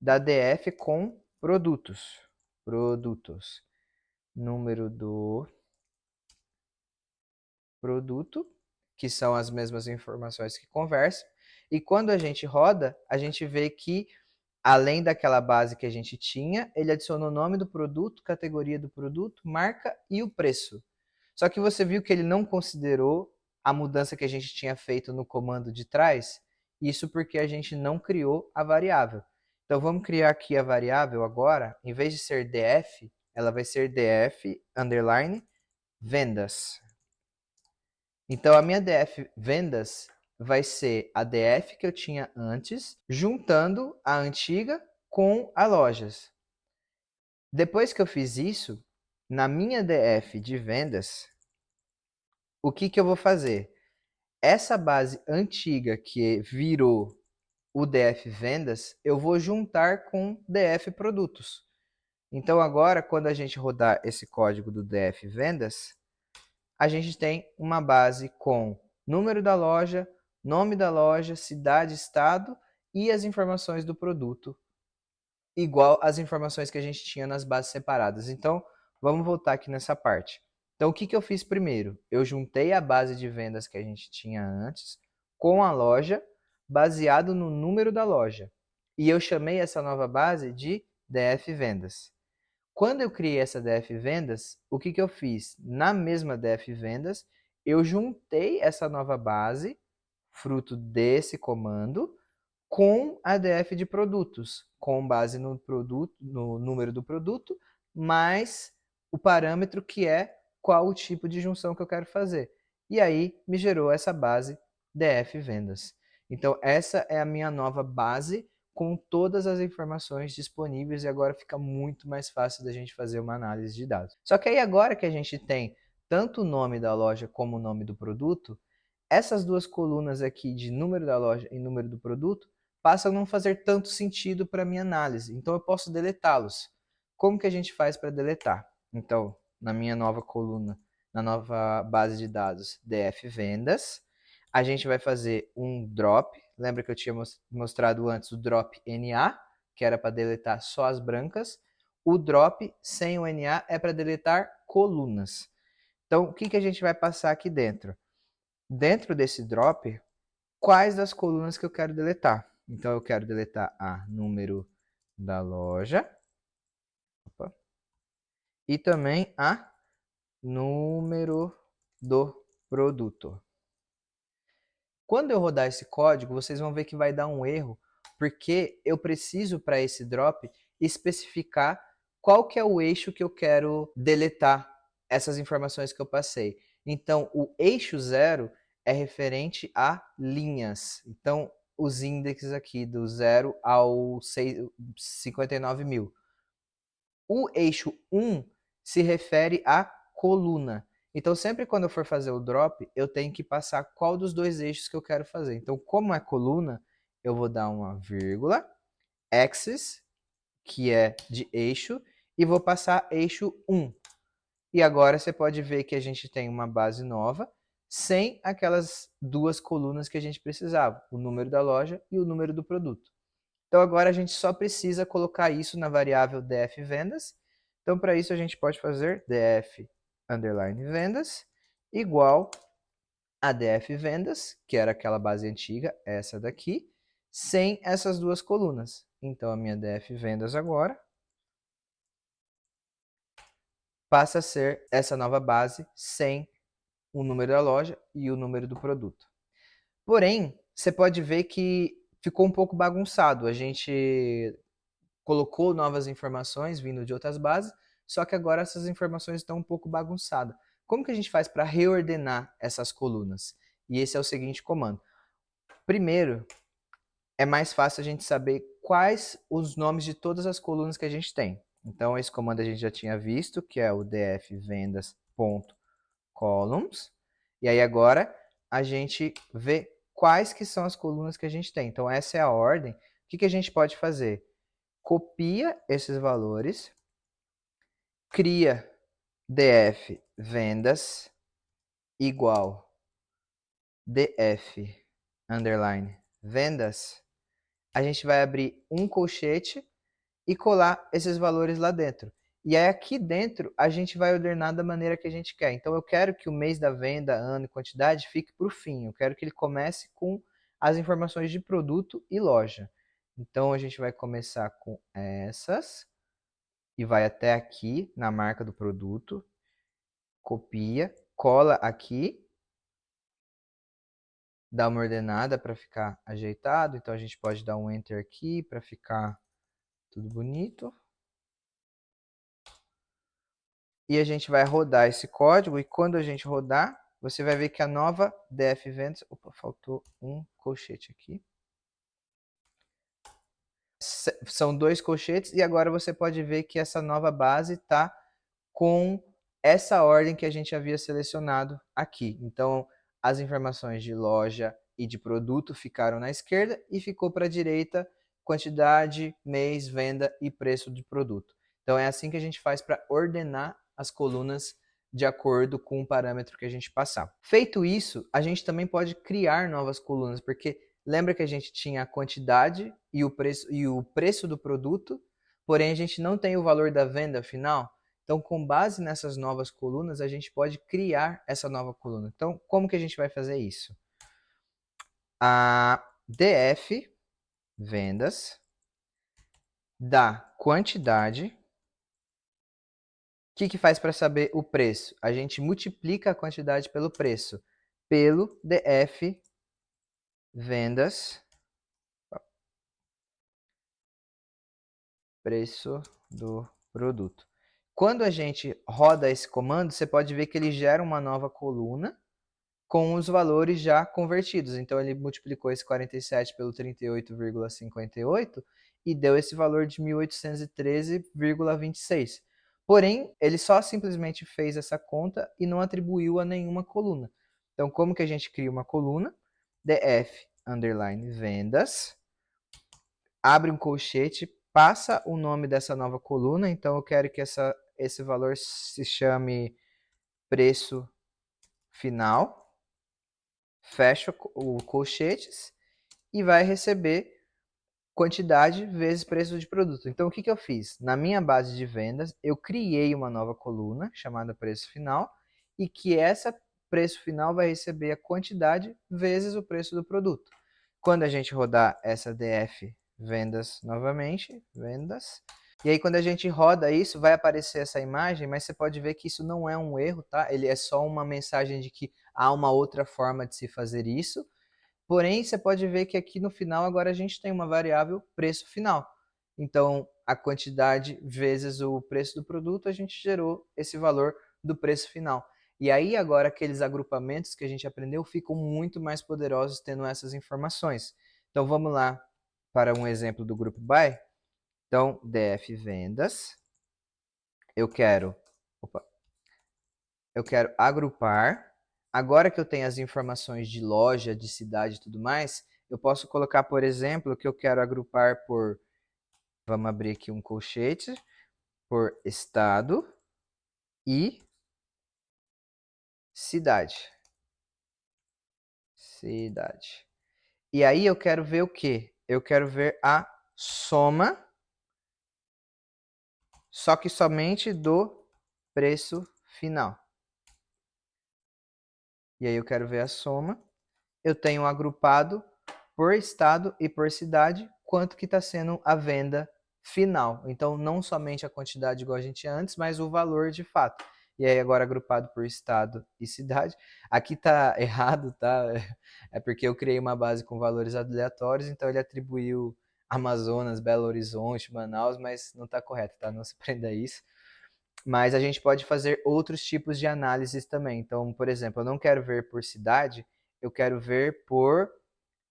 [SPEAKER 1] da DF com produtos. Produtos. Número do produto, que são as mesmas informações que conversam. E quando a gente roda, a gente vê que, além daquela base que a gente tinha, ele adicionou o nome do produto, categoria do produto, marca e o preço. Só que você viu que ele não considerou a mudança que a gente tinha feito no comando de trás? Isso porque a gente não criou a variável. Então vamos criar aqui a variável agora, em vez de ser df, ela vai ser df underline vendas. Então a minha df vendas vai ser a df que eu tinha antes, juntando a antiga com a lojas. Depois que eu fiz isso, na minha df de vendas, o que eu vou fazer? Essa base antiga que virou o DF Vendas, eu vou juntar com DF Produtos. Então agora, quando a gente rodar esse código do DF Vendas, a gente tem uma base com número da loja, nome da loja, cidade, estado e as informações do produto, igual às informações que a gente tinha nas bases separadas. Então, vamos voltar aqui nessa parte. Então, o que eu fiz primeiro? Eu juntei a base de vendas que a gente tinha antes com a loja, baseado no número da loja. E eu chamei essa nova base de DF Vendas. Quando eu criei essa DF Vendas, o que eu fiz? Na mesma DF Vendas, eu juntei essa nova base, fruto desse comando, com a DF de produtos, com base no produto, no número do produto, mais o parâmetro que é qual o tipo de junção que eu quero fazer. E aí me gerou essa base DF vendas. Então essa é a minha nova base com todas as informações disponíveis e agora fica muito mais fácil da gente fazer uma análise de dados. Só que aí agora que a gente tem tanto o nome da loja como o nome do produto, essas duas colunas aqui de número da loja e número do produto passam a não fazer tanto sentido para a minha análise. Então eu posso deletá-los. Como que a gente faz para deletar? Então, na minha nova coluna, na nova base de dados DF Vendas, a gente vai fazer um drop. Lembra que eu tinha mostrado antes o drop NA, que era para deletar só as brancas. O drop sem o NA é para deletar colunas. Então, o que a gente vai passar aqui dentro? Dentro desse drop, quais das colunas que eu quero deletar? Então, eu quero deletar a número da loja. Opa, e também a número do produto. Quando eu rodar esse código, vocês vão ver que vai dar um erro, porque eu preciso, para esse drop, especificar qual que é o eixo que eu quero deletar essas informações que eu passei. Então, o eixo 0 é referente a linhas. Então, os índices aqui do 0 ao 59 mil. O eixo 1 se refere à coluna. Então, sempre quando eu for fazer o drop, eu tenho que passar qual dos dois eixos que eu quero fazer. Então, como é coluna, eu vou dar uma vírgula, axis, que é de eixo, e vou passar eixo 1. E agora você pode ver que a gente tem uma base nova, sem aquelas duas colunas que a gente precisava, o número da loja e o número do produto. Então agora a gente só precisa colocar isso na variável df vendas. Então para isso a gente pode fazer df underline vendas igual a df vendas, que era aquela base antiga, essa daqui, sem essas duas colunas. Então a minha df vendas agora passa a ser essa nova base sem o número da loja e o número do produto. Porém, você pode ver que ficou um pouco bagunçado. A gente colocou novas informações vindo de outras bases, só que agora essas informações estão um pouco bagunçadas. Como que a gente faz para reordenar essas colunas? E esse é o seguinte comando. Primeiro, é mais fácil a gente saber quais os nomes de todas as colunas que a gente tem. Então, esse comando a gente já tinha visto, que é o df vendas.columns. E aí agora a gente vê quais que são as colunas que a gente tem. Então, essa é a ordem. O que, que a gente pode fazer? Copia esses valores, cria df vendas igual df underline vendas. A gente vai abrir um colchete e colar esses valores lá dentro. E aí aqui dentro a gente vai ordenar da maneira que a gente quer. Então eu quero que o mês da venda, ano e quantidade fique para o fim. Eu quero que ele comece com as informações de produto e loja. Então a gente vai começar com essas e vai até aqui na marca do produto, copia, cola aqui, dá uma ordenada para ficar ajeitado. Então a gente pode dar um enter aqui para ficar tudo bonito. E a gente vai rodar esse código e quando a gente rodar, você vai ver que a nova df vendas, opa, faltou um colchete aqui. São dois colchetes e agora você pode ver que essa nova base está com essa ordem que a gente havia selecionado aqui. Então, as informações de loja e de produto ficaram na esquerda e ficou para a direita quantidade, mês, venda e preço de produto. Então, é assim que a gente faz para ordenar as colunas de acordo com o parâmetro que a gente passar. Feito isso, a gente também pode criar novas colunas, porque lembra que a gente tinha a quantidade e o preço do produto, porém a gente não tem o valor da venda final. Então, com base nessas novas colunas, a gente pode criar essa nova coluna. Então, como que a gente vai fazer isso? A df vendas da quantidade. O que, que faz para saber o preço? A gente multiplica a quantidade pelo preço, pelo df vendas preço do produto. Quando a gente roda esse comando, você pode ver que ele gera uma nova coluna com os valores já convertidos. Então, ele multiplicou esse 47 pelo 38,58 e deu esse valor de 1813,26. Porém, ele só simplesmente fez essa conta e não atribuiu a nenhuma coluna. Então, como que a gente cria uma coluna? df underline vendas, abre um colchete, passa o nome dessa nova coluna. Então, eu quero que esse valor se chame preço final. Fecha o colchetes e vai receber quantidade vezes preço de produto. Então, o que, que eu fiz? Na minha base de vendas, eu criei uma nova coluna chamada preço final e que essa preço final vai receber a quantidade vezes o preço do produto. Quando a gente rodar essa df vendas novamente, vendas, e aí quando a gente roda isso, vai aparecer essa imagem, mas você pode ver que isso não é um erro, tá? Ele é só uma mensagem de que há uma outra forma de se fazer isso. Porém, você pode ver que aqui no final agora a gente tem uma variável preço final. Então, a quantidade vezes o preço do produto, a gente gerou esse valor do preço final. E aí agora aqueles agrupamentos que a gente aprendeu ficam muito mais poderosos tendo essas informações. Então vamos lá para um exemplo do grupo by. Então, df vendas, eu quero, opa, eu quero agrupar. Agora que eu tenho as informações de loja, de cidade e tudo mais, eu posso colocar, por exemplo, que eu quero agrupar por, vamos abrir aqui um colchete, por estado e cidade. Cidade. E aí eu quero ver o quê? Eu quero ver a soma, só que somente do preço final. E aí eu quero ver a soma. Eu tenho agrupado por estado e por cidade quanto que está sendo a venda final. Então, não somente a quantidade igual a gente tinha antes, mas o valor de fato. E aí agora agrupado por estado e cidade. Aqui tá errado, tá? É porque eu criei uma base com valores aleatórios, então ele atribuiu Amazonas, Belo Horizonte, Manaus, mas não está correto, tá? Não se prenda a isso. Mas a gente pode fazer outros tipos de análises também. Então, por exemplo, eu não quero ver por cidade, eu quero ver por,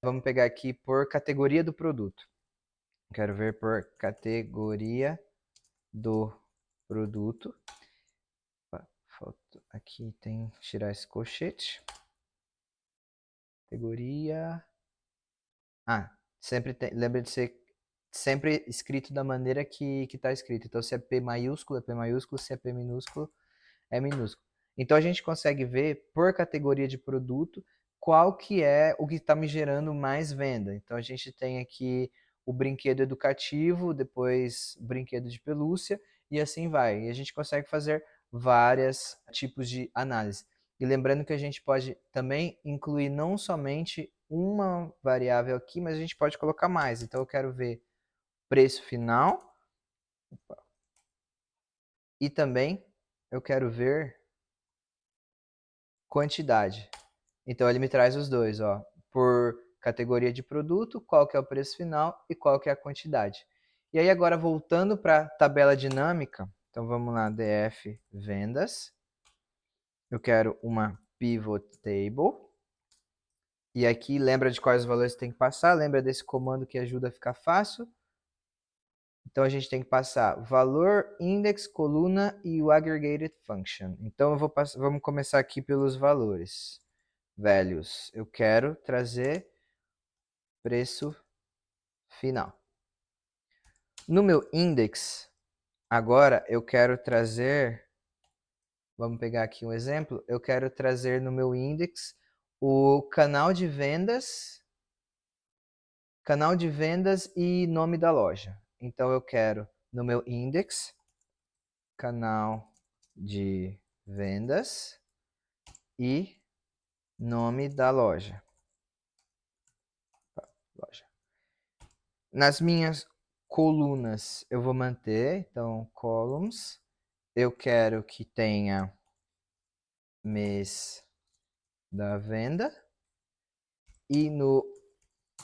[SPEAKER 1] vamos pegar aqui, por categoria do produto. Quero ver por categoria do produto. Aqui tem que tirar esse colchete. Categoria. Sempre tem, lembra de ser sempre escrito da maneira que está escrito. Então, se é P maiúsculo, é P maiúsculo, se é P minúsculo, é minúsculo. Então a gente consegue ver por categoria de produto qual que é o que está me gerando mais venda. Então a gente tem aqui o brinquedo educativo, depois o brinquedo de pelúcia e assim vai. E a gente consegue fazer vários tipos de análise. E lembrando que a gente pode também incluir não somente uma variável aqui, mas a gente pode colocar mais. Então eu quero ver preço final e também eu quero ver quantidade. Então ele me traz os dois, ó, por categoria de produto, qual que é o preço final e qual que é a quantidade. E aí agora voltando para a tabela dinâmica, então vamos lá, DF vendas. Eu quero uma pivot table. E aqui lembra de quais valores tem que passar, lembra desse comando que ajuda a ficar fácil. Então a gente tem que passar valor, index, coluna e o aggregated function. Então vamos começar aqui pelos valores. Values. Eu quero trazer preço final. No meu index, agora eu quero trazer, vamos pegar aqui um exemplo, eu quero trazer no meu index o canal de vendas e nome da loja. Então eu quero no meu index, canal de vendas e nome da loja. Nas minhas colunas eu vou manter, então columns. Eu quero que tenha mês da venda. E no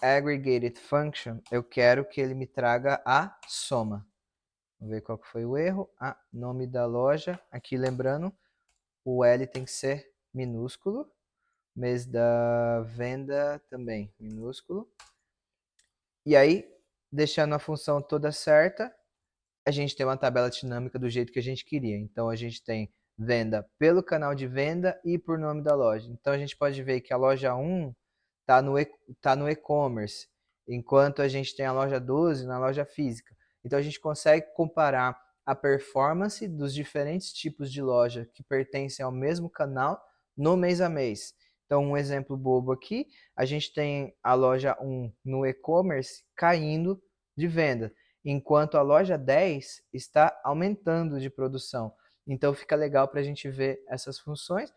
[SPEAKER 1] aggregated function eu quero que ele me traga a soma. Vamos ver qual que foi o erro. Nome da loja. Aqui lembrando, o L tem que ser minúsculo. Mês da venda também minúsculo. E aí, deixando a função toda certa, a gente tem uma tabela dinâmica do jeito que a gente queria. Então a gente tem venda pelo canal de venda e por nome da loja. Então a gente pode ver que a loja 1 está no e-commerce, enquanto a gente tem a loja 12 na loja física. Então a gente consegue comparar a performance dos diferentes tipos de loja que pertencem ao mesmo canal no mês a mês. Então um exemplo bobo aqui, a gente tem a loja 1 no e-commerce caindo de venda, enquanto a loja 10 está aumentando de produção. Então fica legal para a gente ver essas funções,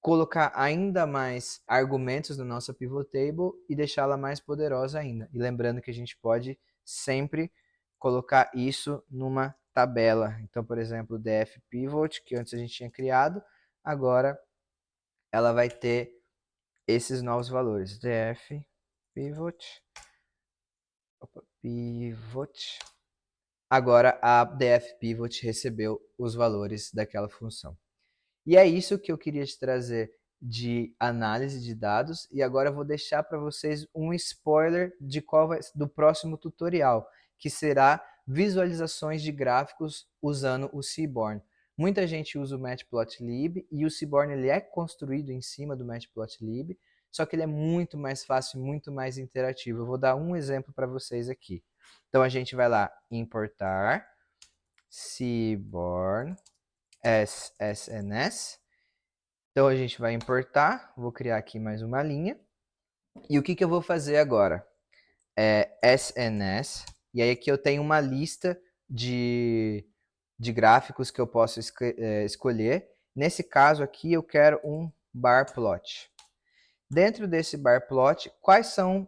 [SPEAKER 1] colocar ainda mais argumentos na nossa pivot table e deixá-la mais poderosa ainda. E lembrando que a gente pode sempre colocar isso numa tabela. Então, por exemplo, df pivot, que antes a gente tinha criado, agora ela vai ter esses novos valores. df pivot. Agora a df pivot recebeu os valores daquela função. E é isso que eu queria te trazer de análise de dados, e agora eu vou deixar para vocês um spoiler de do próximo tutorial, que será visualizações de gráficos usando o Seaborn. Muita gente usa o Matplotlib e o Seaborn ele é construído em cima do Matplotlib, só que ele é muito mais fácil e muito mais interativo. Eu vou dar um exemplo para vocês aqui. Então a gente vai lá importar Seaborn SNS. Então a gente vai importar, vou criar aqui mais uma linha. E o que eu vou fazer agora? SNS, e aí aqui eu tenho uma lista de gráficos que eu posso escolher. Nesse caso aqui eu quero um bar plot. Dentro desse bar plot, quais são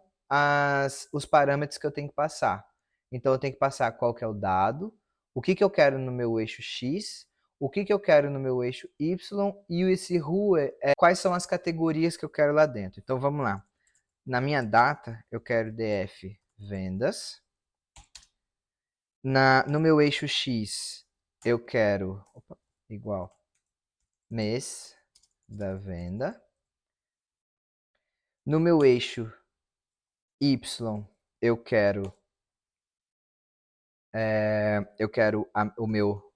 [SPEAKER 1] os parâmetros que eu tenho que passar? Então eu tenho que passar qual que é o dado, o que eu quero no meu eixo X, o que eu quero no meu eixo Y, e esse RU quais são as categorias que eu quero lá dentro. Então vamos lá. Na minha data, eu quero DF vendas. No meu eixo X, eu quero igual mês da venda. No meu eixo Y, eu quero o meu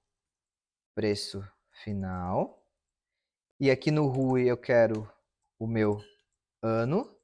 [SPEAKER 1] preço final. E aqui no RUI eu quero o meu ano.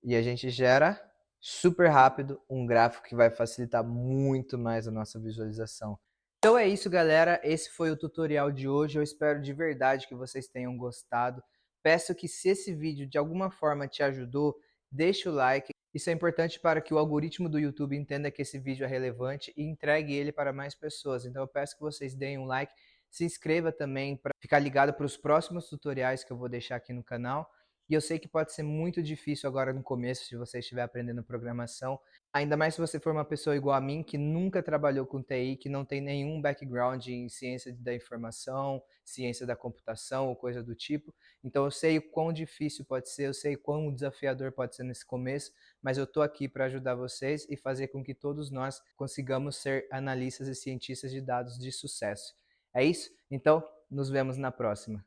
[SPEAKER 1] E a gente gera super rápido um gráfico que vai facilitar muito mais a nossa visualização. Então é isso, galera. Esse foi o tutorial de hoje. Eu espero de verdade que vocês tenham gostado. Peço que, se esse vídeo de alguma forma te ajudou, deixe o like. Isso é importante para que o algoritmo do YouTube entenda que esse vídeo é relevante e entregue ele para mais pessoas. Então eu peço que vocês deem um like, se inscreva também para ficar ligado para os próximos tutoriais que eu vou deixar aqui no canal. E eu sei que pode ser muito difícil agora no começo, se você estiver aprendendo programação. Ainda mais se você for uma pessoa igual a mim, que nunca trabalhou com TI, que não tem nenhum background em ciência da informação, ciência da computação ou coisa do tipo. Então eu sei o quão difícil pode ser, eu sei o quão desafiador pode ser nesse começo, mas eu estou aqui para ajudar vocês e fazer com que todos nós consigamos ser analistas e cientistas de dados de sucesso. É isso? Então, nos vemos na próxima.